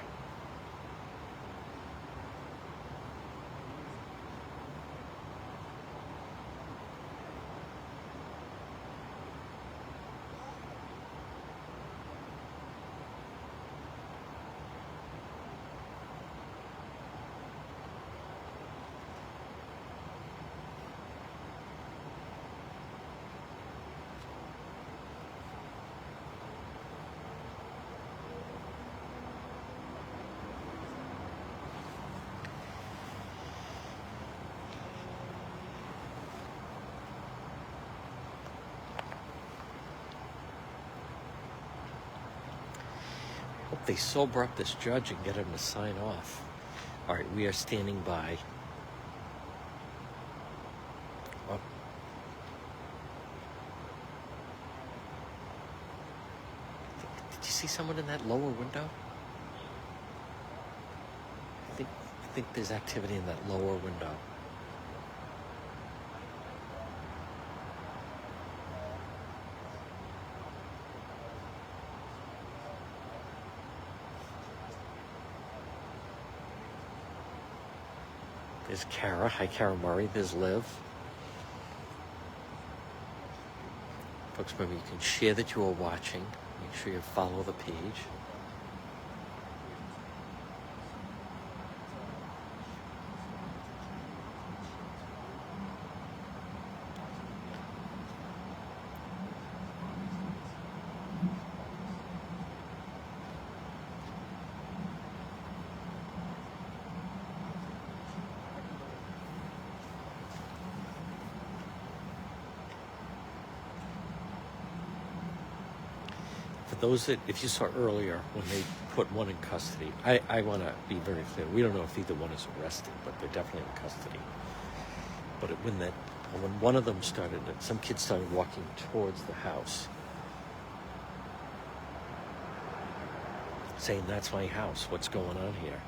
Hope they sober up this judge and get him to sign off. All right, we are standing by. Oh. Did you see someone in that lower window? I think there's activity in that lower window. There's Kara. Hi, Kara Murray. There's Liv. Folks, remember, you can share that you are watching. Make sure you follow the page. Those that, if you saw earlier when they put one in custody, I want to be very clear. We don't know if either one is arrested, but they're definitely in custody. But when one of them started, some kid started walking towards the house, saying, "That's my house. What's going on here?"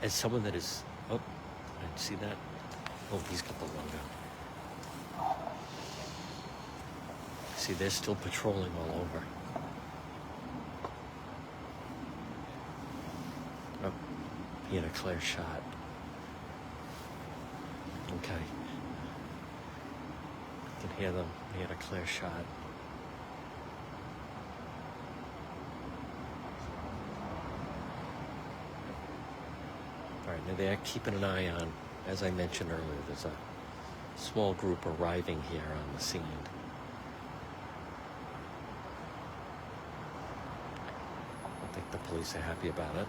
As someone that is, oh, I see that. Oh, he's got the logo. See, they're still patrolling all over. Oh, he had a clear shot. Okay. I can hear them. He had a clear shot. All right, now they're keeping an eye on, as I mentioned earlier, there's a small group arriving here on the scene. I think the police are happy about it.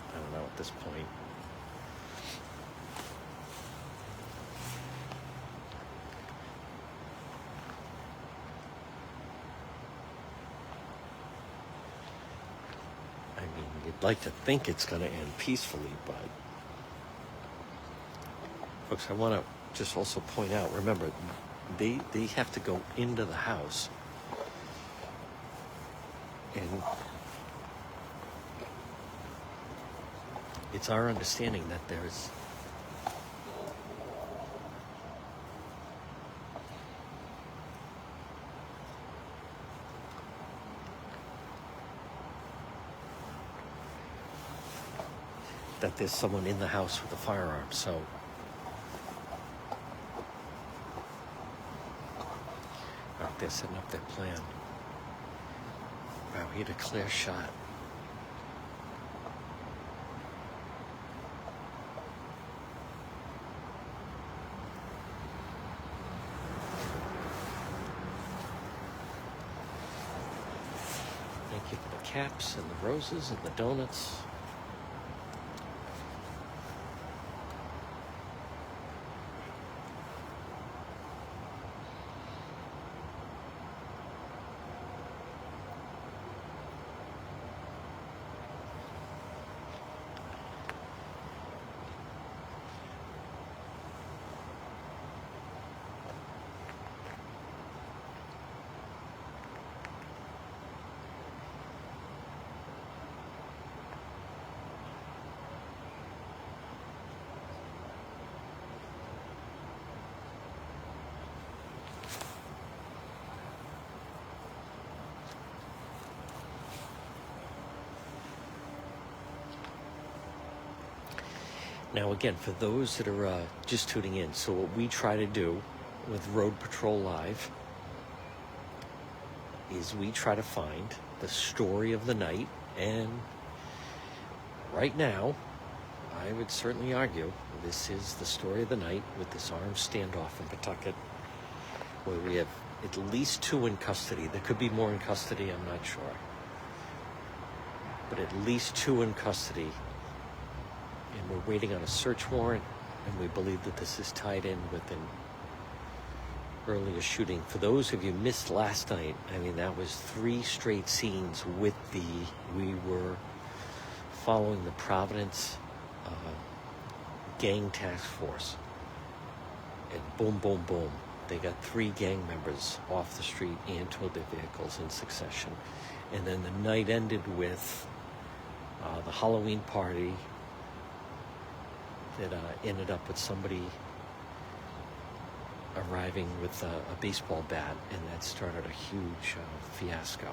I don't know at this point. You'd like to think it's going to end peacefully, but folks, I want to just also point out, remember, they have to go into the house, and it's our understanding that there's someone in the house with a firearm, so they're setting up their plan. Wow, he had a clear shot. Thank you for the caps and the roses and the donuts. Now, again, for those that are just tuning in, so what we try to do with Rhode Patrol Live is we try to find the story of the night, and right now, I would certainly argue this is the story of the night with this armed standoff in Pawtucket where we have at least 2 in custody. There could be more in custody, I'm not sure. But at least 2 in custody. And we're waiting on a search warrant, and we believe that this is tied in with an earlier shooting. For those of you who missed last night, I mean, that was 3 straight scenes with we were following the Providence gang task force. And boom, boom, boom. They got 3 gang members off the street and towed their vehicles in succession. And then the night ended with the Halloween party that ended up with somebody arriving with a baseball bat, and that started a huge fiasco.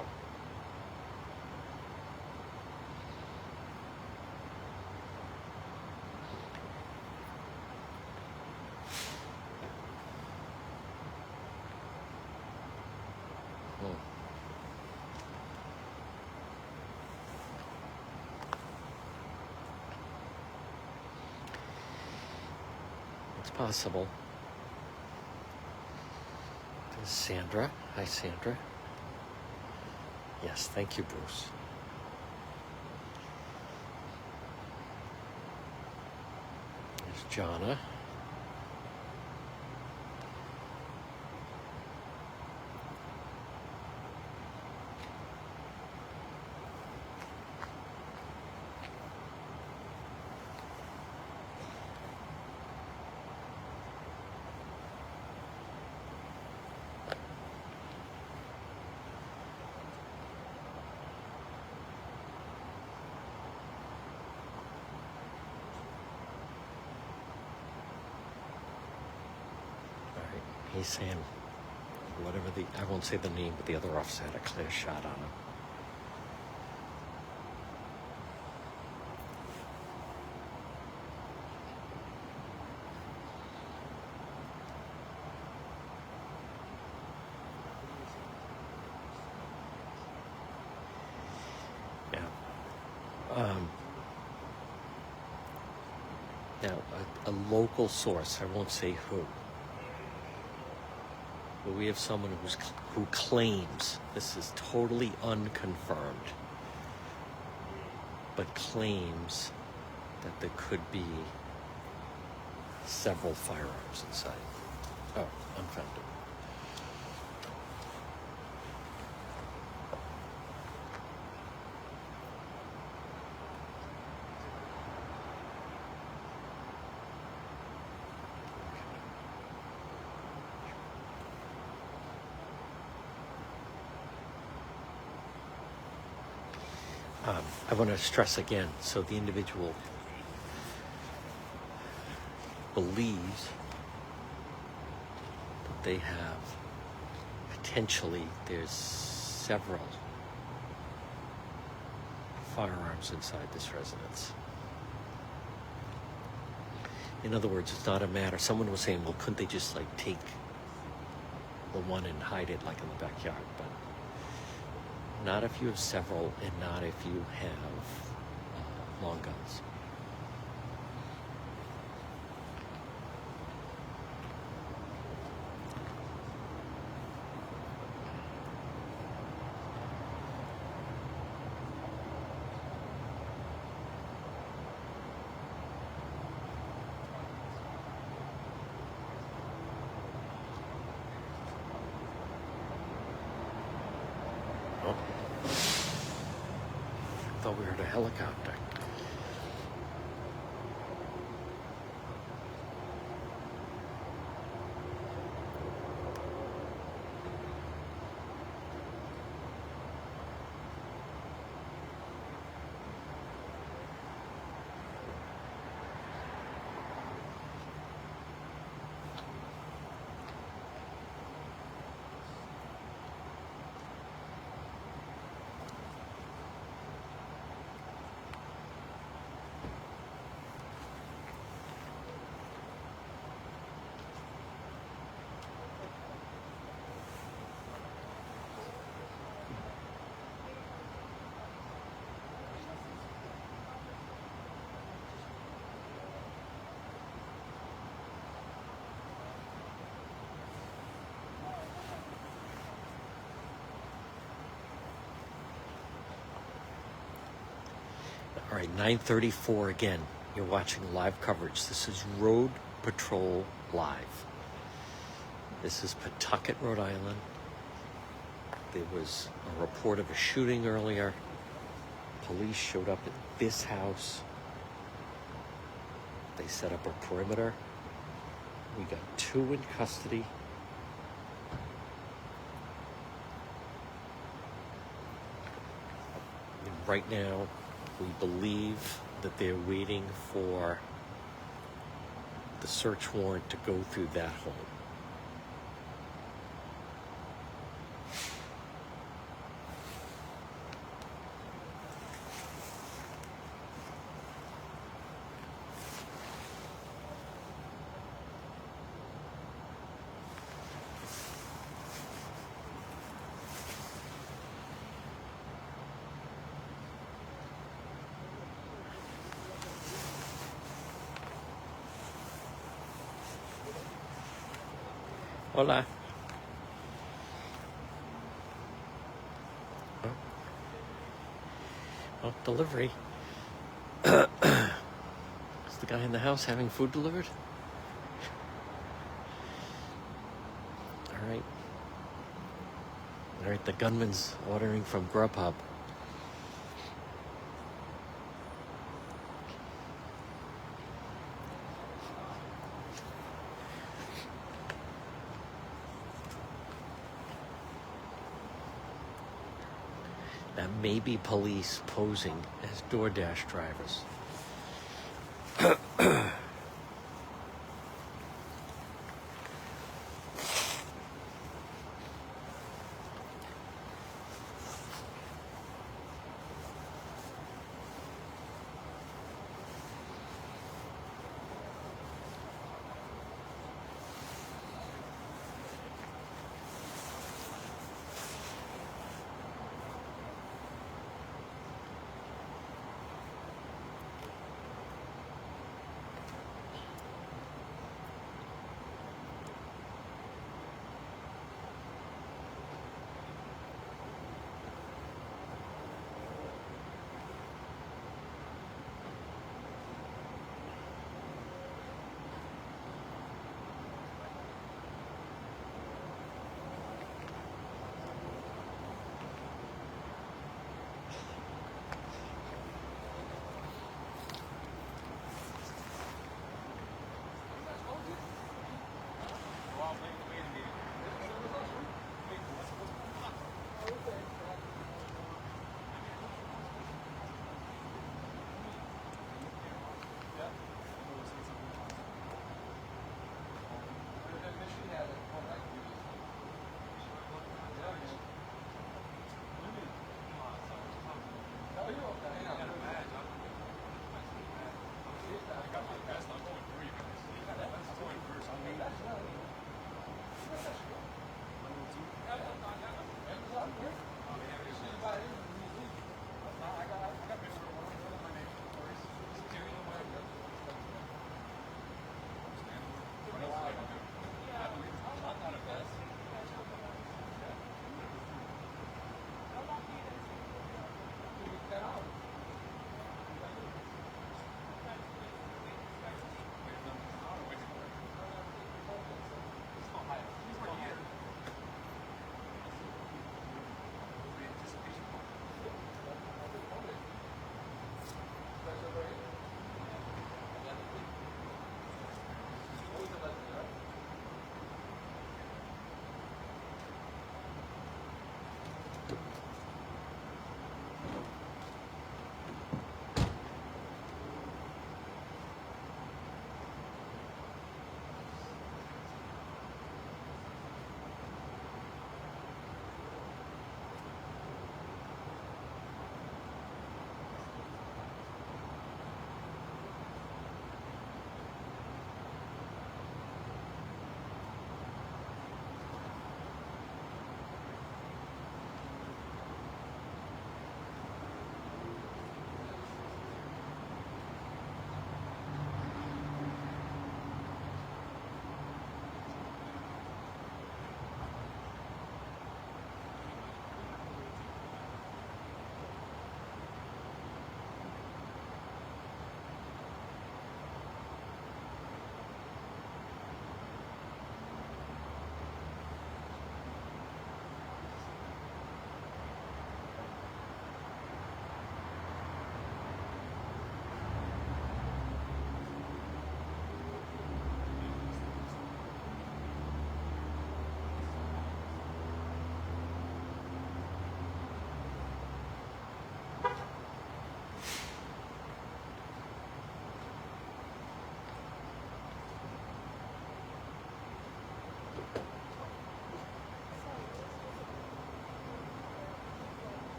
It's possible. There's Sandra. Hi, Sandra. Yes, thank you, Bruce. There's Jonna. He's saying whatever I won't say the name, but the other officer had a clear shot on him. Yeah. Now, a local source, I won't say who, but we have someone who claims, this is totally unconfirmed, but claims that there could be several firearms inside. Oh, unfounded. I want to stress again, so the individual believes that they have potentially, there's several firearms inside this residence. In other words, it's not a matter, someone was saying, well, couldn't they just like take the one and hide it like in the backyard? But not if you have several, and not if you have long guns. Thought we heard a helicopter. All right, 9:34 again. You're watching live coverage. This is Rhode Patrol Live. This is Pawtucket, Rhode Island. There was a report of a shooting earlier. Police showed up at this house. They set up a perimeter. We got 2 in custody. And right now, we believe that they're waiting for the search warrant to go through that home. Hola. Oh, delivery. Is the guy in the house having food delivered? All right. All right, the gunman's ordering from Grubhub. That may be police posing as DoorDash drivers.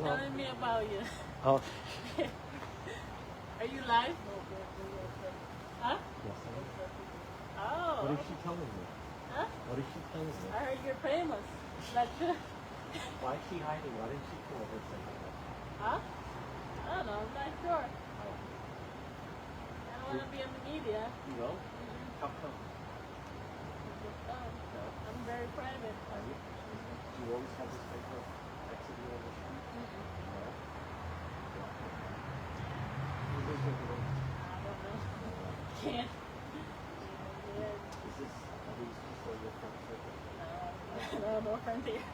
Hello. Telling me about you. Oh. Are you live? Huh? Yes, Oh. What is she telling me? Huh? What is she telling me? I heard you're famous. Like, Why is she hiding? Why didn't she come over and say hello? huh? I don't know. I'm not sure. I don't want to be in the media. You will? How come? I'm very private. Are you? Do you always have this type of activity on the street? No? I don't know. Can't. Is this, are these people your friends with it? No, no friends here.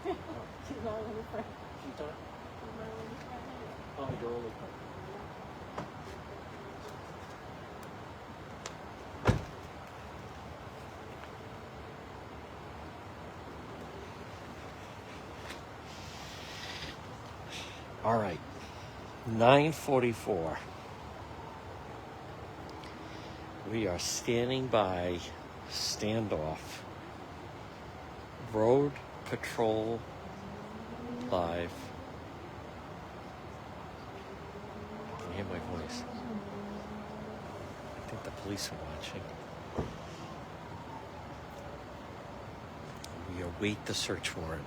She's my only friend. She's not? She's my only friend here. Oh, your only friend. All right, 9:44. We are standing by Standoff, Rhode Patrol Live. You can hear my voice. I think the police are watching. We await the search warrant.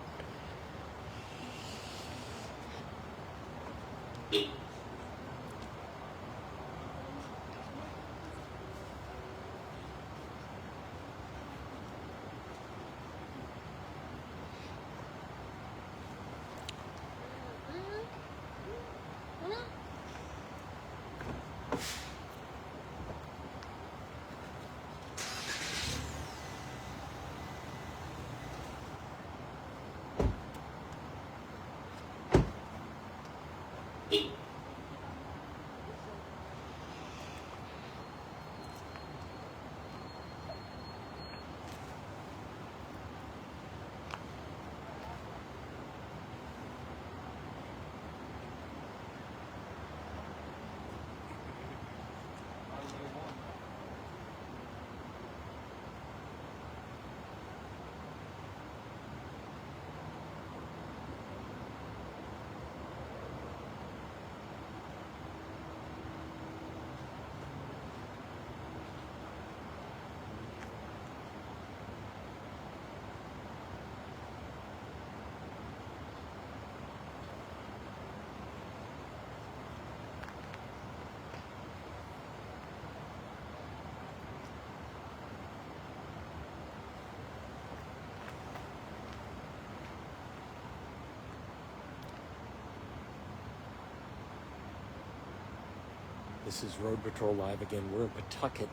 This is Rhode Patrol Live again. We're in Pawtucket,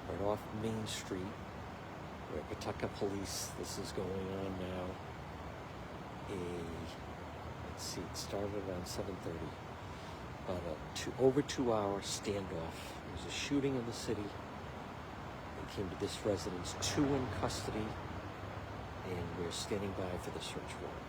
right off Main Street. We're at Pawtucket Police. This is going on now. Let's see, it started around 7:30. About a over 2 hour standoff. There was a shooting in the city. They came to this residence, 2 in custody, and we're standing by for the search warrant.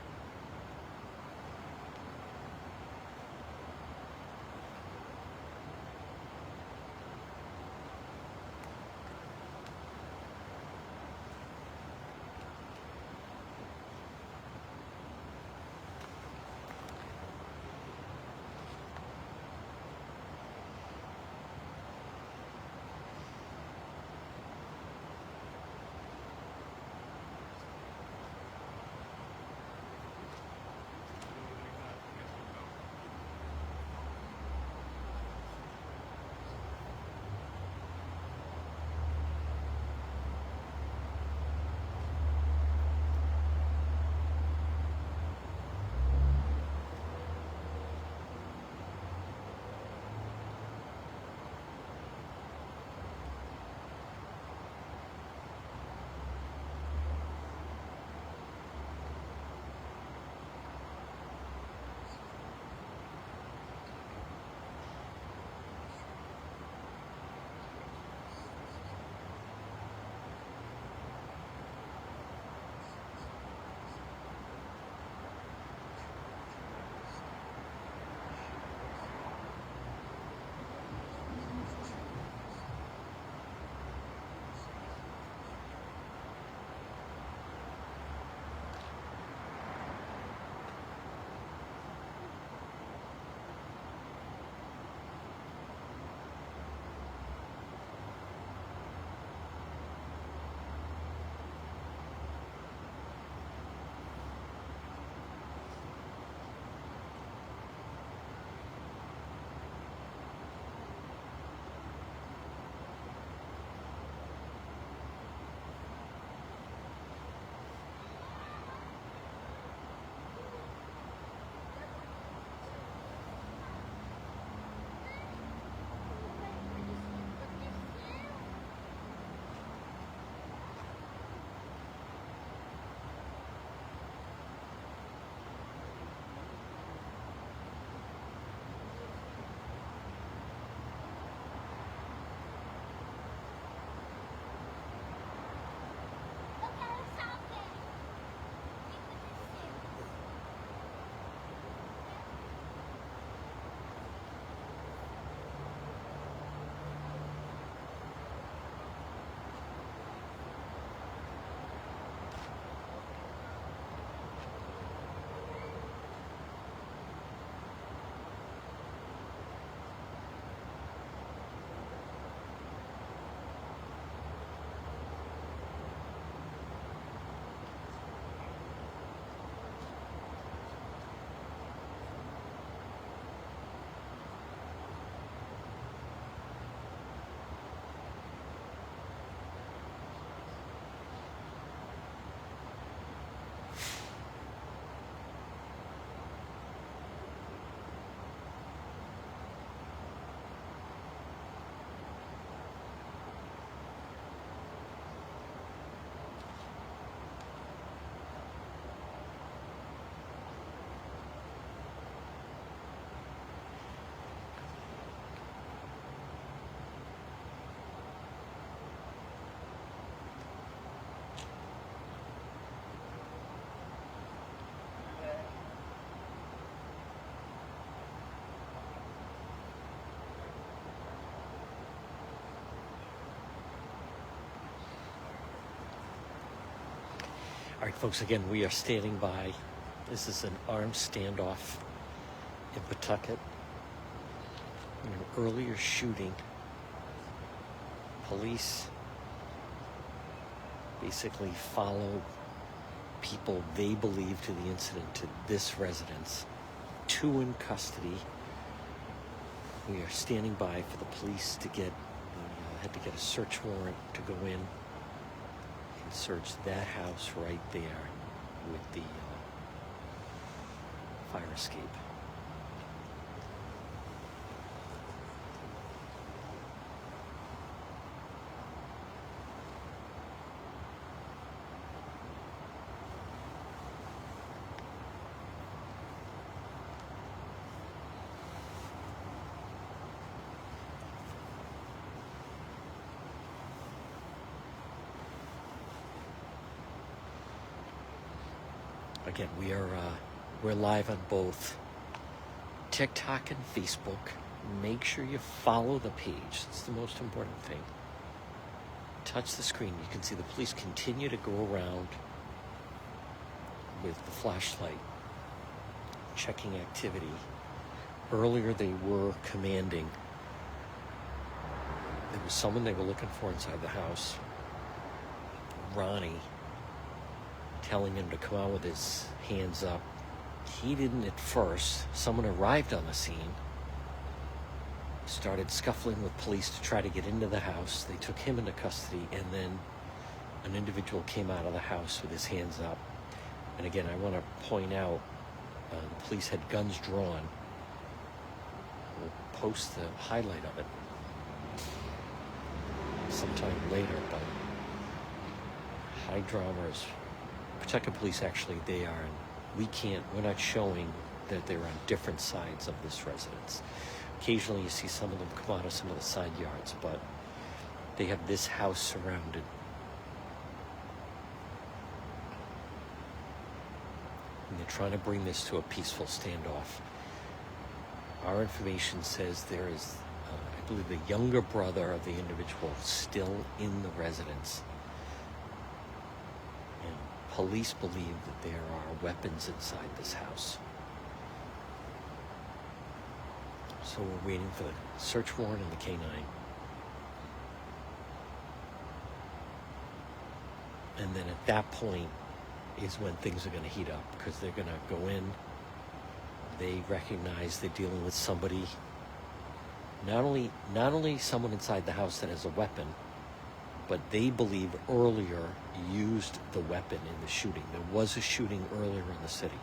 All right, folks, again, we are standing by. This is an armed standoff in Pawtucket. In an earlier shooting, police basically followed people they believe to the incident to this residence, 2 in custody. We are standing by for the police to get, had to get a search warrant to go in and search that house right there with the fire escape. Again, we're live on both TikTok and Facebook. Make sure you follow the page. It's the most important thing. Touch the screen. You can see the police continue to go around with the flashlight, checking activity. Earlier they were commanding. There was someone they were looking for inside the house. Ronnie, telling him to come out with his hands up. He didn't at first. Someone arrived on the scene, started scuffling with police to try to get into the house. They took him into custody, and then an individual came out of the house with his hands up. And again, I want to point out, the police had guns drawn. We'll post the highlight of it sometime later, but high dramas. Pawtucket police, actually, they are, we're not showing that they're on different sides of this residence. Occasionally you see some of them come out of some of the side yards, but they have this house surrounded. And they're trying to bring this to a peaceful standoff. Our information says there is, I believe, the younger brother of the individual still in the residence. Police believe that there are weapons inside this house. So we're waiting for the search warrant and the K-9. And then at that point is when things are going to heat up, because they're going to go in. They recognize they're dealing with somebody, not only someone inside the house that has a weapon, but they believe earlier used the weapon in the shooting. There was a shooting earlier in the city.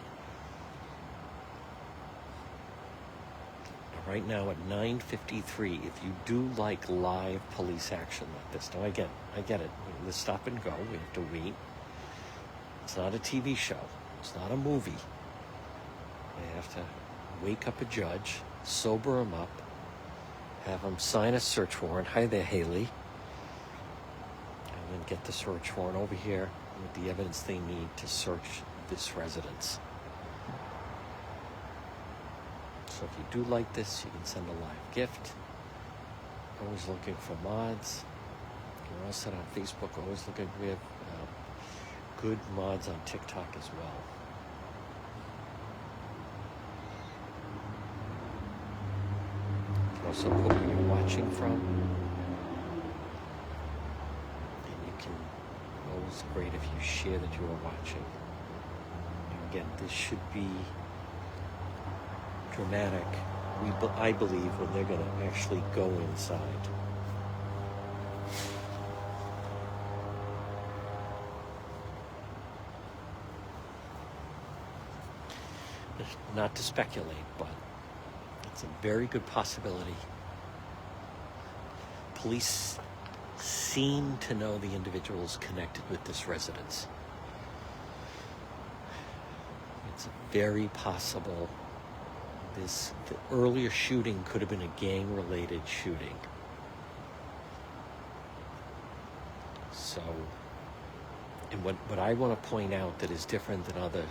Right now at 9:53, if you do like live police action like this, now I get it. Let's stop and go. We have to wait. It's not a TV show. It's not a movie. They have to wake up a judge, sober him up, have him sign a search warrant. Hi there, Haley. And get the search warrant over here with the evidence they need to search this residence. So if you do like this, you can send a live gift. Always looking for mods. We're all set on Facebook. Always looking. We have good mods on TikTok as well. You can also put where you're watching from. It's great if you share that you are watching. Again, this should be dramatic, I believe, when they're going to actually go inside. Not to speculate, but it's a very good possibility. Police seem to know the individuals connected with this residence. It's very possible the earlier shooting could have been a gang-related shooting. So, and what I want to point out that is different than other,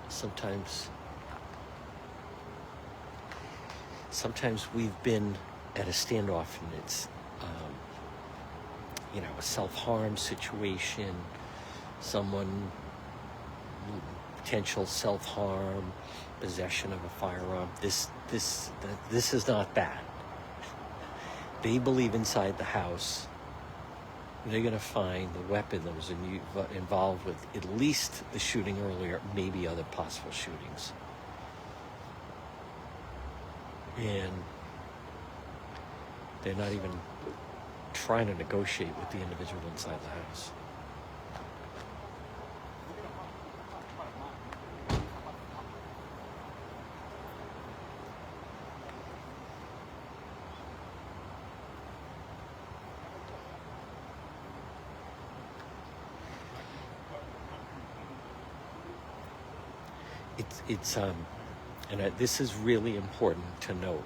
sometimes we've been at a standoff and it's a self-harm situation, someone potential self-harm, possession of a firearm. This is not that. They believe inside the house they're going to find the weapon that was involved with at least the shooting earlier, maybe other possible shootings. And they're not even trying to negotiate with the individual inside the house. This is really important to note.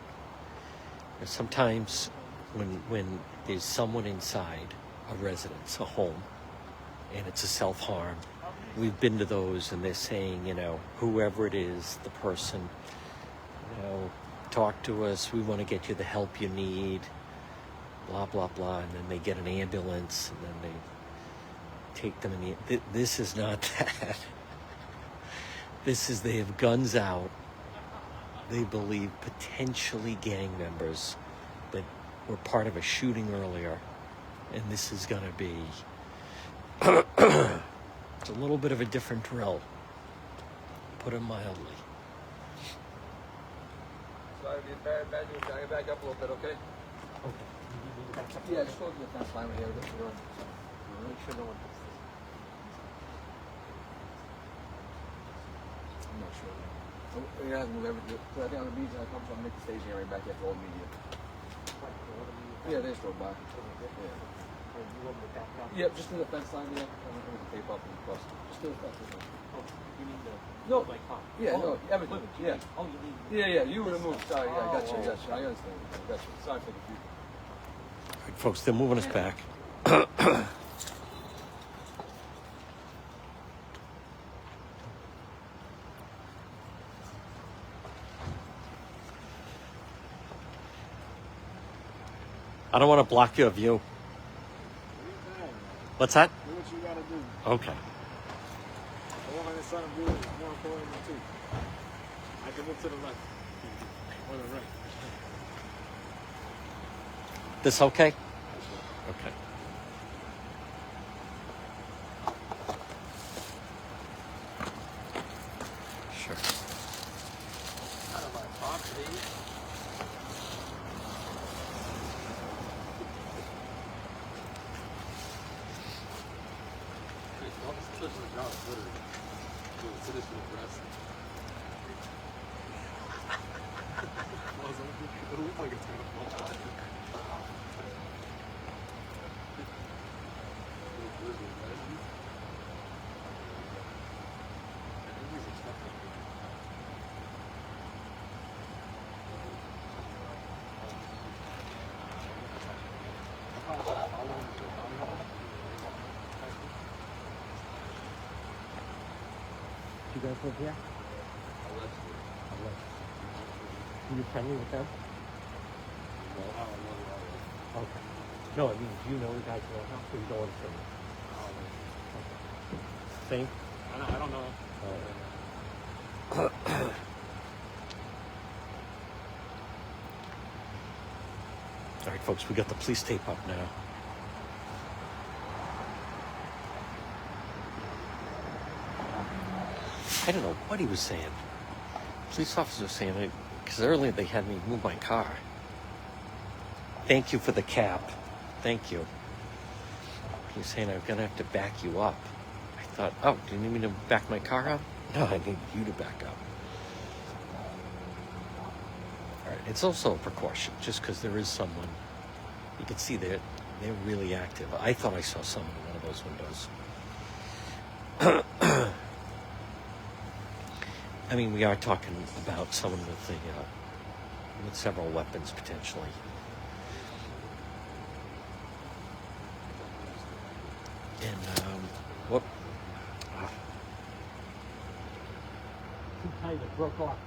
Sometimes when there's someone inside a residence, a home, and it's a self-harm, we've been to those and they're saying, whoever it is, the person, talk to us, we want to get you the help you need, blah, blah, blah, and then they get an ambulance and then they take them in this is not that. This is they have guns out. They believe potentially gang members that were part of a shooting earlier. And this is going to be it's a little bit of a different drill, put it mildly. Sorry to be bad news. Can I back up a little bit, okay? Okay. Yeah, just go to the fence line right here. Make sure no one hits this. I'm not sure. You have to move everything. So I think on the beach, I come from make the station area right back here for all media. Yeah, they just drove by. Yeah. Yep, just to the fence line there. I'm going to tape up and cross. Just to the fence line. Oh, you need to... No. My car. Yeah, no, everything. Yeah. Oh, you need... Yeah, you would have moved. Sorry, yeah, I got you. I understand. I got you. Sorry for the confusion. All right, folks, they're moving us back. I don't want to block your view. What's that? Do what you gotta do. Okay. The one on the side of blue is more important than two. I can move to the left. Or the right. This okay? Okay. Sure. Out of my property. You guys live here? Can you friendly with them? Okay. No, I mean, do you know the guys in the house or you don't want to say? Same? I don't know. All right, folks, we got the police tape up now. I don't know what he was saying. Police officer was saying, because earlier they had me move my car. Thank you for the cap. Thank you. He was saying, I'm going to have to back you up. I thought, oh, do you need me to back my car up? No, I need you to back up. All right, it's also a precaution, just because there is someone. You can see they're really active. I thought I saw someone in one of those windows. I mean, we are talking about someone with with several weapons potentially. And whoop! Too tight, it broke off.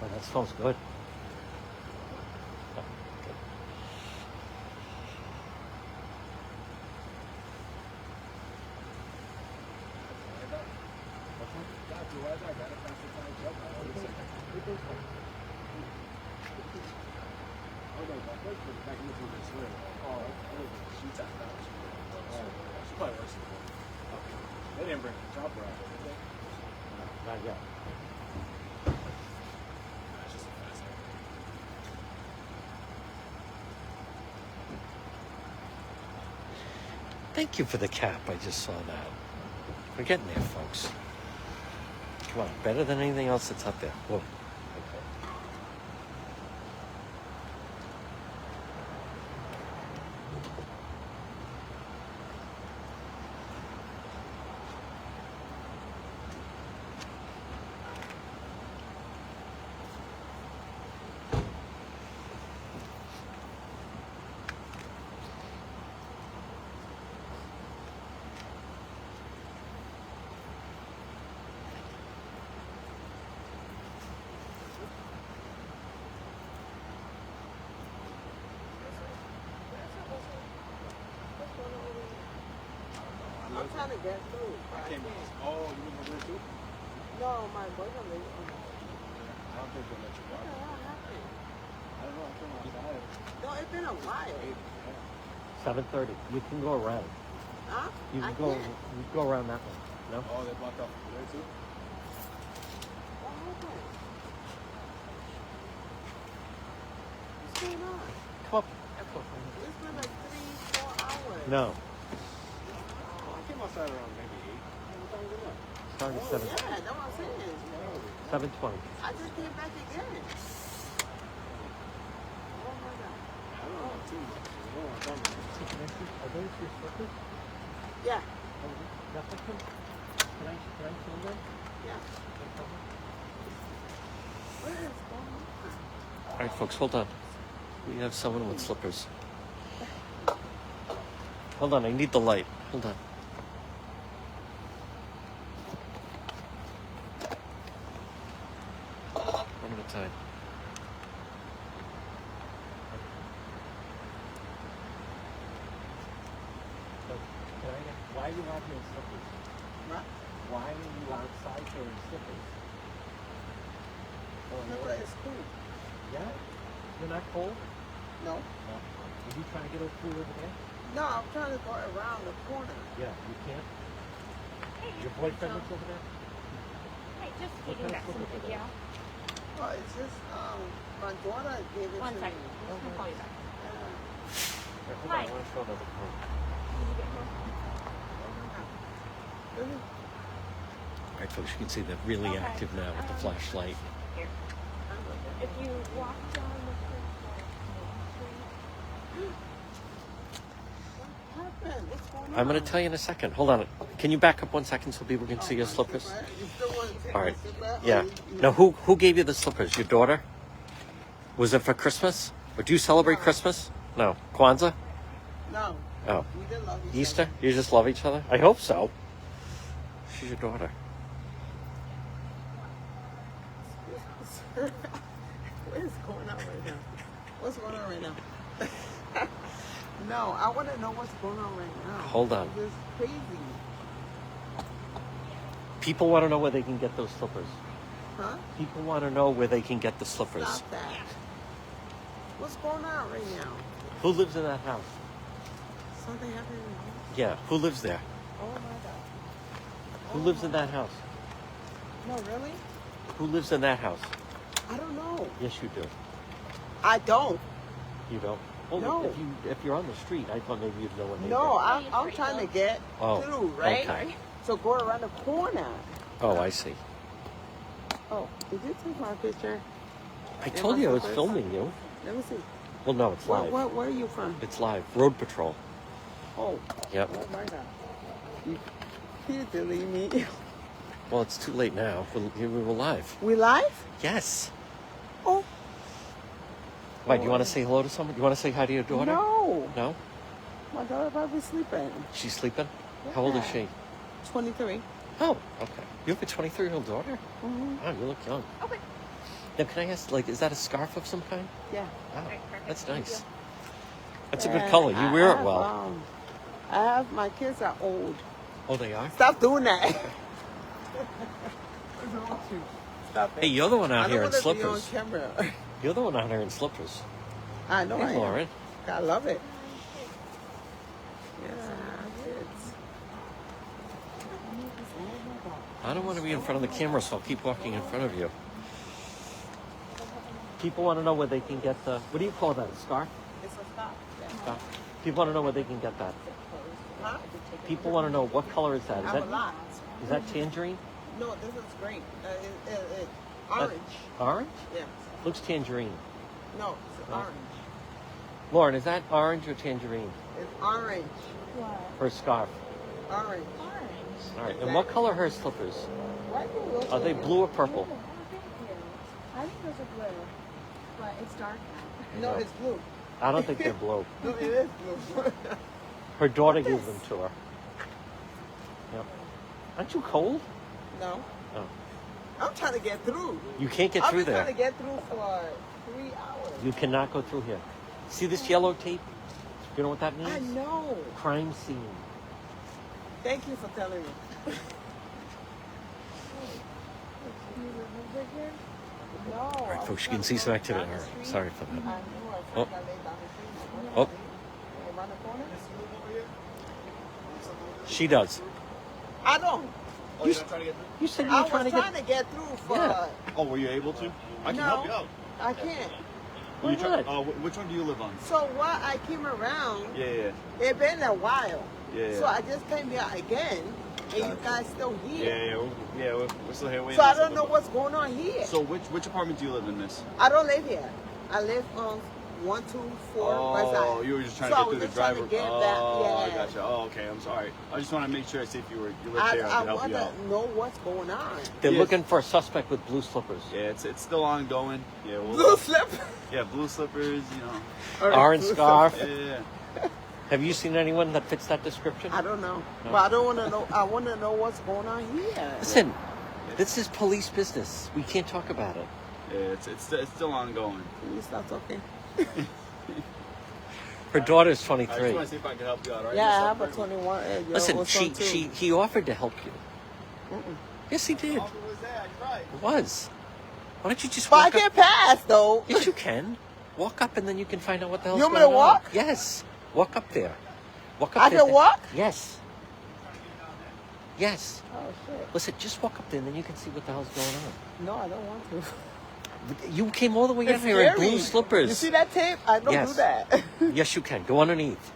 Oh, that smells good. They didn't bring the chopper out, did they? Not yet. It's just a fast air. Thank you for the cap. I just saw that. We're getting there, folks. Come on, better than anything else that's up there. Whoa. I'm trying to get through. I came. Oh, you mean over there too? No, my boyfriend lives on the I don't think they'll let you walk. I don't know. I came outside. No, it's been a while. 7:30. You can go around. Huh? You can I go. can't. You can go around that one. No. Oh, they blocked off over there too? What happened? What's going on? Come up. It's been like 3-4 hours. No. Oh, I came outside around maybe 8. What time is it now? Starting at Oh, 7. yeah, that's what I'm saying. 7:20. I just came back again. Oh my God. I don't know too much. I don't want to tell me. Are those your slippers? Yeah, Can I show them? yeah. What is going on? All right, folks, hold on. We have someone with slippers. Hold on, I need the light. Hold on. One at a time. Why are you out here in slippers? What? Why are you outside here in slippers? Remember, it's cool. Yeah? You're not cold? No. Are you trying to get through over there? No, I'm trying to go around the corner. Yeah, you can't. Your boyfriend lives over there? Hey, just What getting kind of back some slippers are video. Well, it's just, my daughter gave it One to second. me. I'm just gonna call you back. Here, hold on, Hi. I want to show another phone. Did you get home? Really? All right, folks, you can see they're really Okay. active now with the flashlight. Here. If you walk down the first floor to Main Street, What happened? What's going on? I'm going to tell you in a second. Hold on. Can you back up 1 second so people can see your slippers? You still want to take All right. my slipper? Yeah. Now, who gave you the slippers? Your daughter? Was it for Christmas? Or do you celebrate Christmas? No. Kwanzaa? No. Oh. We didn't love each Easter? You just love each other? I hope so. She's your daughter. other. What is going on right now? What's going on right now? No, I want to know what's going on right now. Hold on. This is crazy. People want to know where they can get those slippers. Huh? People want to know where they can get the slippers. Stop that. What's going on right now? Who lives in that house? Something happening. Yeah. Who lives there? Oh my God. Who lives in that house? No, really? Who lives in that house? I don't know. Yes, you do. I don't. You don't? Well, No. if you're on the street, I thought maybe you'd know what neighbor. No, I'm trying to get through, right? Okay. So go around the corner. Oh, I see. Oh, did you take my picture? I told you I was filming you. Let me see. Well, no, it's live. Where are you from? It's live. Rhode Patrol. Oh. Yep. Oh my God. You delete me. Well, it's too late now. We were live. We live? Yes. Oh. Why, do you want to say hello to someone? You want to say hi to your daughter? No. No? My daughter probably sleeping. She's sleeping? How old is she? 23. Oh, okay. You have a 23-year-old daughter? Mm-hmm. Oh, you look young. Okay. Now, can I ask, like, is that a scarf of some kind? Yeah. Wow, perfect. that's Thank nice. you. That's a good color. You wear it well. I have, my kids are old. Oh, they are? Stop doing that. Stop it. Hey, you're the one out I here in don't wanna be slippers. on camera. You're the one out here in slippers. I know I Hey, am. Lauren. I love it. Yeah, it's... I don't want to be in front of the camera, so I'll keep walking in front of you. People want to know where they can get the... What do you call that? A scarf? It's a stop. Yeah. Scarf? People want to know where they can get that. Huh? People want to know what color is that. I Is have a that lot. is that tangerine? No, this is green. Orange. Orange? Yeah. Looks tangerine. No, it's Oh. orange. Lauren, is that orange or tangerine? It's orange. What? Her scarf. Orange. Orange. All right. And what color are her slippers? Why do you look Are they blue or purple? Oh, thank you. I think those are blue, but it's dark now. No, it's blue. I don't think they're blue. No, it is blue. Her daughter gave them to her. Yep. Aren't you cold? No. Oh. I'm trying to get through. You can't get I've through been there. trying to get through for 3 hours. You cannot go through here. See this yellow tape? You know what that means? I know. Crime scene. Thank you for telling me. No. All right, folks, you can see some activity. All right, sorry for that. I knew I Oh. think I laid down the street. Oh, Around the corner? she does. I don't. Oh, you're not trying to get through? You said you I were was trying to trying get... to get through for... Yeah. Oh, were you able to? I can No. help you out. I can't. Why not? Which one do you live on? So while I came around, Yeah. it been a while. Yeah. So I just came here again, and you guys still here. We're still here waiting. So I don't know what's going on here. So which apartment do you live in, miss? I don't live here. I live on 124 West Side. Oh, you were just trying So to I get through was the just trying driver. to get Oh, back. I Yeah. gotcha. Oh, okay. I'm sorry. I just want to make sure I see if you live there. I I can help want you out. to know what's going on. They're Yes. looking for a suspect with blue slippers. Yeah, it's still ongoing. Yeah, Blue slip. Yeah, blue slippers. You know. Orange scarf. Yeah. Have you seen anyone that fits that description? I don't know. No. But I don't want to know. I want to know what's going on here. Listen, this is police business. We can't talk about it. Yeah, it's still ongoing. Can you stop talking? Her daughter's I just 23. want to see if I can help you out. All right? Yeah, I Just have a something. 21. Listen, he offered to help you. Mm-mm. Yes, he did. Oh, it was there. I tried. It was. Why don't you just But I walk up? can't pass though. Yes, you can. Walk up and then you can find out what the hell's You want me going to on. walk? Yes. Walk up there. Walk up I there. can walk? Yes. Yes. Oh shit. Listen, just walk up there and then you can see what the hell's going on. No, I don't want to. You came all the way out It's here in scary. blue slippers. You see that tape? I don't Yes. do that. Yes, you can. Go underneath.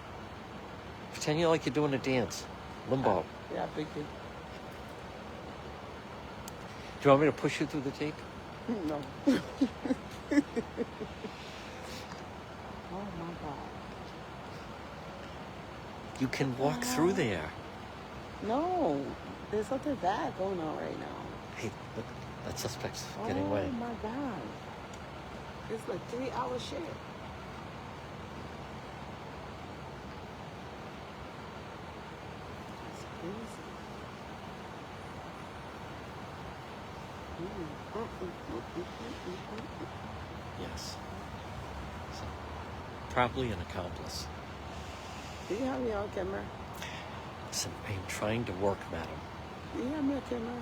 Pretend you like you're doing a dance. Limbo. Yeah, big thing. Do you want me to push you through the tape? No. Oh my God. You can walk through there. No. There's something bad going on right now. Hey, look, that suspect's getting away. Oh my God. It's like 3 hour shit. It's crazy. Yes. So, probably an accomplice. Do you have me on camera? Listen, I'm trying to work, madam. Do you have me on camera?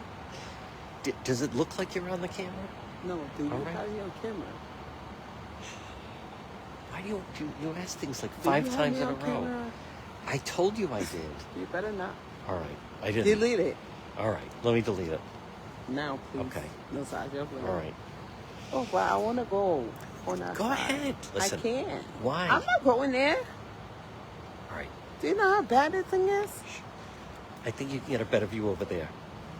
Does it look like you're on the camera? No, do you All right. have me on camera? Why do you ask things like Do you 5 have times me in a on row? camera? I told you I did. You better not. All right, I didn't. Delete it. All right, let me delete it. Now, please. Okay. No side joke. All right. Oh, but I want to go on that Go side. ahead. Listen. I can't. Why? I'm not going there. All right. Do you know how bad this thing is? I think you can get a better view over there.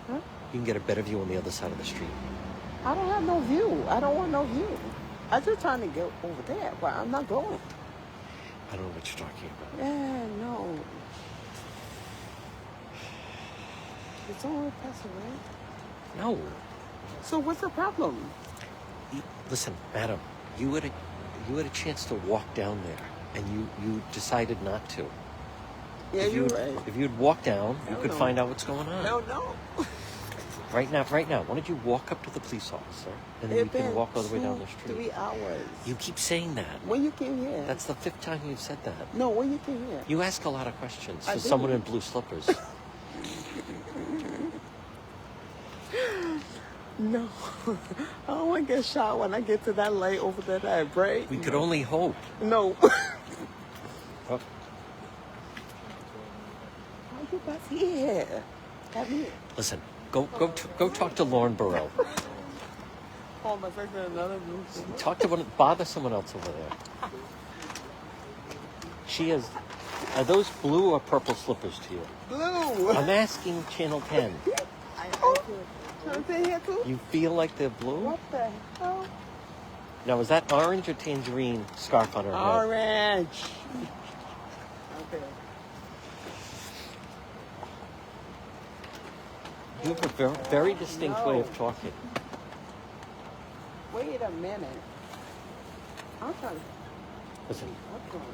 Huh? You can get a better view on the other side of the street. I don't have no view. I don't want no view. I'm just trying to get over there, but I'm not going. I don't know what you're talking about. Yeah, no. It's only passing, right? No. So what's the problem? Listen, madam, you had a chance to walk down there, and you decided not to. Yeah, you're right. If you'd walk down, you Hell could no. find out what's going on. Hell no. Right now, why don't you walk up to the police officer, and then you can walk all the way down the street. 3 hours. You keep saying that. When you came here? That's the 5th time you've said that. No, when you came here? You ask a lot of questions I to someone in didn't. blue slippers. No. I don't want to get shot when I get to that light over there, that break. We could only hope. No. Oh, How you got here? Come here. listen, go talk to Lauren Burrell. Oh, my friend in another room. Bother someone else over there. She has. Are those blue or purple slippers to you? Blue. I'm asking Channel 10. Can I sit here too? You feel like they're blue? What the hell? Now, is that orange or tangerine scarf on her head? Orange. Okay. You have a very, very distinct way of talking. Wait a minute. I'm trying to... Listen, What's going on?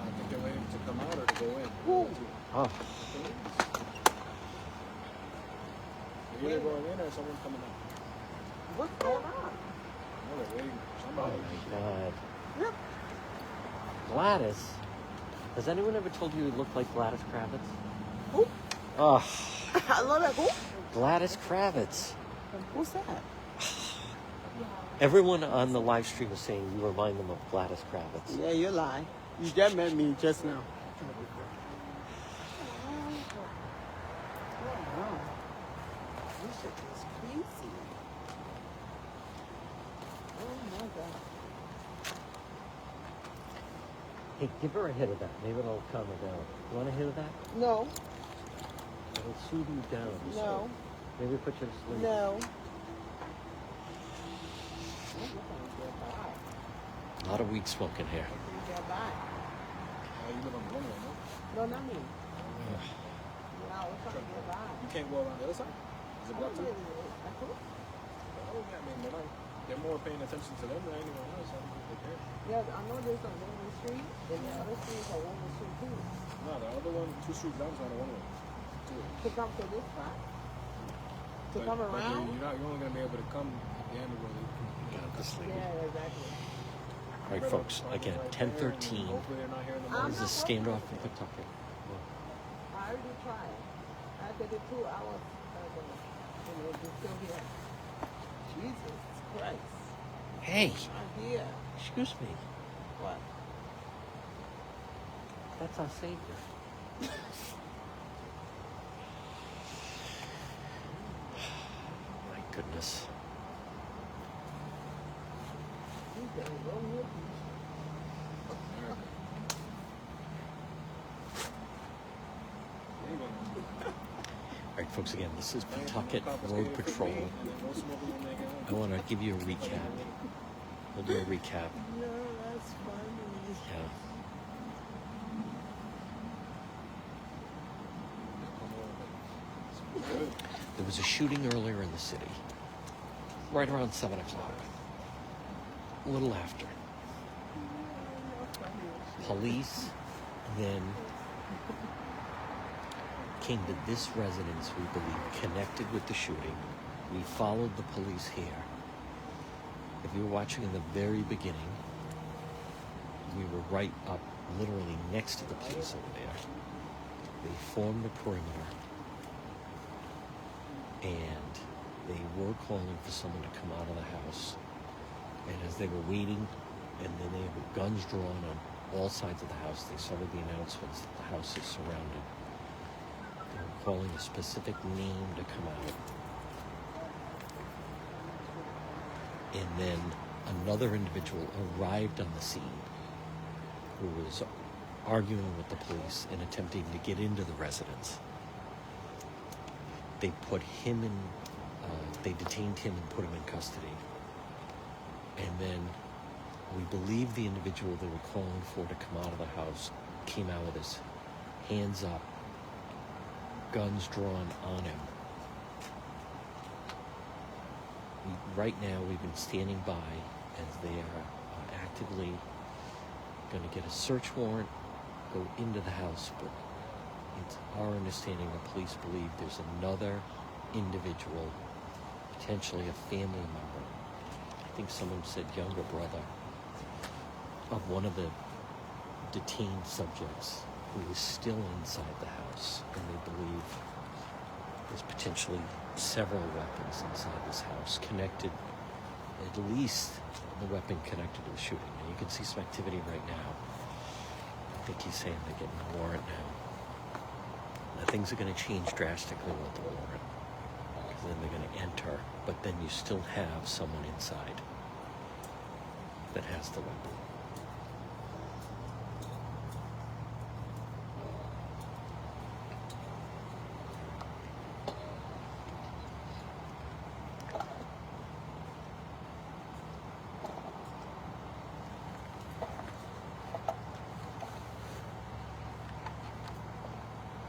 I think they're waiting to come out or to go in. Who? oh, They're either going in or someone's coming out. What's going on? No, they're waiting for oh somebody. my God. Yep. Gladys. Has anyone ever told you you look like Gladys Kravitz? Who? Oh, I love that. Who? Gladys Kravitz. Who's that? Everyone on the live stream is saying you remind them of Gladys Kravitz. Yeah, you lie. You just met me just now. This shit is crazy. Oh my God. Hey, give her a hit of that. Maybe it'll calm her down. You want a hit of that? No, It'll soothe you down. no, Maybe put you to sleep. no. A lot of weed smoking here. Get by. You live on the one way, no? No, not me. No, we're trying to get by. You can't go around the other side? Is it blocked too? Oh, yeah, I mean, they're more paying attention to them than anyone else. I don't think they care. Yeah, I know there's a one-way street, and the other street is a one-way street too. No, the other one, 2 streets down is not a one way. To come to this spot. To But- come but around. you're only going to be able to come at the end of the road. Yeah, exactly. All right, folks. Again, 10:13. Hopefully they're not here in the This morning. is a standoff in Pawtucket. I already tried. I did it 2 hours ago, and it's still here. Jesus Christ. Hey, I'm here. excuse me. What? That's our savior. My goodness. You can go with me. All right, folks. Again, this is Pawtucket Road Patrol. I want to give you a recap. We'll do a recap. No, that's funny. Yeah. There was a shooting earlier in the city, right around 7 o'clock, a little after. Police then came to this residence, we believe, connected with the shooting. We followed the police here. If you were watching in the very beginning, we were right up, literally next to the police over there. They formed a perimeter, and they were calling for someone to come out of the house. And as they were waiting, and then they had guns drawn on all sides of the house, they started the announcements that the house is surrounded. They were calling a specific name to come out. And then another individual arrived on the scene who was arguing with the police and attempting to get into the residence. They put him in, they detained him and put him in custody. And then we believe the individual they were calling for to come out of the house came out with his hands up, guns drawn on him. Right now, we've been standing by as they are actively going to get a search warrant, go into the house, but it's our understanding the police believe there's another individual, potentially a family member. I think someone said younger brother of one of the detained subjects who is still inside the house, and they believe there's potentially several weapons inside this house connected, at least the weapon connected to the shooting. And you can see some activity right now. I think he's saying they're getting a warrant now. Now, things are going to change drastically with the warrant, because then they're going to enter, but then you still have someone inside that has the weapon.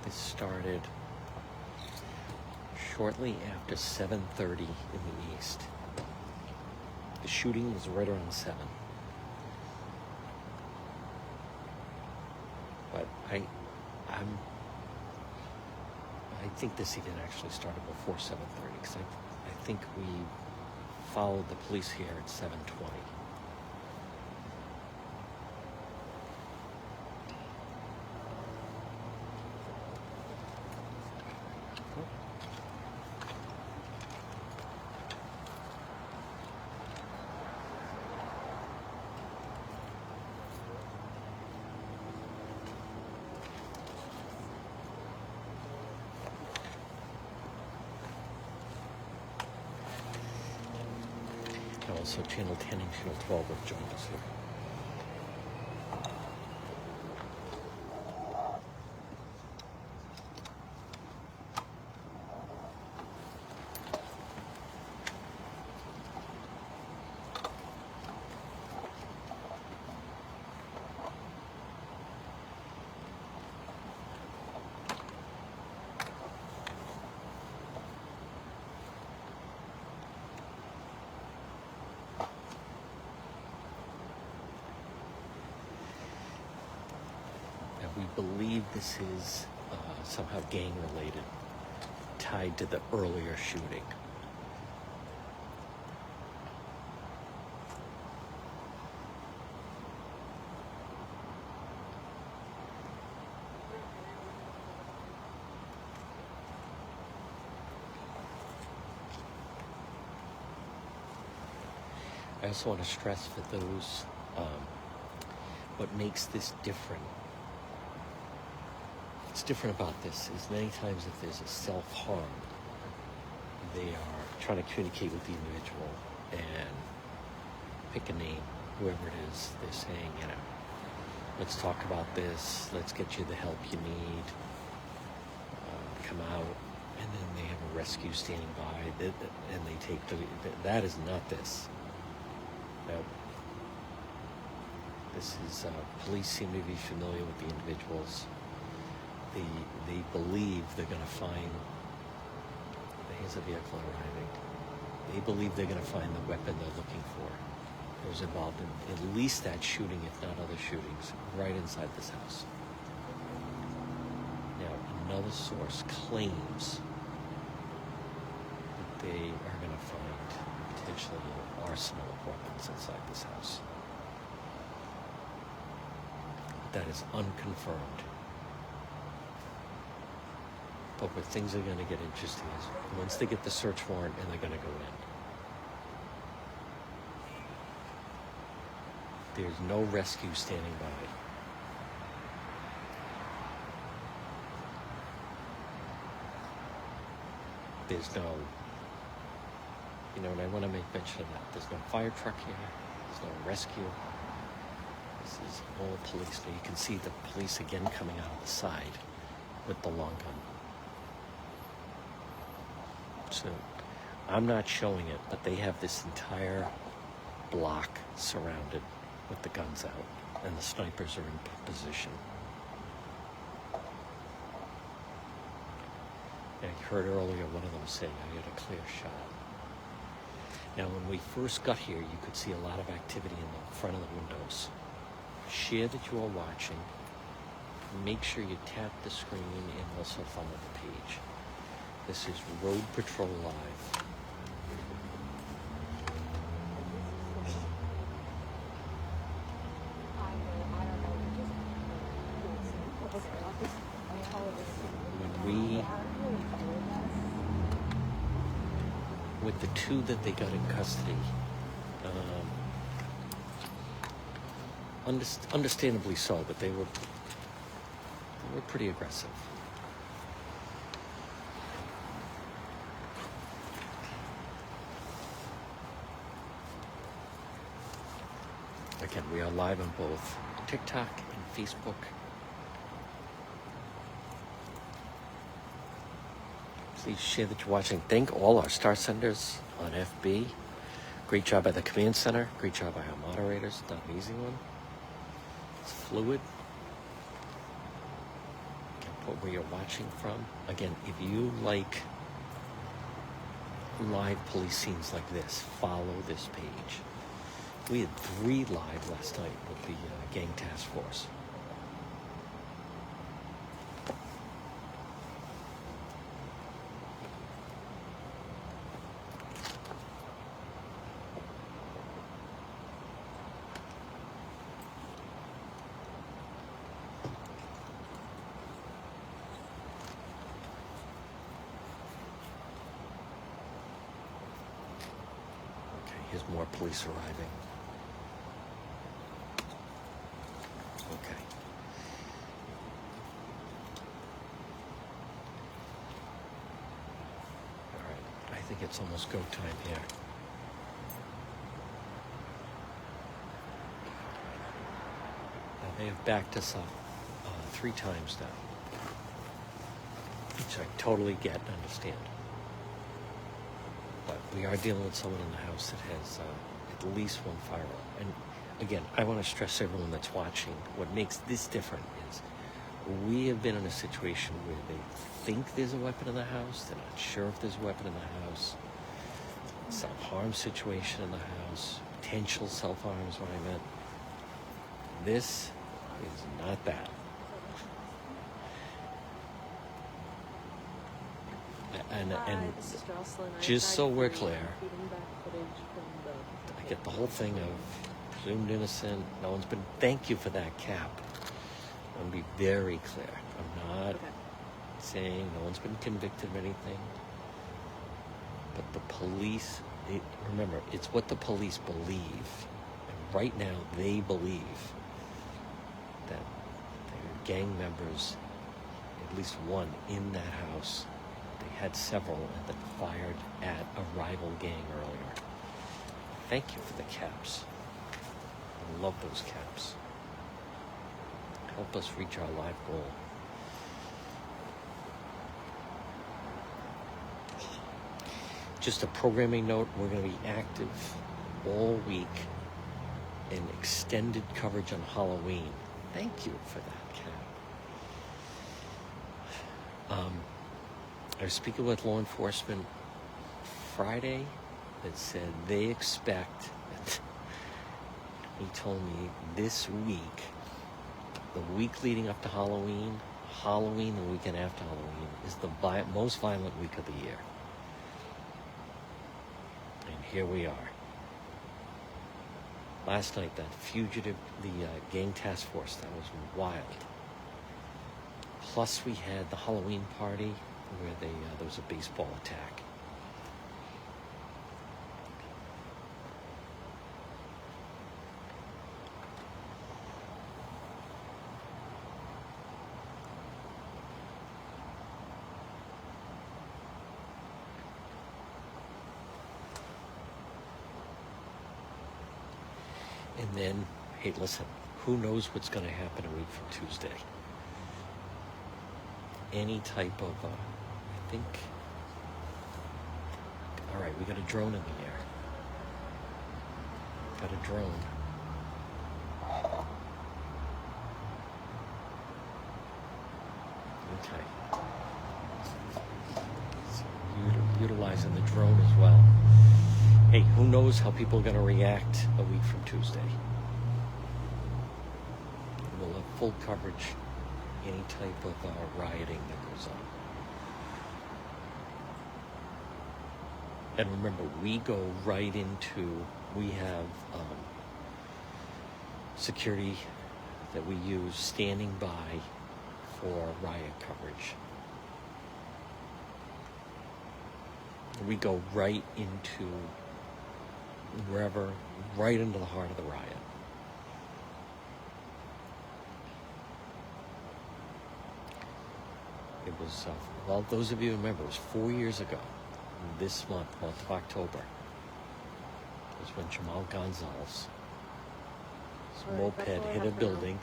This started shortly after 7:30 in the east. The shooting was right around 7. But I think this even actually started before 7:30, because I think we followed the police here at 7:20. Also, Channel 10 and Channel 12 have joined us here. We believe this is somehow gang-related, tied to the earlier shooting. I also want to stress for those, what makes this different. What's different about this is many times if there's a self-harm, they are trying to communicate with the individual and pick a name, whoever it is. They're saying, you know, let's talk about this, let's get you the help you need, come out, and then they have a rescue standing by, and they take that is not this. No. This is, police seem to be familiar with the individuals. They believe they're going to find, there's a vehicle arriving. They believe they're going to find the weapon they're looking for. It was involved in at least that shooting, if not other shootings, right inside this house. Now, another source claims that they are going to find potentially an arsenal of weapons inside this house. That is unconfirmed. But where things are going to get interesting is once they get the search warrant and they're going to go in. There's no rescue standing by. There's no, and I want to make mention of that. There's no fire truck here. There's no rescue. This is all police. Now you can see the police again coming out of the side with the long gun. So I'm not showing it, but they have this entire block surrounded with the guns out, and the snipers are in position. And you heard earlier one of them say, I had a clear shot. Now, when we first got here, you could see a lot of activity in the front of the windows. Share that you are watching. Make sure you tap the screen and also follow the page. This is Rhode Patrol Live. With the two that they got in custody, understandably so, but they were pretty aggressive. Again, we are live on both TikTok and Facebook. Please share that you're watching. Thank all our star senders on FB. Great job by the command center. Great job by our moderators. Not an easy one. It's fluid. You can put where you're watching from. Again, if you like live police scenes like this, follow this page. We had 3 live last night with the gang task force. Here's more police arriving. Okay. All right. I think it's almost go time here. Now they have backed us up 3 times now, which I totally get and understand. But we are dealing with someone in the house that has at least 1 firearm. And again, I want to stress everyone that's watching, what makes this different is we have been in a situation where they think there's a weapon in the house, they're not sure if there's a weapon in the house, self-harm situation in the house, potential self-harm is what I meant. This is not that. And just so we're clear, I get the whole thing of presumed innocent. No one's been. Thank you for that cap. I want to be very clear. I'm not saying no one's been convicted of anything. But the police, remember, it's what the police believe. And right now, they believe that there are gang members, at least one, in that house. They had several that fired at a rival gang earlier. Thank you for the caps. I love those caps. Help us reach our live goal. Just a programming note, we're going to be active all week in extended coverage on Halloween. Thank you for that cap. I was speaking with law enforcement Friday that said they expect, he told me this week, the week leading up to Halloween, the weekend after Halloween, is the most violent week of the year. And here we are. Last night, that fugitive, the gang task force, that was wild. Plus we had the Halloween party where there was a baseball attack. And then, hey, listen, who knows what's going to happen a week from Tuesday. Any type of, I think, all right, we got a drone in the air. Got a drone. Okay. So utilizing the drone as well. Hey, who knows how people are going to react a week from Tuesday? We'll have full coverage, any type of rioting that goes on. And remember, we go right into, we have security that we use standing by for riot coverage. We go right into wherever, right into the heart of the riot. It was, well, those of you who remember, it was 4 years ago, this month of October, was when Jamal Gonzalez, his moped hit a building.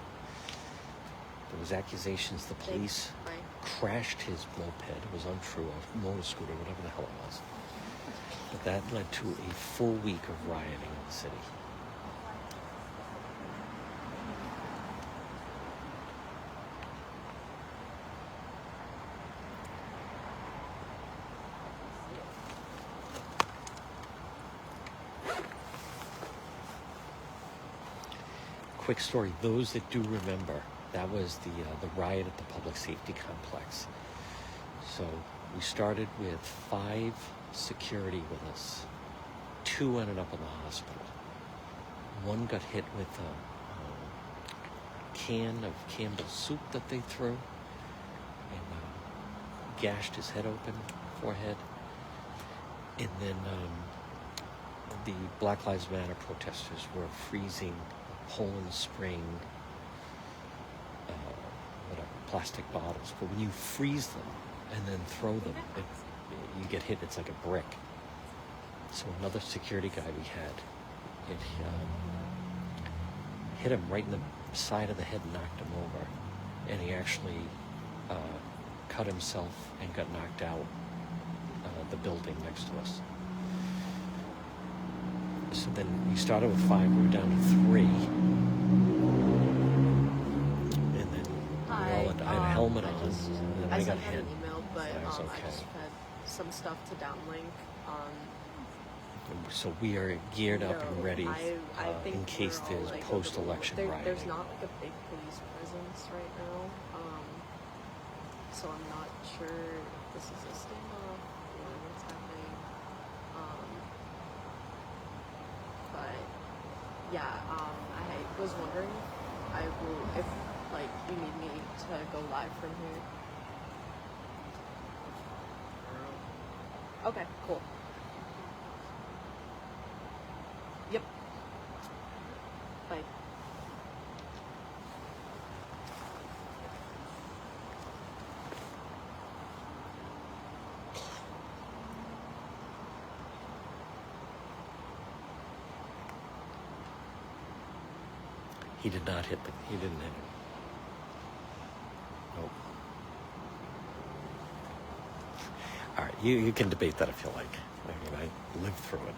There was accusations the police crashed his moped. It was untrue, a motor scooter, whatever the hell it was. But that led to a full week of rioting in the city. Quick story, those that do remember, that was the riot at the public safety complex. So we started with 5 security with us. 2 ended up in the hospital. 1 got hit with a can of Campbell's soup that they threw and gashed his head open, forehead. And then the Black Lives Matter protesters were freezing Poland Spring, plastic bottles. But when you freeze them and then throw them, you get hit. It's like a brick. So another security guy we had, it hit him right in the side of the head and knocked him over. And he actually cut himself and got knocked out the building next to us. So then we started with 5, we were down to 3. And then I had a helmet on, and then I got hit. An email, but I was okay. I just had some stuff to downlink. So we are geared up and ready I think in case we're all, there's like, post-election rioting. There's not like a big police presence right now, so I'm not sure if this is a standoff or what's happening. But yeah, I was wondering if like you need me to go live from here. Okay, cool. Yep. Bye. He did not hit he didn't hit him. Nope. All right, you can debate that if you like. I mean, I lived through it.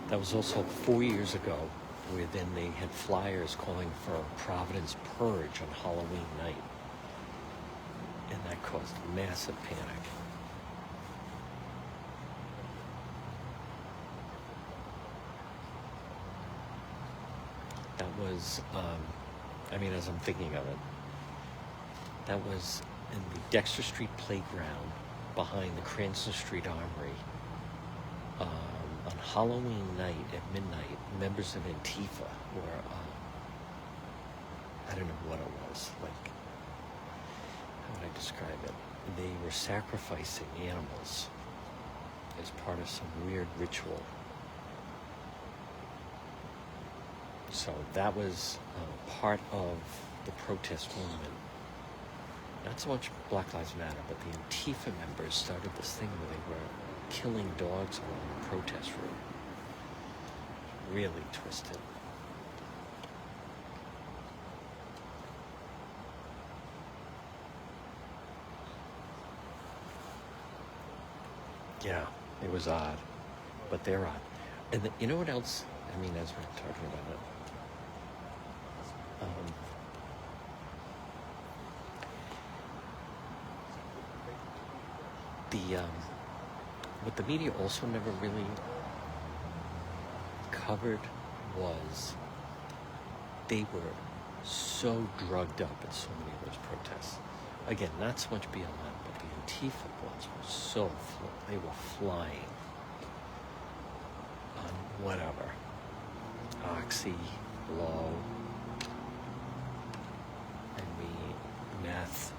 That was also 4 years ago, where then they had flyers calling for a Providence purge on Halloween night. And that caused massive panic. That was, I mean, as I'm thinking of it, that was in the Dexter Street playground behind the Cranston Street Armory. On Halloween night at midnight, members of Antifa were, I don't know what it was, like, how would I describe it? They were sacrificing animals as part of some weird ritual So that was part of the protest movement. Not so much Black Lives Matter, but the Antifa members started this thing where they were killing dogs along the protest route. Really twisted. Yeah, it was odd, but they're odd. And you know what else? I mean, as we're talking about it, what the media also never really covered was they were so drugged up at so many of those protests. Again, not so much BLM, but the Antifa ones were they were flying on whatever. Oxy, blow, meth,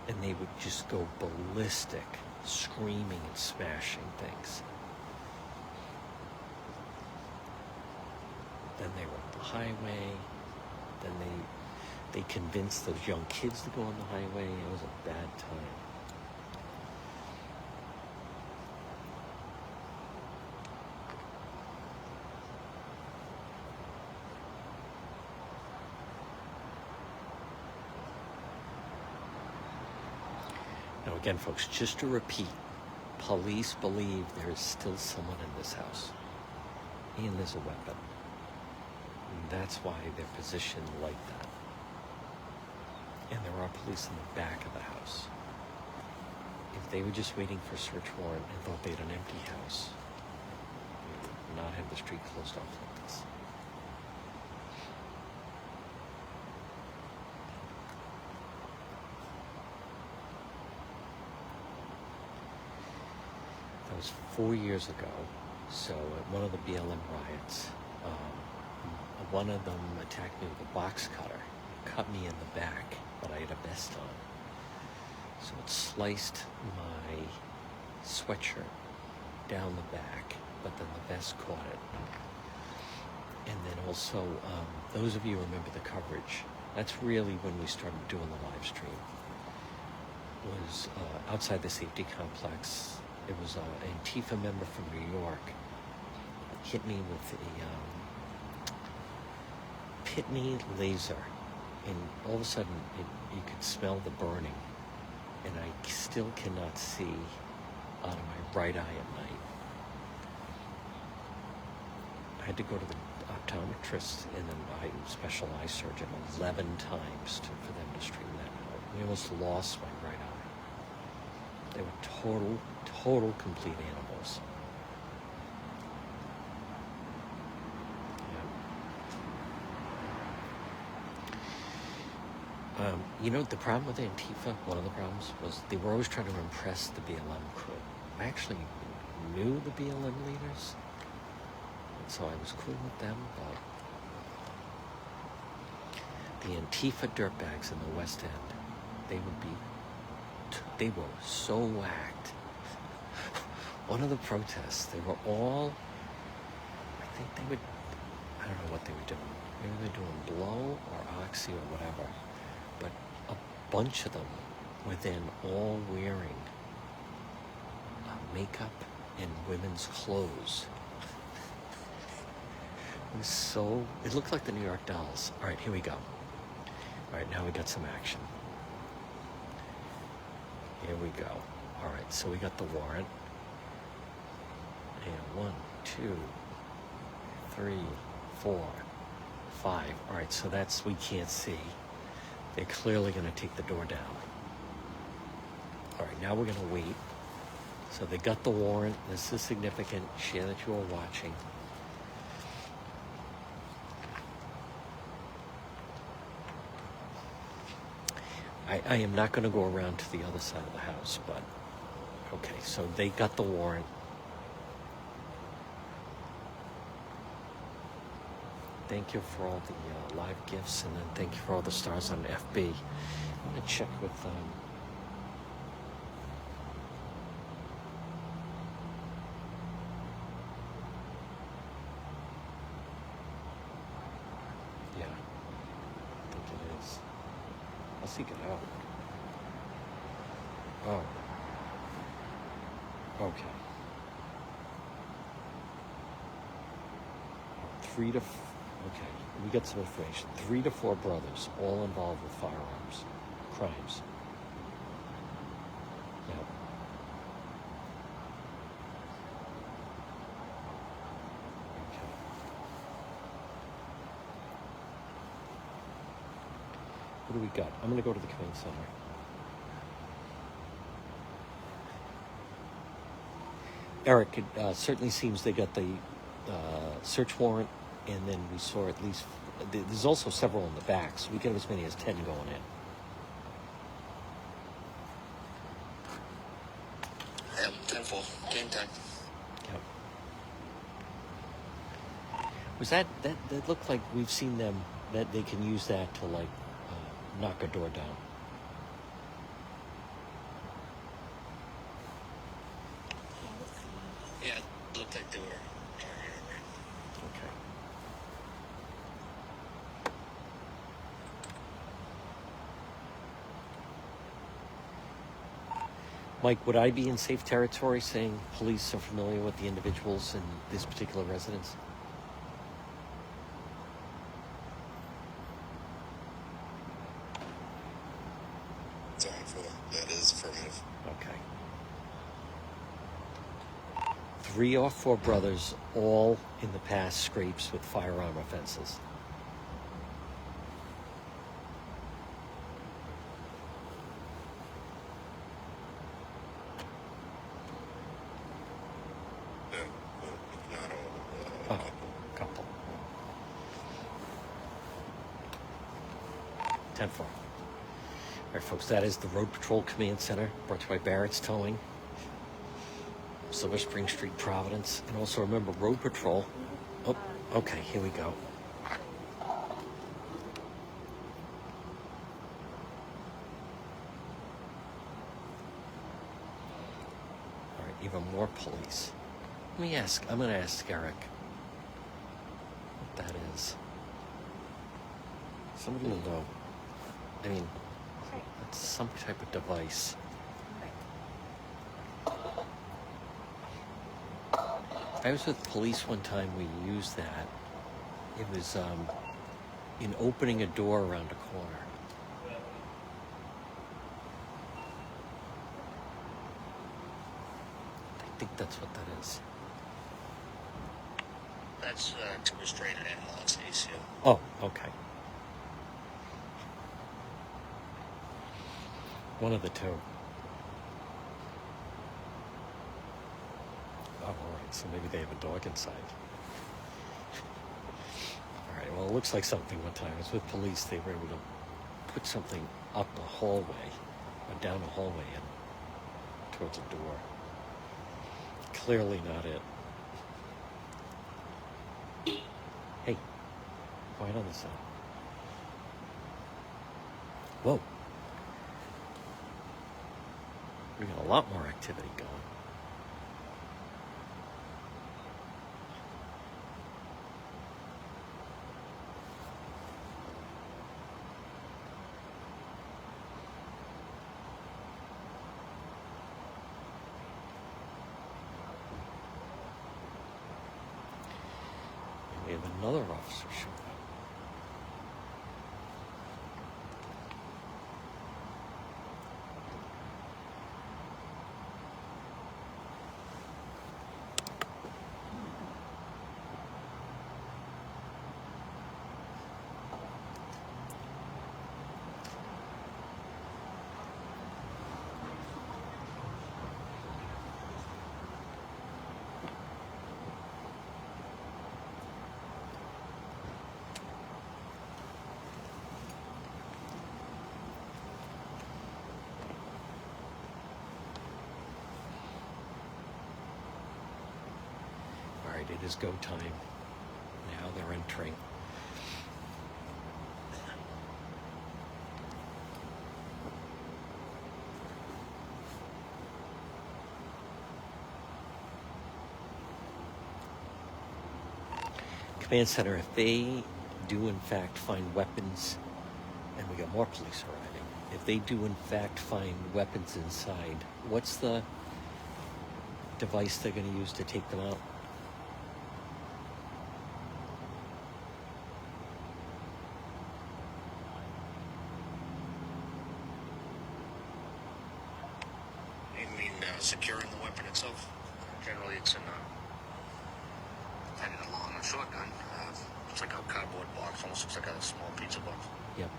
and they would just go ballistic, screaming and smashing things. Then they were on the highway. Then they convinced those young kids to go on the highway. It was a bad time. Now again, folks, just to repeat, police believe there is still someone in this house. And there's a weapon. And that's why they're positioned like that. And there are police in the back of the house. If they were just waiting for a search warrant and thought they had an empty house, they would not have the street closed off like this. That was 4 years ago. So at one of the BLM riots, one of them attacked me with a box cutter, cut me in the back, but I had a vest on. So it sliced my sweatshirt down the back, but then the vest caught it. And then also, those of you who remember the coverage, that's really when we started doing the live stream. It was outside the safety complex. It was an Antifa member from New York hit me with a Pitney laser, and all of a sudden you could smell the burning, and I still cannot see out of my right eye at night. I had to go to the optometrist and then my special eye surgeon 11 times for them to straighten that out. I almost lost my right eye. They were total, complete animals. You know, the problem with Antifa, one of the problems, was they were always trying to impress the BLM crew. I actually knew the BLM leaders, and so I was cool with them, but the Antifa dirtbags in the West End, they were so whacked. One of the protests, they were all, I don't know what they were doing. Maybe they were doing blow or oxy or whatever. But a bunch of them were then all wearing makeup and women's clothes. It looked like the New York Dolls. All right, here we go. All right, now we got some action. Here we go. All right, so we got the warrant. And 1, 2, 3, 4, 5. All right, so we can't see. They're clearly going to take the door down. All right, now we're going to wait. So they got the warrant. This is significant. Share that you are watching. I am not going to go around to the other side of the house, but okay, so they got the warrant. Thank you for all the live gifts, and then thank you for all the stars on FB. I'm going to check with does he get out? Oh. Okay. 3 to... Okay, we got some information. 3 to 4 brothers, all involved with firearms crimes. Yep. Okay. What do we got? I'm going to go to the command center. Eric, it certainly seems they got the search warrant, and then we saw at least, there's also several in the back, so we got as many as 10 going in. Yep, 10-4. Game time. Yep. Was that looked like we've seen them, that they can use that to like knock a door down. Yeah, it looked like they were targeted. Okay. Mike, would I be in safe territory saying police are familiar with the individuals in this particular residence? That is affirmative. Okay. 3 or 4 brothers, all in the past scrapes with firearm offenses. Not all. Oh, couple. 10-4. All right, folks, that is the Rhode Patrol Command Center, brought to you by Barrett's Towing, Silver Spring Street, Providence. And also remember, Rhode Patrol. Oh, okay, here we go. All right, even more police. Let me ask, I'm going to ask Eric what that is. Somebody will know. I mean, it's some type of device. I was with police one time, we used that. It was in opening a door around a corner. I think that's what that is. That's to restrain an animal. That's ACO. Oh, okay. One of the two. Oh, all right. So maybe they have a dog inside. All right. Well, it looks like something one time. I was with police. They were able to put something up a hallway, or down a hallway, and towards a door. Clearly not it. Hey, quiet on the side. Whoa. We got a lot more activity going. And we have another officer showing up. All right, it is go time. Now they're entering. Command Center, if they do in fact find weapons and we got more police arriving, if they do in fact find weapons inside, what's the device they're going to use to take them out? You mean securing the weapon itself? Generally, it's in depending on long or short gun. It's like a cardboard box, almost looks like a small pizza box. Yep.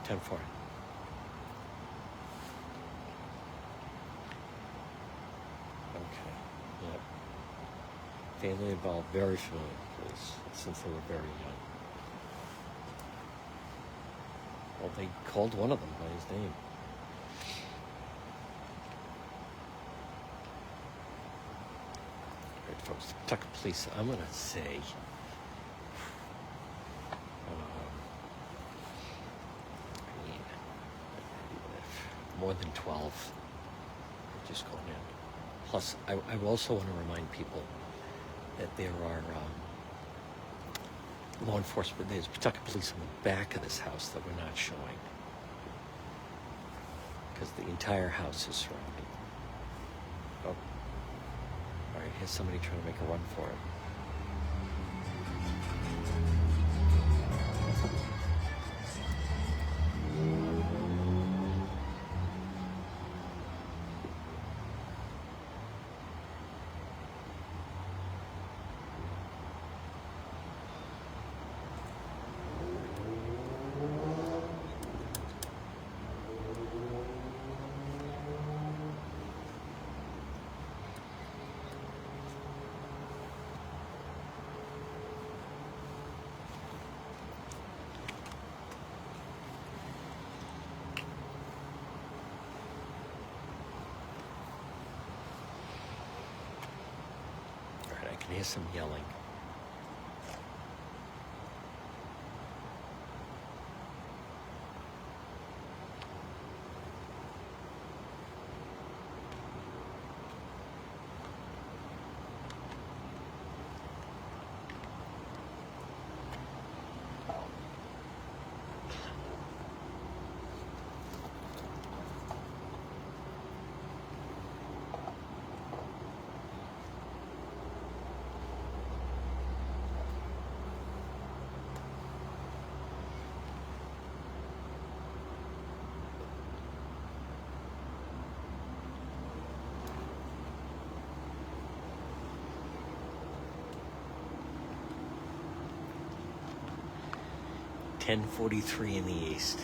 10-4. Okay. Yep. Family involved, very familiar with police since they were very young. Well, they called one of them by his name. All right, folks, Pawtucket Police, I'm going to say more than 12 are just going in. Plus, I also want to remind people that there are law enforcement, there's Pawtucket Police in the back of this house that we're not showing. Because the entire house is surrounded. Oh. All right, here's somebody trying to make a run for it. I can hear some yelling. .10:43 in the east.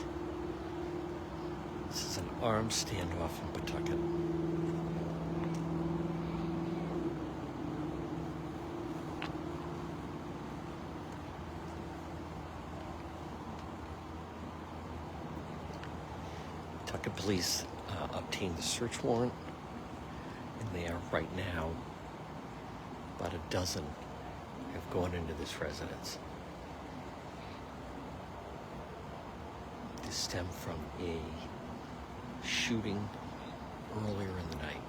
This is an armed standoff in Pawtucket. Pawtucket Police obtained the search warrant, and they are right now, about a dozen have gone into this residence. Stem from a shooting earlier in the night.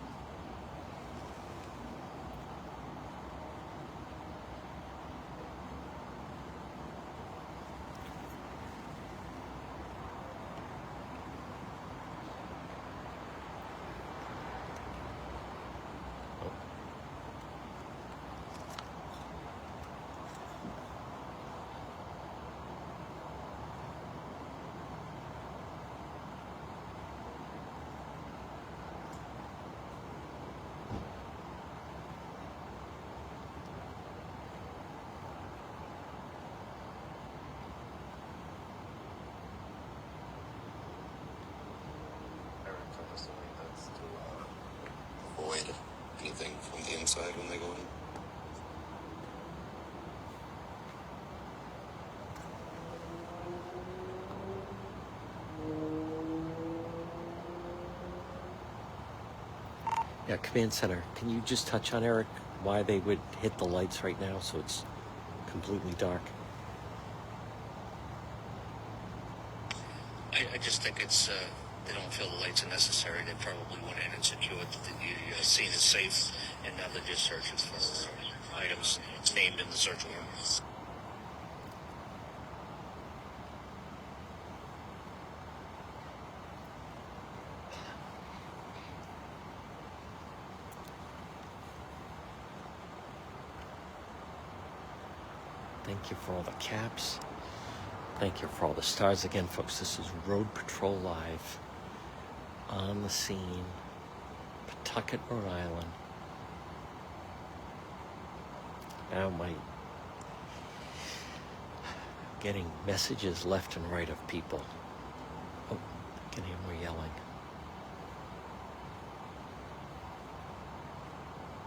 Avoid anything from the inside when they go in. Yeah, Command Center, can you just touch on, Eric, why they would hit the lights right now so it's completely dark? I just think it's, they don't feel the lights are necessary. They probably went in and secured that the scene is safe, and now they're just searching for items named in the search warrant. Thank you for all the caps. Thank you for all the stars. Again, folks, this is Rhode Patrol Live on the scene, Pawtucket, Rhode Island. Now getting messages left and right of people. Oh, I can hear more yelling.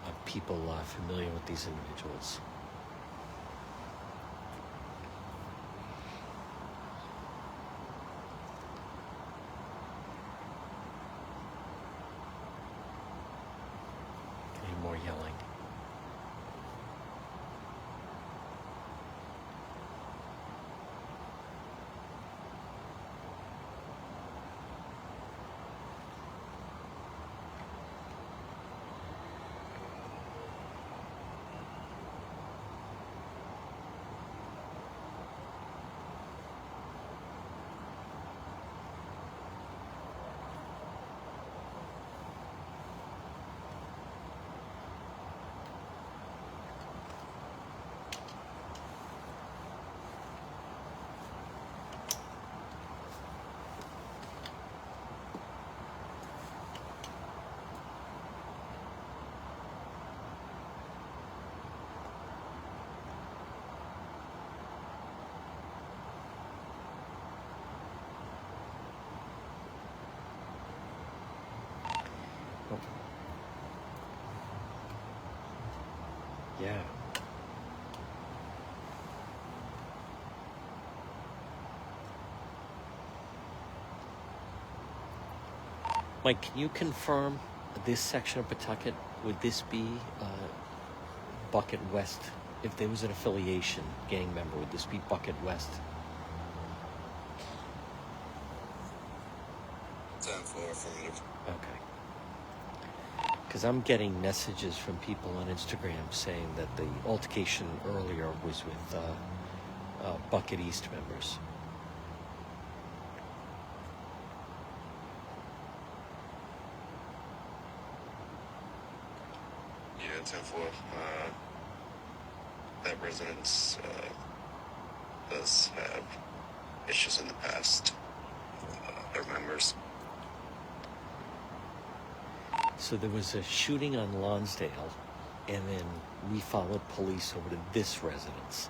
Of people familiar with these individuals. Any more yelling? Yeah. Mike, can you confirm this section of Pawtucket? Would this be Bucket West? If there was an affiliation gang member, would this be Bucket West? 10-4 affirmative. Okay. Because I'm getting messages from people on Instagram saying that the altercation earlier was with Bucket East members. Yeah, 10-4. That residence does have issues in the past. Their members. So there was a shooting on Lonsdale, and then we followed police over to this residence.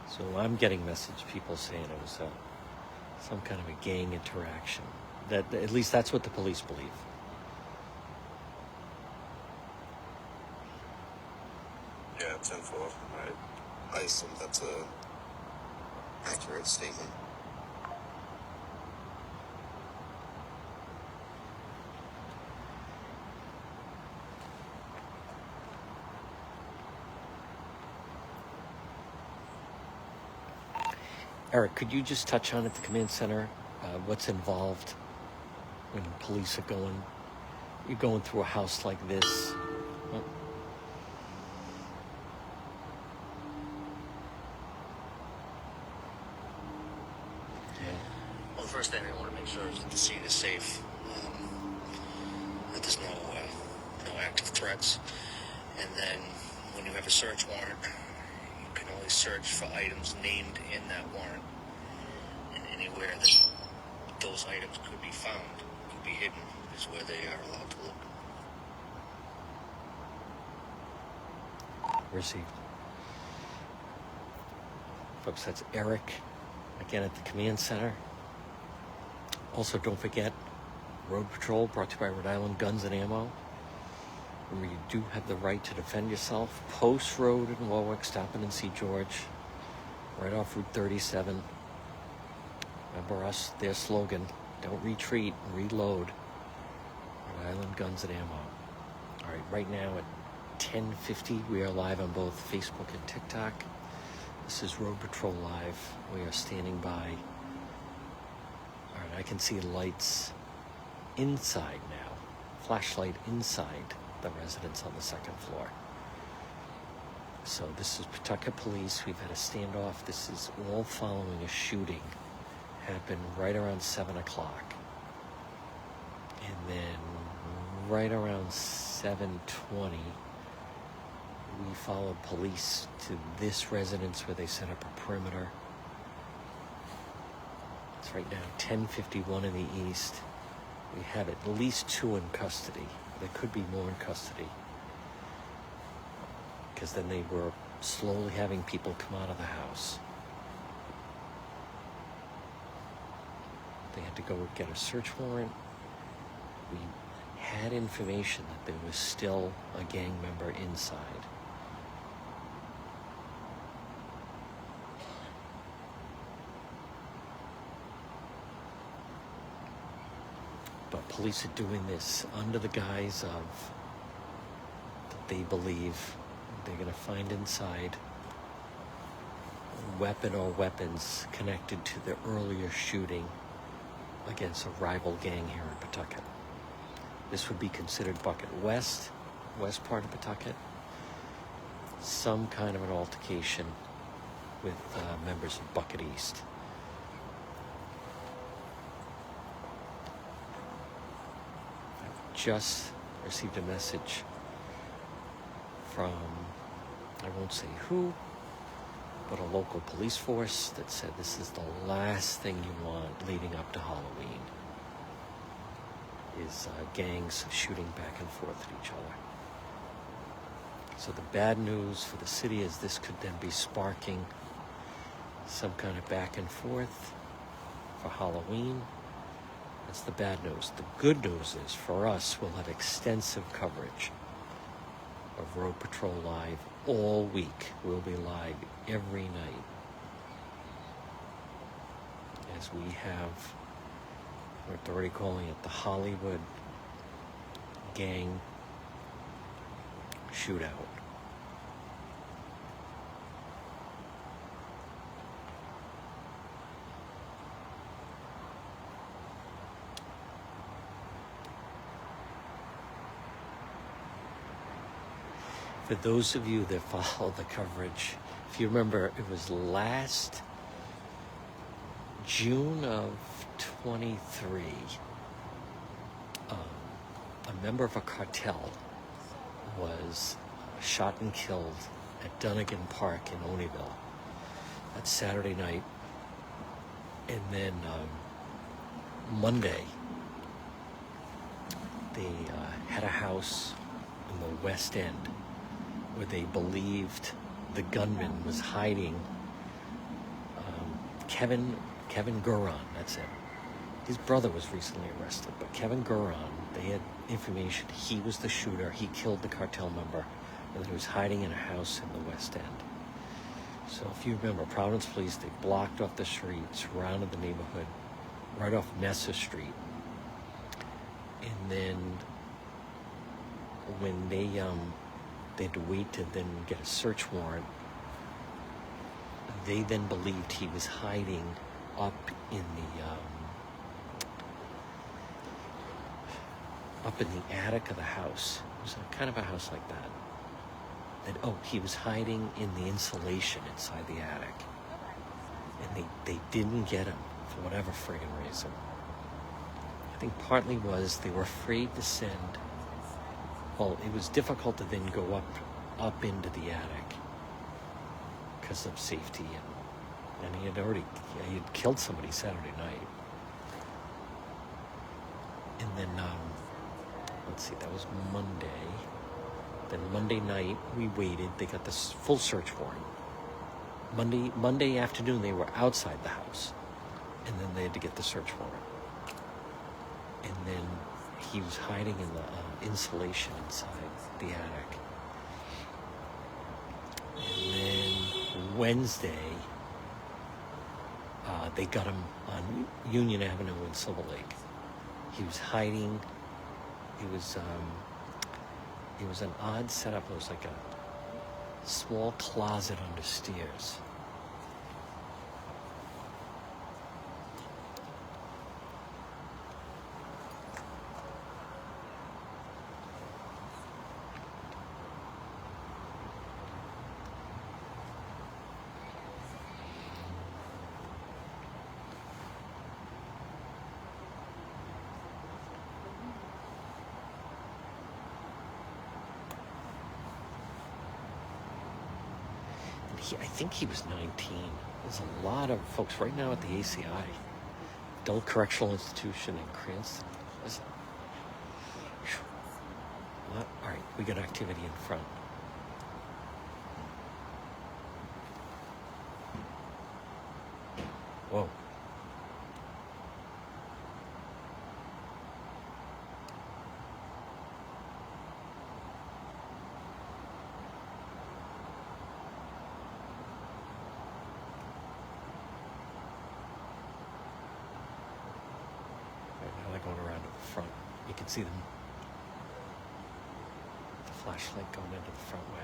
So I'm getting people saying it was some kind of a gang interaction. That at least that's what the police believe. Yeah, 10-4. I assume that's a accurate statement. Eric, could you just touch on at the command center what's involved when police are you're going through a house like this? Well, the first thing I want to make sure is that the scene is safe, that there's no active threats, and then when you have a search warrant, you can only search for items named in that warrant, and anywhere that those items could be found, could be hidden, is where they are allowed to look. Received. Folks, that's Eric, again at the command center. Also, don't forget, Road Patrol, brought to you by Rhode Island Guns and Ammo. Remember, you do have the right to defend yourself. Post Road in Warwick, stop in and see George, right off Route 37. Remember their slogan, don't retreat, reload. Rhode Island Guns and Ammo. All right, right now at 10:50, we are live on both Facebook and TikTok. This is Road Patrol Live. We are standing by. All right, I can see lights inside now. Flashlight inside the residence on the second floor. So this is Pawtucket Police. We've had a standoff. This is all following a shooting. Happened right around 7 o'clock. And then right around 7:20, We followed police to this residence where they set up a perimeter. It's right now 10:51 in the east. We have at least 2 in custody. There could be more in custody. Because then they were slowly having people come out of the house. They had to go get a search warrant. We had information that there was still a gang member inside. But police are doing this under the guise of that they believe they're going to find inside a weapon or weapons connected to the earlier shooting against a rival gang here in Pawtucket. This would be considered Bucket West part of Pawtucket. Some kind of an altercation with members of Bucket East. I've just received a message from, I won't say who, but a local police force that said this is the last thing you want leading up to Halloween is gangs shooting back and forth at each other. So the bad news for the city is this could then be sparking some kind of back and forth for Halloween. That's the bad news. The good news is for us, we'll have extensive coverage of Rhode Patrol Live all week. We'll be live every night as we have, we're already calling it the Hollywood gang shootout. For those of you that follow the coverage, if you remember, it was last June of 23, a member of a cartel was shot and killed at Dunnigan Park in Oneyville. That's Saturday night. And then Monday, they had a house in the West End where they believed the gunman was hiding. Kevin Guron, that's it. His brother was recently arrested, but Kevin Guron, they had information he was the shooter. He killed the cartel member, and he was hiding in a house in the West End. So if you remember, Providence Police, they blocked off the street, surrounded the neighborhood, right off Nessa Street. And then when they had to wait to then get a search warrant, they then believed he was hiding up in the attic of the house. It was kind of a house like that. And he was hiding in the insulation inside the attic. And they didn't get him for whatever friggin' reason. I think partly was they were afraid to send. Well, it was difficult to then go up into the attic because of safety, and he had killed somebody Saturday night. And then let's see, that was Monday. Then Monday night we waited. They got this full search warrant. Monday afternoon they were outside the house, and then they had to get the search warrant. And then he was hiding in the insulation inside the attic. And then Wednesday, they got him on Union Avenue in Silver Lake. He was hiding. It was an odd setup. It was like a small closet under stairs. I think he was 19. There's a lot of folks right now at the ACI, Adult Correctional Institution in Cranston. All right, we got activity in front. Whoa. Right now they're going around to the front. You can see them. The flashlight going into the front way.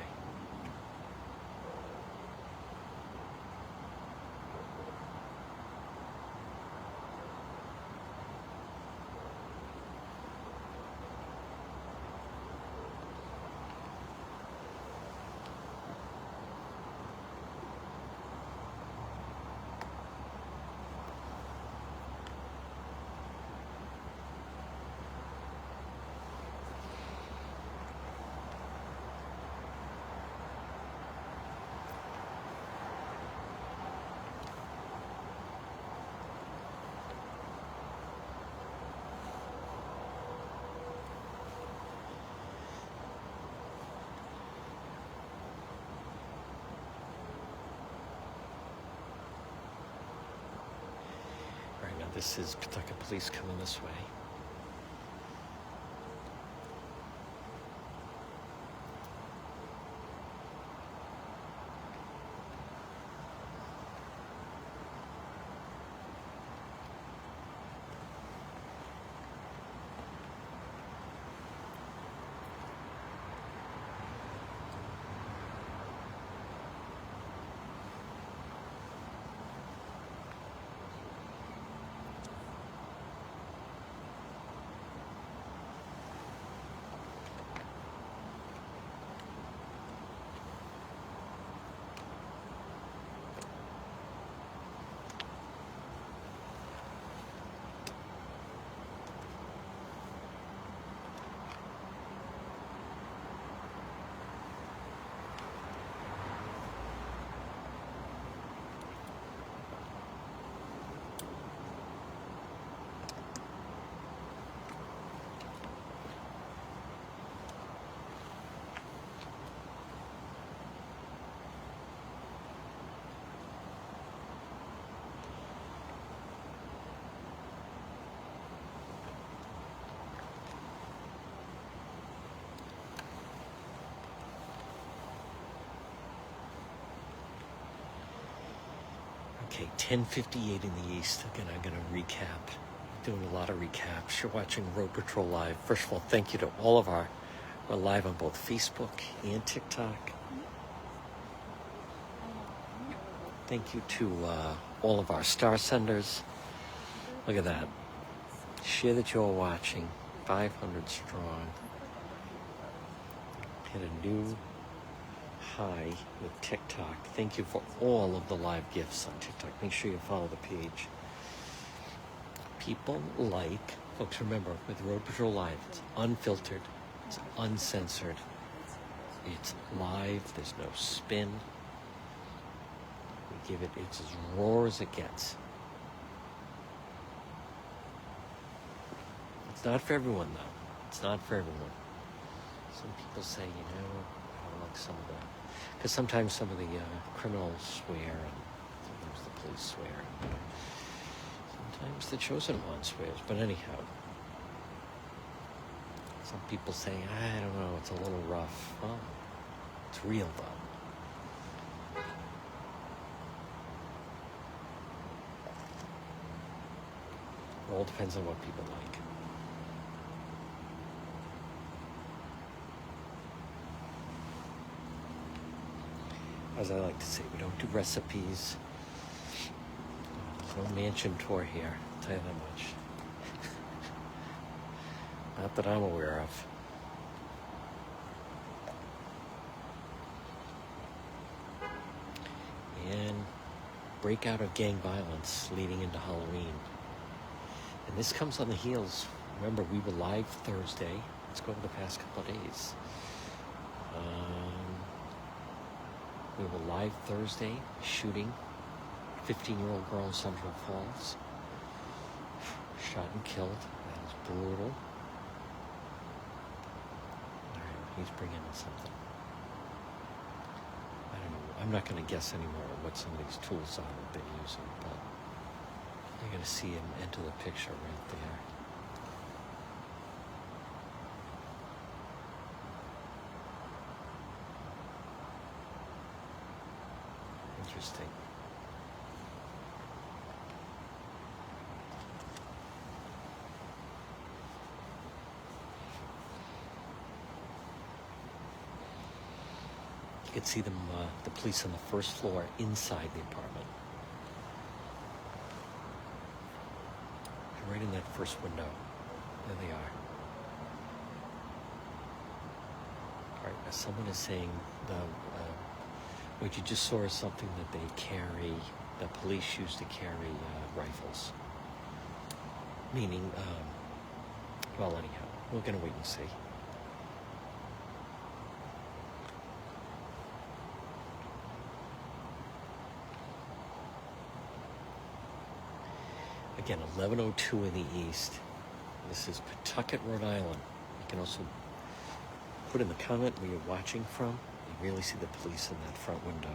This is Pawtucket Police coming this way. Okay, 10:58 in the east. Again, I'm going to recap. Doing a lot of recaps. You're watching Rhode Patrol Live. First of all, thank you to all of we're live on both Facebook and TikTok. Thank you to all of our star senders. Look at that. Share that you're watching. 500 strong. Hit a new high with TikTok. Thank you for all of the live gifts on TikTok. Make sure you follow the page. People like, folks, remember, with Rhode Patrol Live, it's unfiltered, it's uncensored, it's live, there's no spin. We give it, it's as raw as it gets. It's not for everyone, though. It's not for everyone. Some people say, I don't like some of the, because sometimes some of the criminals swear, and sometimes the police swear. Sometimes the chosen one swears, but anyhow. Some people say, I don't know, it's a little rough. Well, it's real, though. It all depends on what people like. As I like to say, we don't do recipes. There's no mansion tour here, I'll tell you that much. Not that I'm aware of. And breakout of gang violence leading into Halloween. And this comes on the heels. Remember, we were live Thursday. Let's go over the past couple of days. We have a live Thursday shooting. 15-year-old girl in Central Falls. Shot and killed. That was brutal. Alright, he's bringing in something. I don't know. I'm not going to guess anymore what some of these tools are that they're using, but you're going to see him enter the picture right there. Interesting. You can see them, the police on the first floor inside the apartment. Right in that first window. There they are. All right, now someone is saying what you just saw is something that they carry, the police used to carry rifles. Meaning, well, anyhow, we're going to wait and see. Again, 11:02 in the east. This is Pawtucket, Rhode Island. You can also put in the comment where you're watching from. You really see the police in that front window.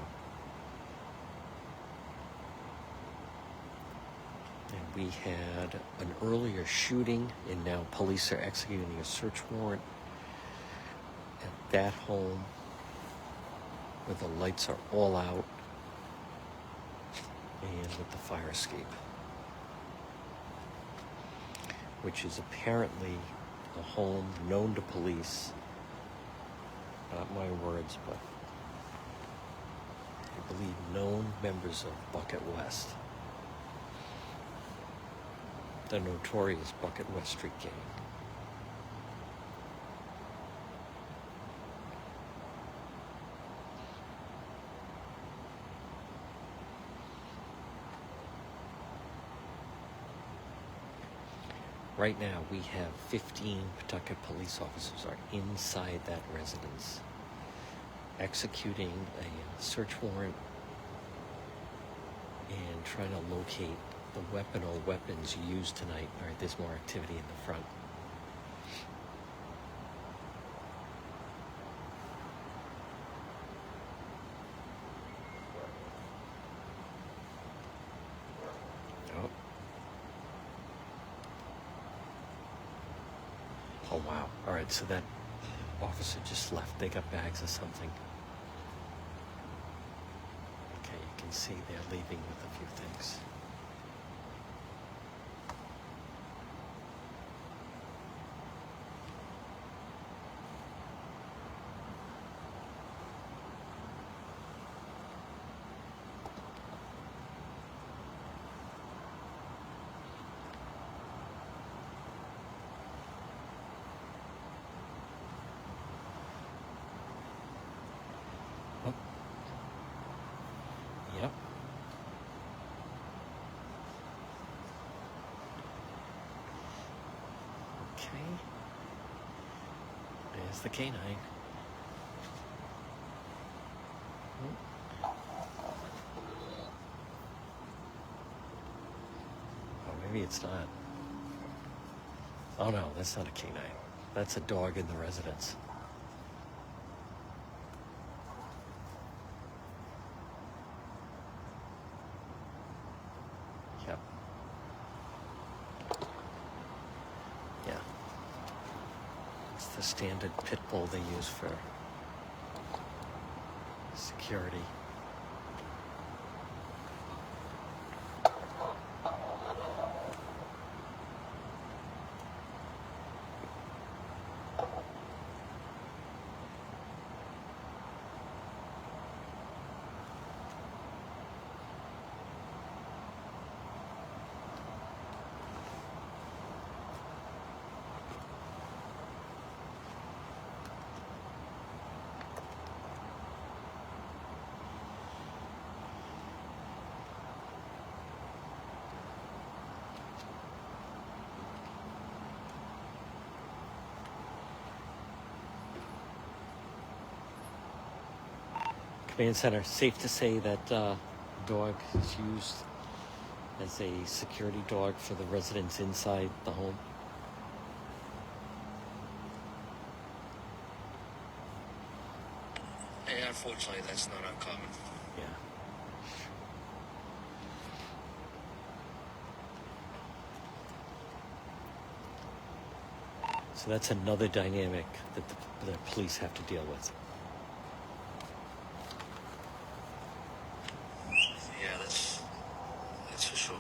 And we had an earlier shooting, and now police are executing a search warrant at that home where the lights are all out and with the fire escape, which is apparently a home known to police. Not my words, but I believe known members of Bucket West. The notorious Bucket West Street Gang. Right now, we have 15 Pawtucket police officers are inside that residence, executing a search warrant and trying to locate the weapon or weapons used tonight. All right, there's more activity in the front. Oh, wow. All right, so that officer just left. They got bags of something. Okay, you can see they're leaving with a few things. Yep. Okay. There's the canine. Oh, maybe it's not. Oh no, that's not a canine. That's a dog in the residence. Yep. Yeah. It's the standard pit bull they use for security. Command Center, safe to say that dog is used as a security dog for the residents inside the home? Yeah, unfortunately, that's not uncommon. Yeah. So that's another dynamic that the police have to deal with. Yeah, that's for sure.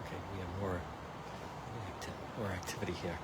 Okay, we have more activity here.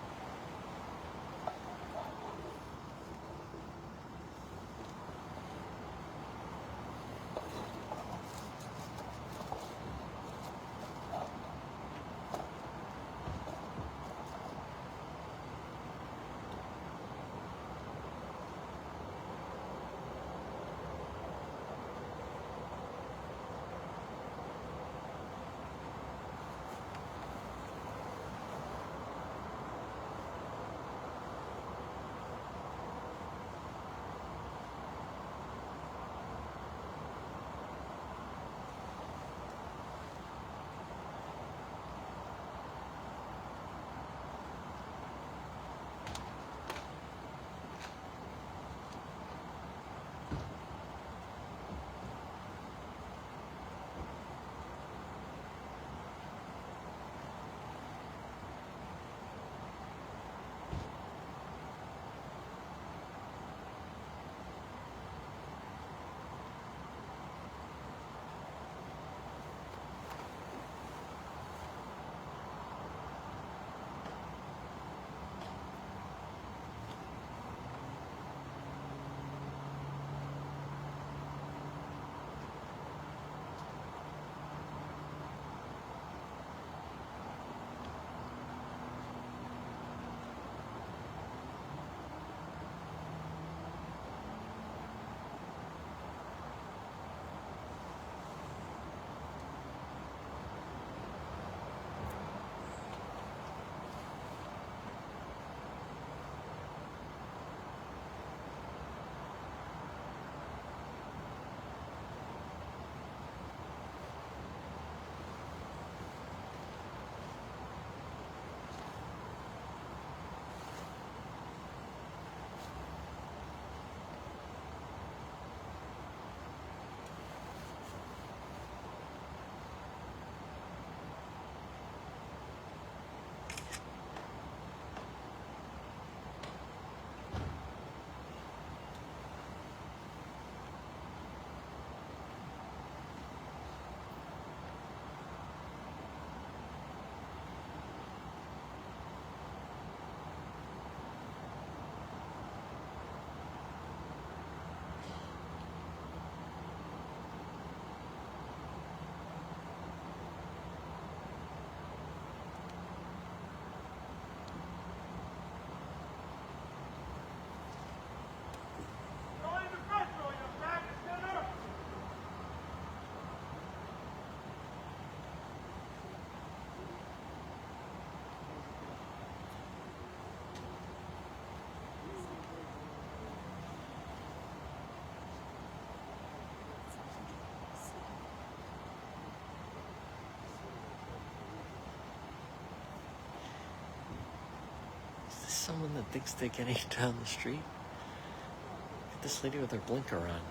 someone that thinks they're getting down the street? Look at this lady with her blinker on.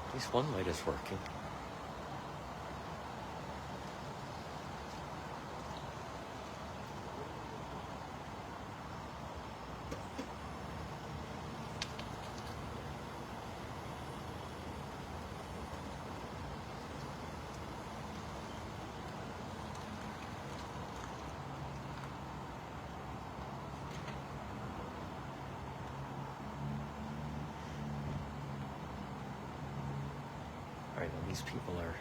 At least one light is working. All right, now these people are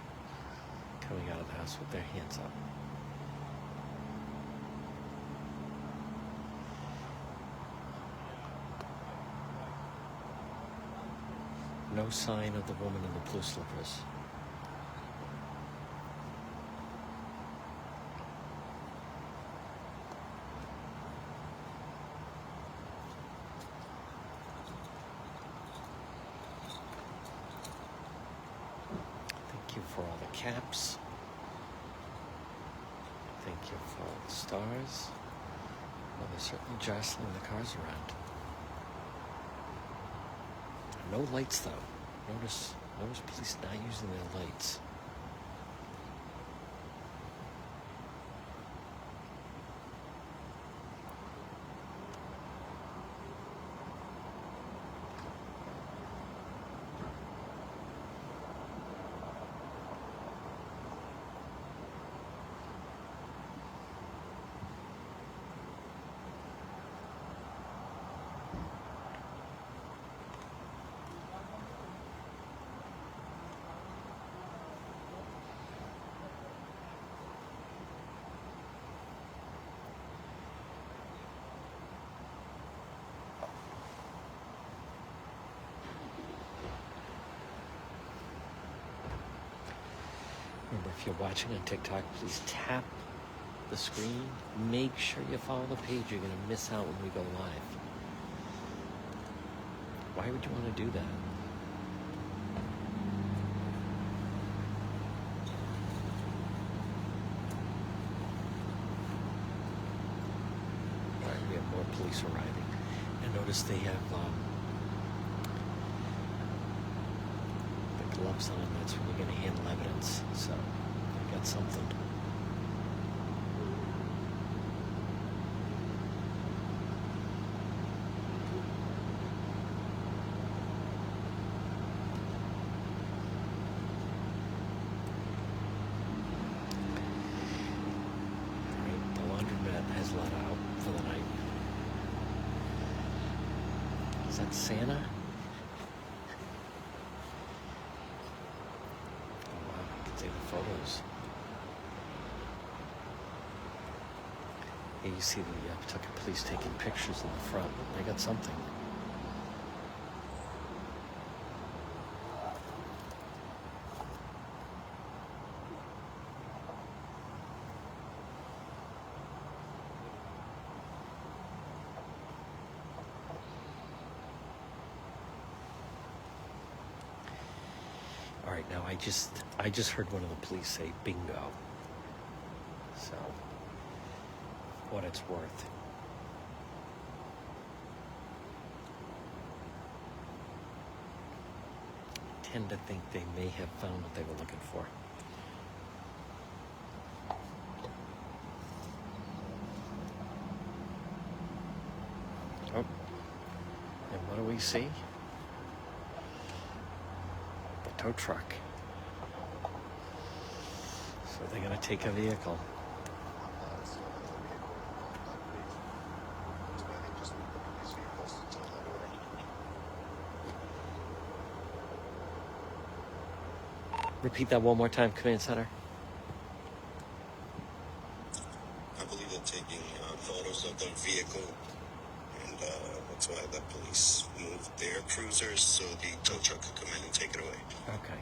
coming out of the house with their hands up. No sign of the woman in the blue slippers. Thank you for all the caps. Thank you for all the stars. Well, they're certainly jostling the cars around. No lights, though. Notice police not using their lights. Remember, if you're watching on TikTok, please tap the screen. Make sure you follow the page. You're going to miss out when we go live. Why would you want to do that? All right, we have more police arriving. And notice they have the gloves on. That's when you're going to handle evidence. So, I got something. Alright, the laundromat has let out for the night. Is that Santa? Photos. Here you see the Pawtucket police taking pictures in the front. They got something. All right, now I just heard one of the police say bingo. So, what it's worth. I tend to think they may have found what they were looking for. Oh, and what do we see? Tow truck. So they're going to take a vehicle. Repeat that one more time, Command Center. I believe they're taking photos of the vehicle, and that's why the police moved their cruisers so the tow truck could come in and take it away. Okay.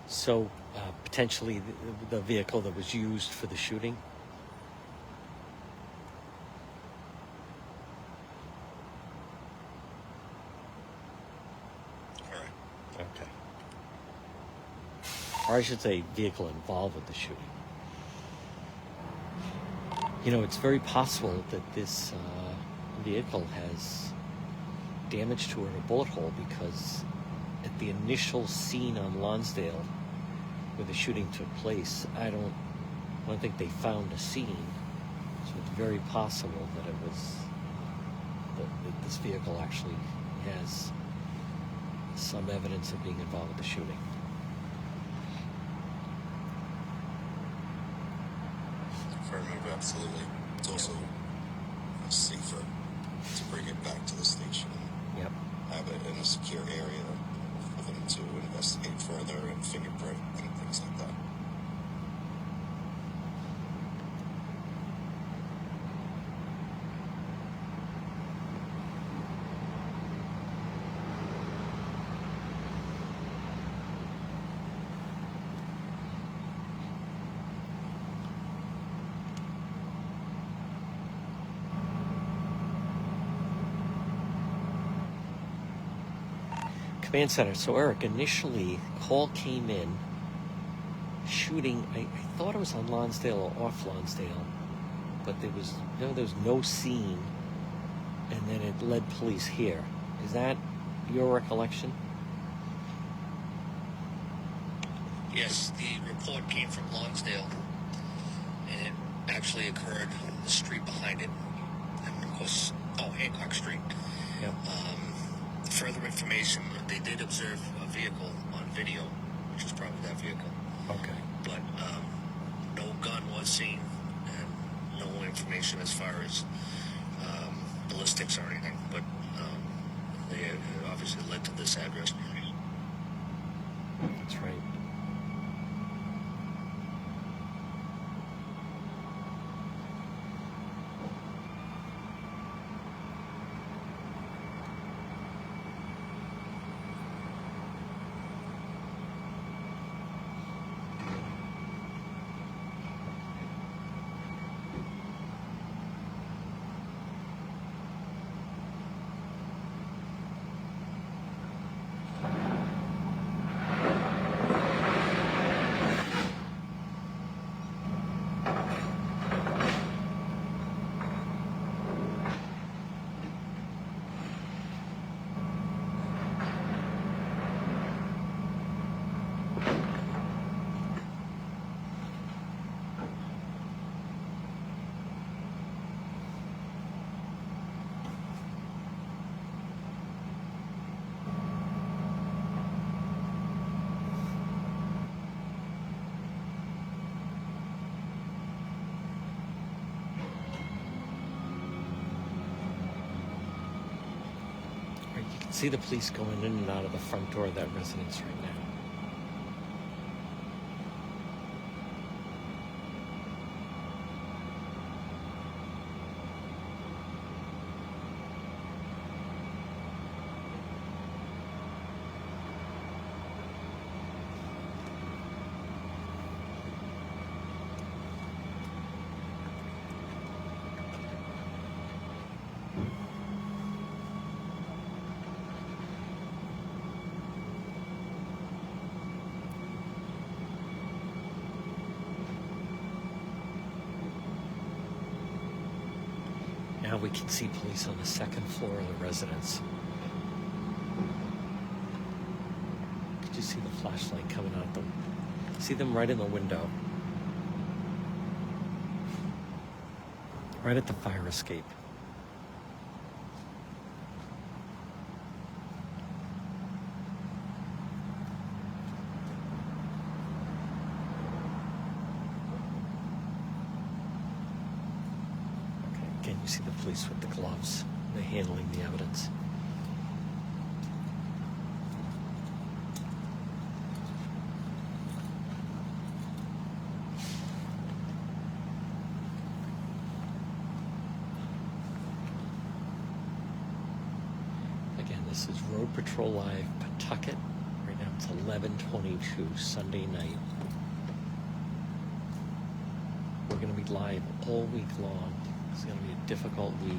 So potentially the vehicle that was used for the shooting. Okay. Or I should say vehicle involved with the shooting. You know, it's very possible that this vehicle has damage to it, a bullet hole, because at the initial scene on Lonsdale where the shooting took place, I don't think they found a scene. So it's very possible that it was that this vehicle actually has some evidence of being involved with the shooting. If I remember, absolutely. It's also safer to bring it back to the station and have it in a secure area for them to investigate further and fingerprint and things like that. Command Center. So Eric, initially, call came in, shooting, I thought it was on Lonsdale or off Lonsdale, but there was no scene, and then it led police here. Is that your recollection? Yes, the report came from Lonsdale, and it actually occurred on the street behind it, and of course, Hancock Street. Yep. Further information, they did observe a vehicle on video, which is probably that vehicle. Okay. But no gun was seen, and no information as far as ballistics or anything. But they obviously led to this address. That's right. See the police going in and out of the front door of that residence right now. Now we can see police on the second floor of the residence. Could you see the flashlight coming out them? See them right in the window. Right at the fire escape. Again, you see the police with the gloves. They're handling the evidence. Again, this is Rhode Patrol Live Pawtucket. Right now It's 11:22 Sunday night. We're going to be live all week long. It's going to be a difficult week.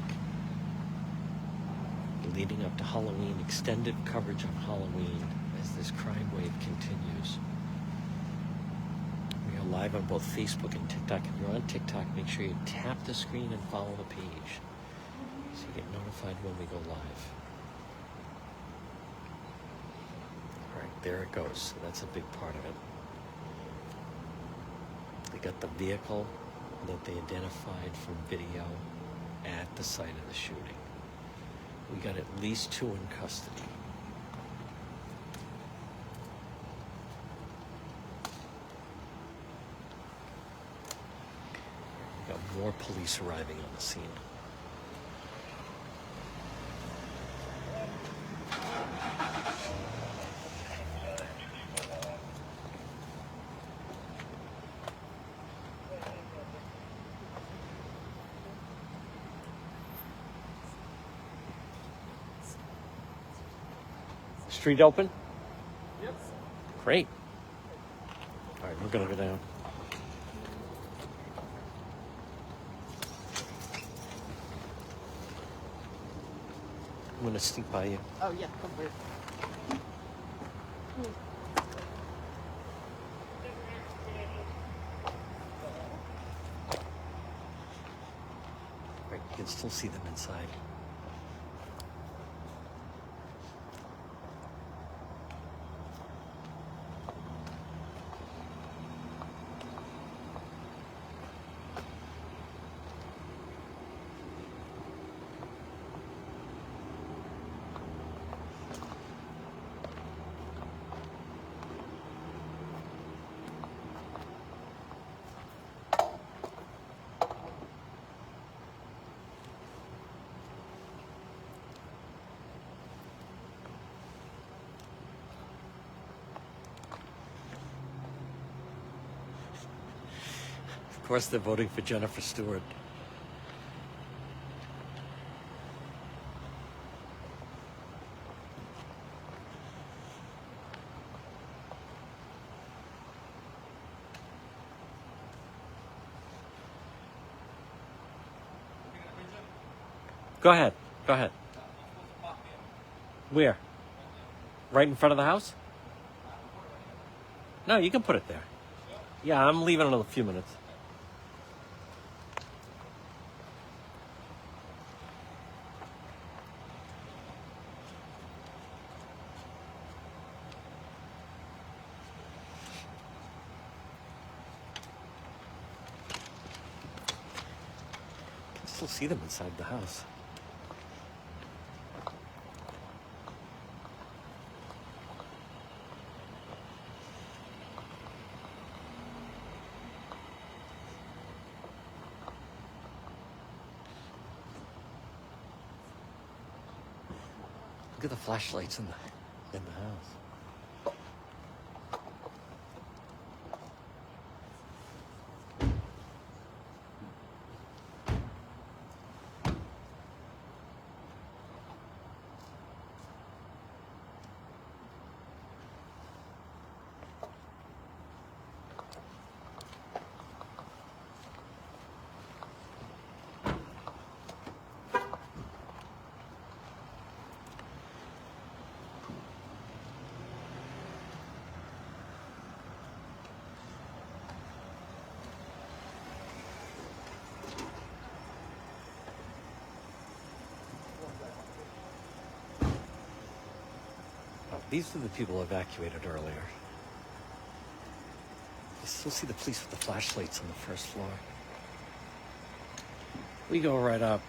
Leading up to Halloween, extended coverage of Halloween as this crime wave continues. We are live on both Facebook and TikTok. If you're on TikTok, make sure you tap the screen and follow the page so you get notified when we go live. All right, there it goes. So that's a big part of it. They got the vehicle that they identified from video at the site of the shooting. We got at least 2 in custody. We got more police arriving on the scene. Street open? Yep. Great. All right, we're gonna go down. I'm gonna sneak by you. Oh yeah, come here. Right, you can still see them inside. Of course, they're voting for Jennifer Stewart. Go ahead. Go ahead. Where? Right in front of the house? No, you can put it there. Yeah, I'm leaving in a few minutes. I can still see them inside the house. Look at the flashlights in the house. These are the people evacuated earlier. You still see the police with the flashlights on the first floor. We go right up.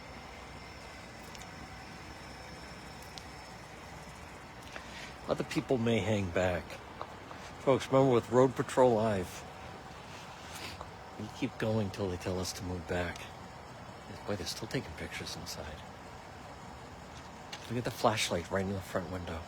Other people may hang back. Folks, remember with Rhode Patrol Live, we keep going till they tell us to move back. Boy, they're still taking pictures inside. Look at the flashlight right in the front window.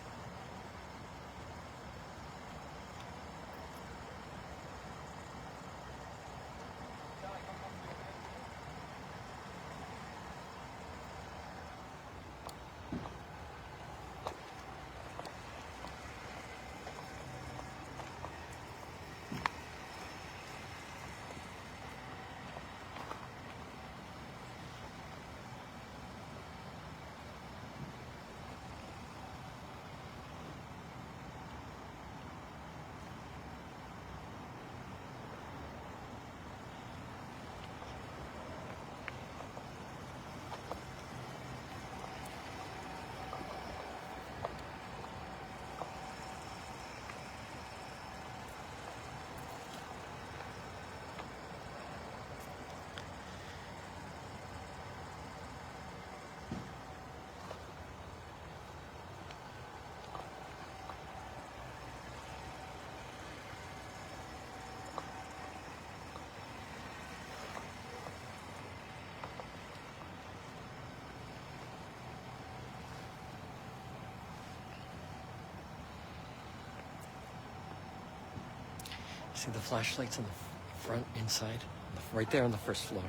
See the flashlights on the front, inside, right there on the first floor.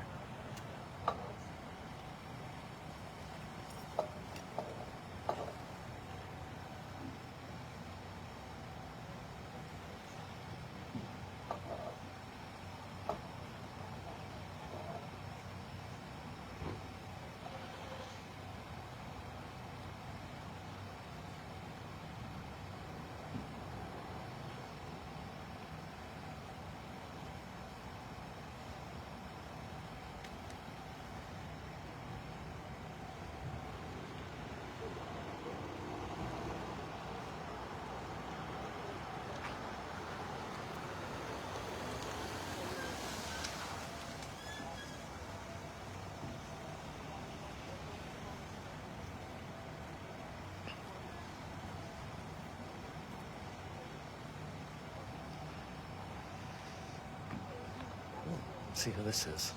See who this is.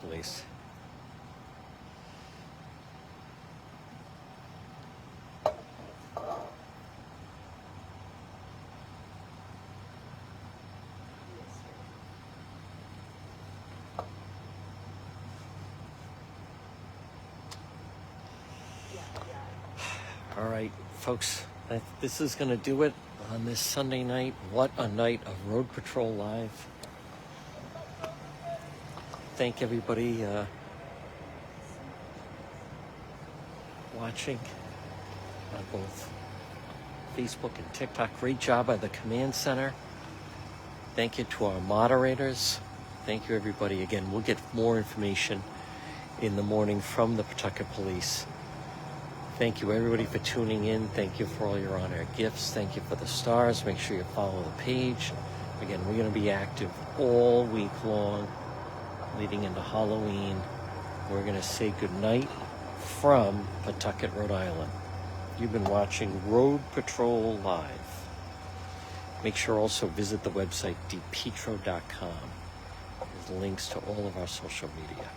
Police. All right, folks, this is going to do it on this Sunday night. What a night of Rhode Patrol Live. Thank everybody watching on both Facebook and TikTok. Great job by the Command Center. Thank you to our moderators. Thank you, everybody. Again, we'll get more information in the morning from the Pawtucket Police. Thank you, everybody, for tuning in. Thank you for all your on-air gifts. Thank you for the stars. Make sure you follow the page. Again, we're going to be active all week long, leading into Halloween. We're going to say goodnight from Pawtucket, Rhode Island. You've been watching Rhode Patrol Live. Make sure also visit the website, dpetro.com. There's links to all of our social media.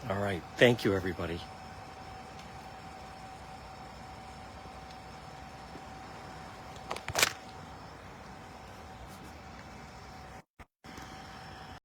All right. Thank you, everybody.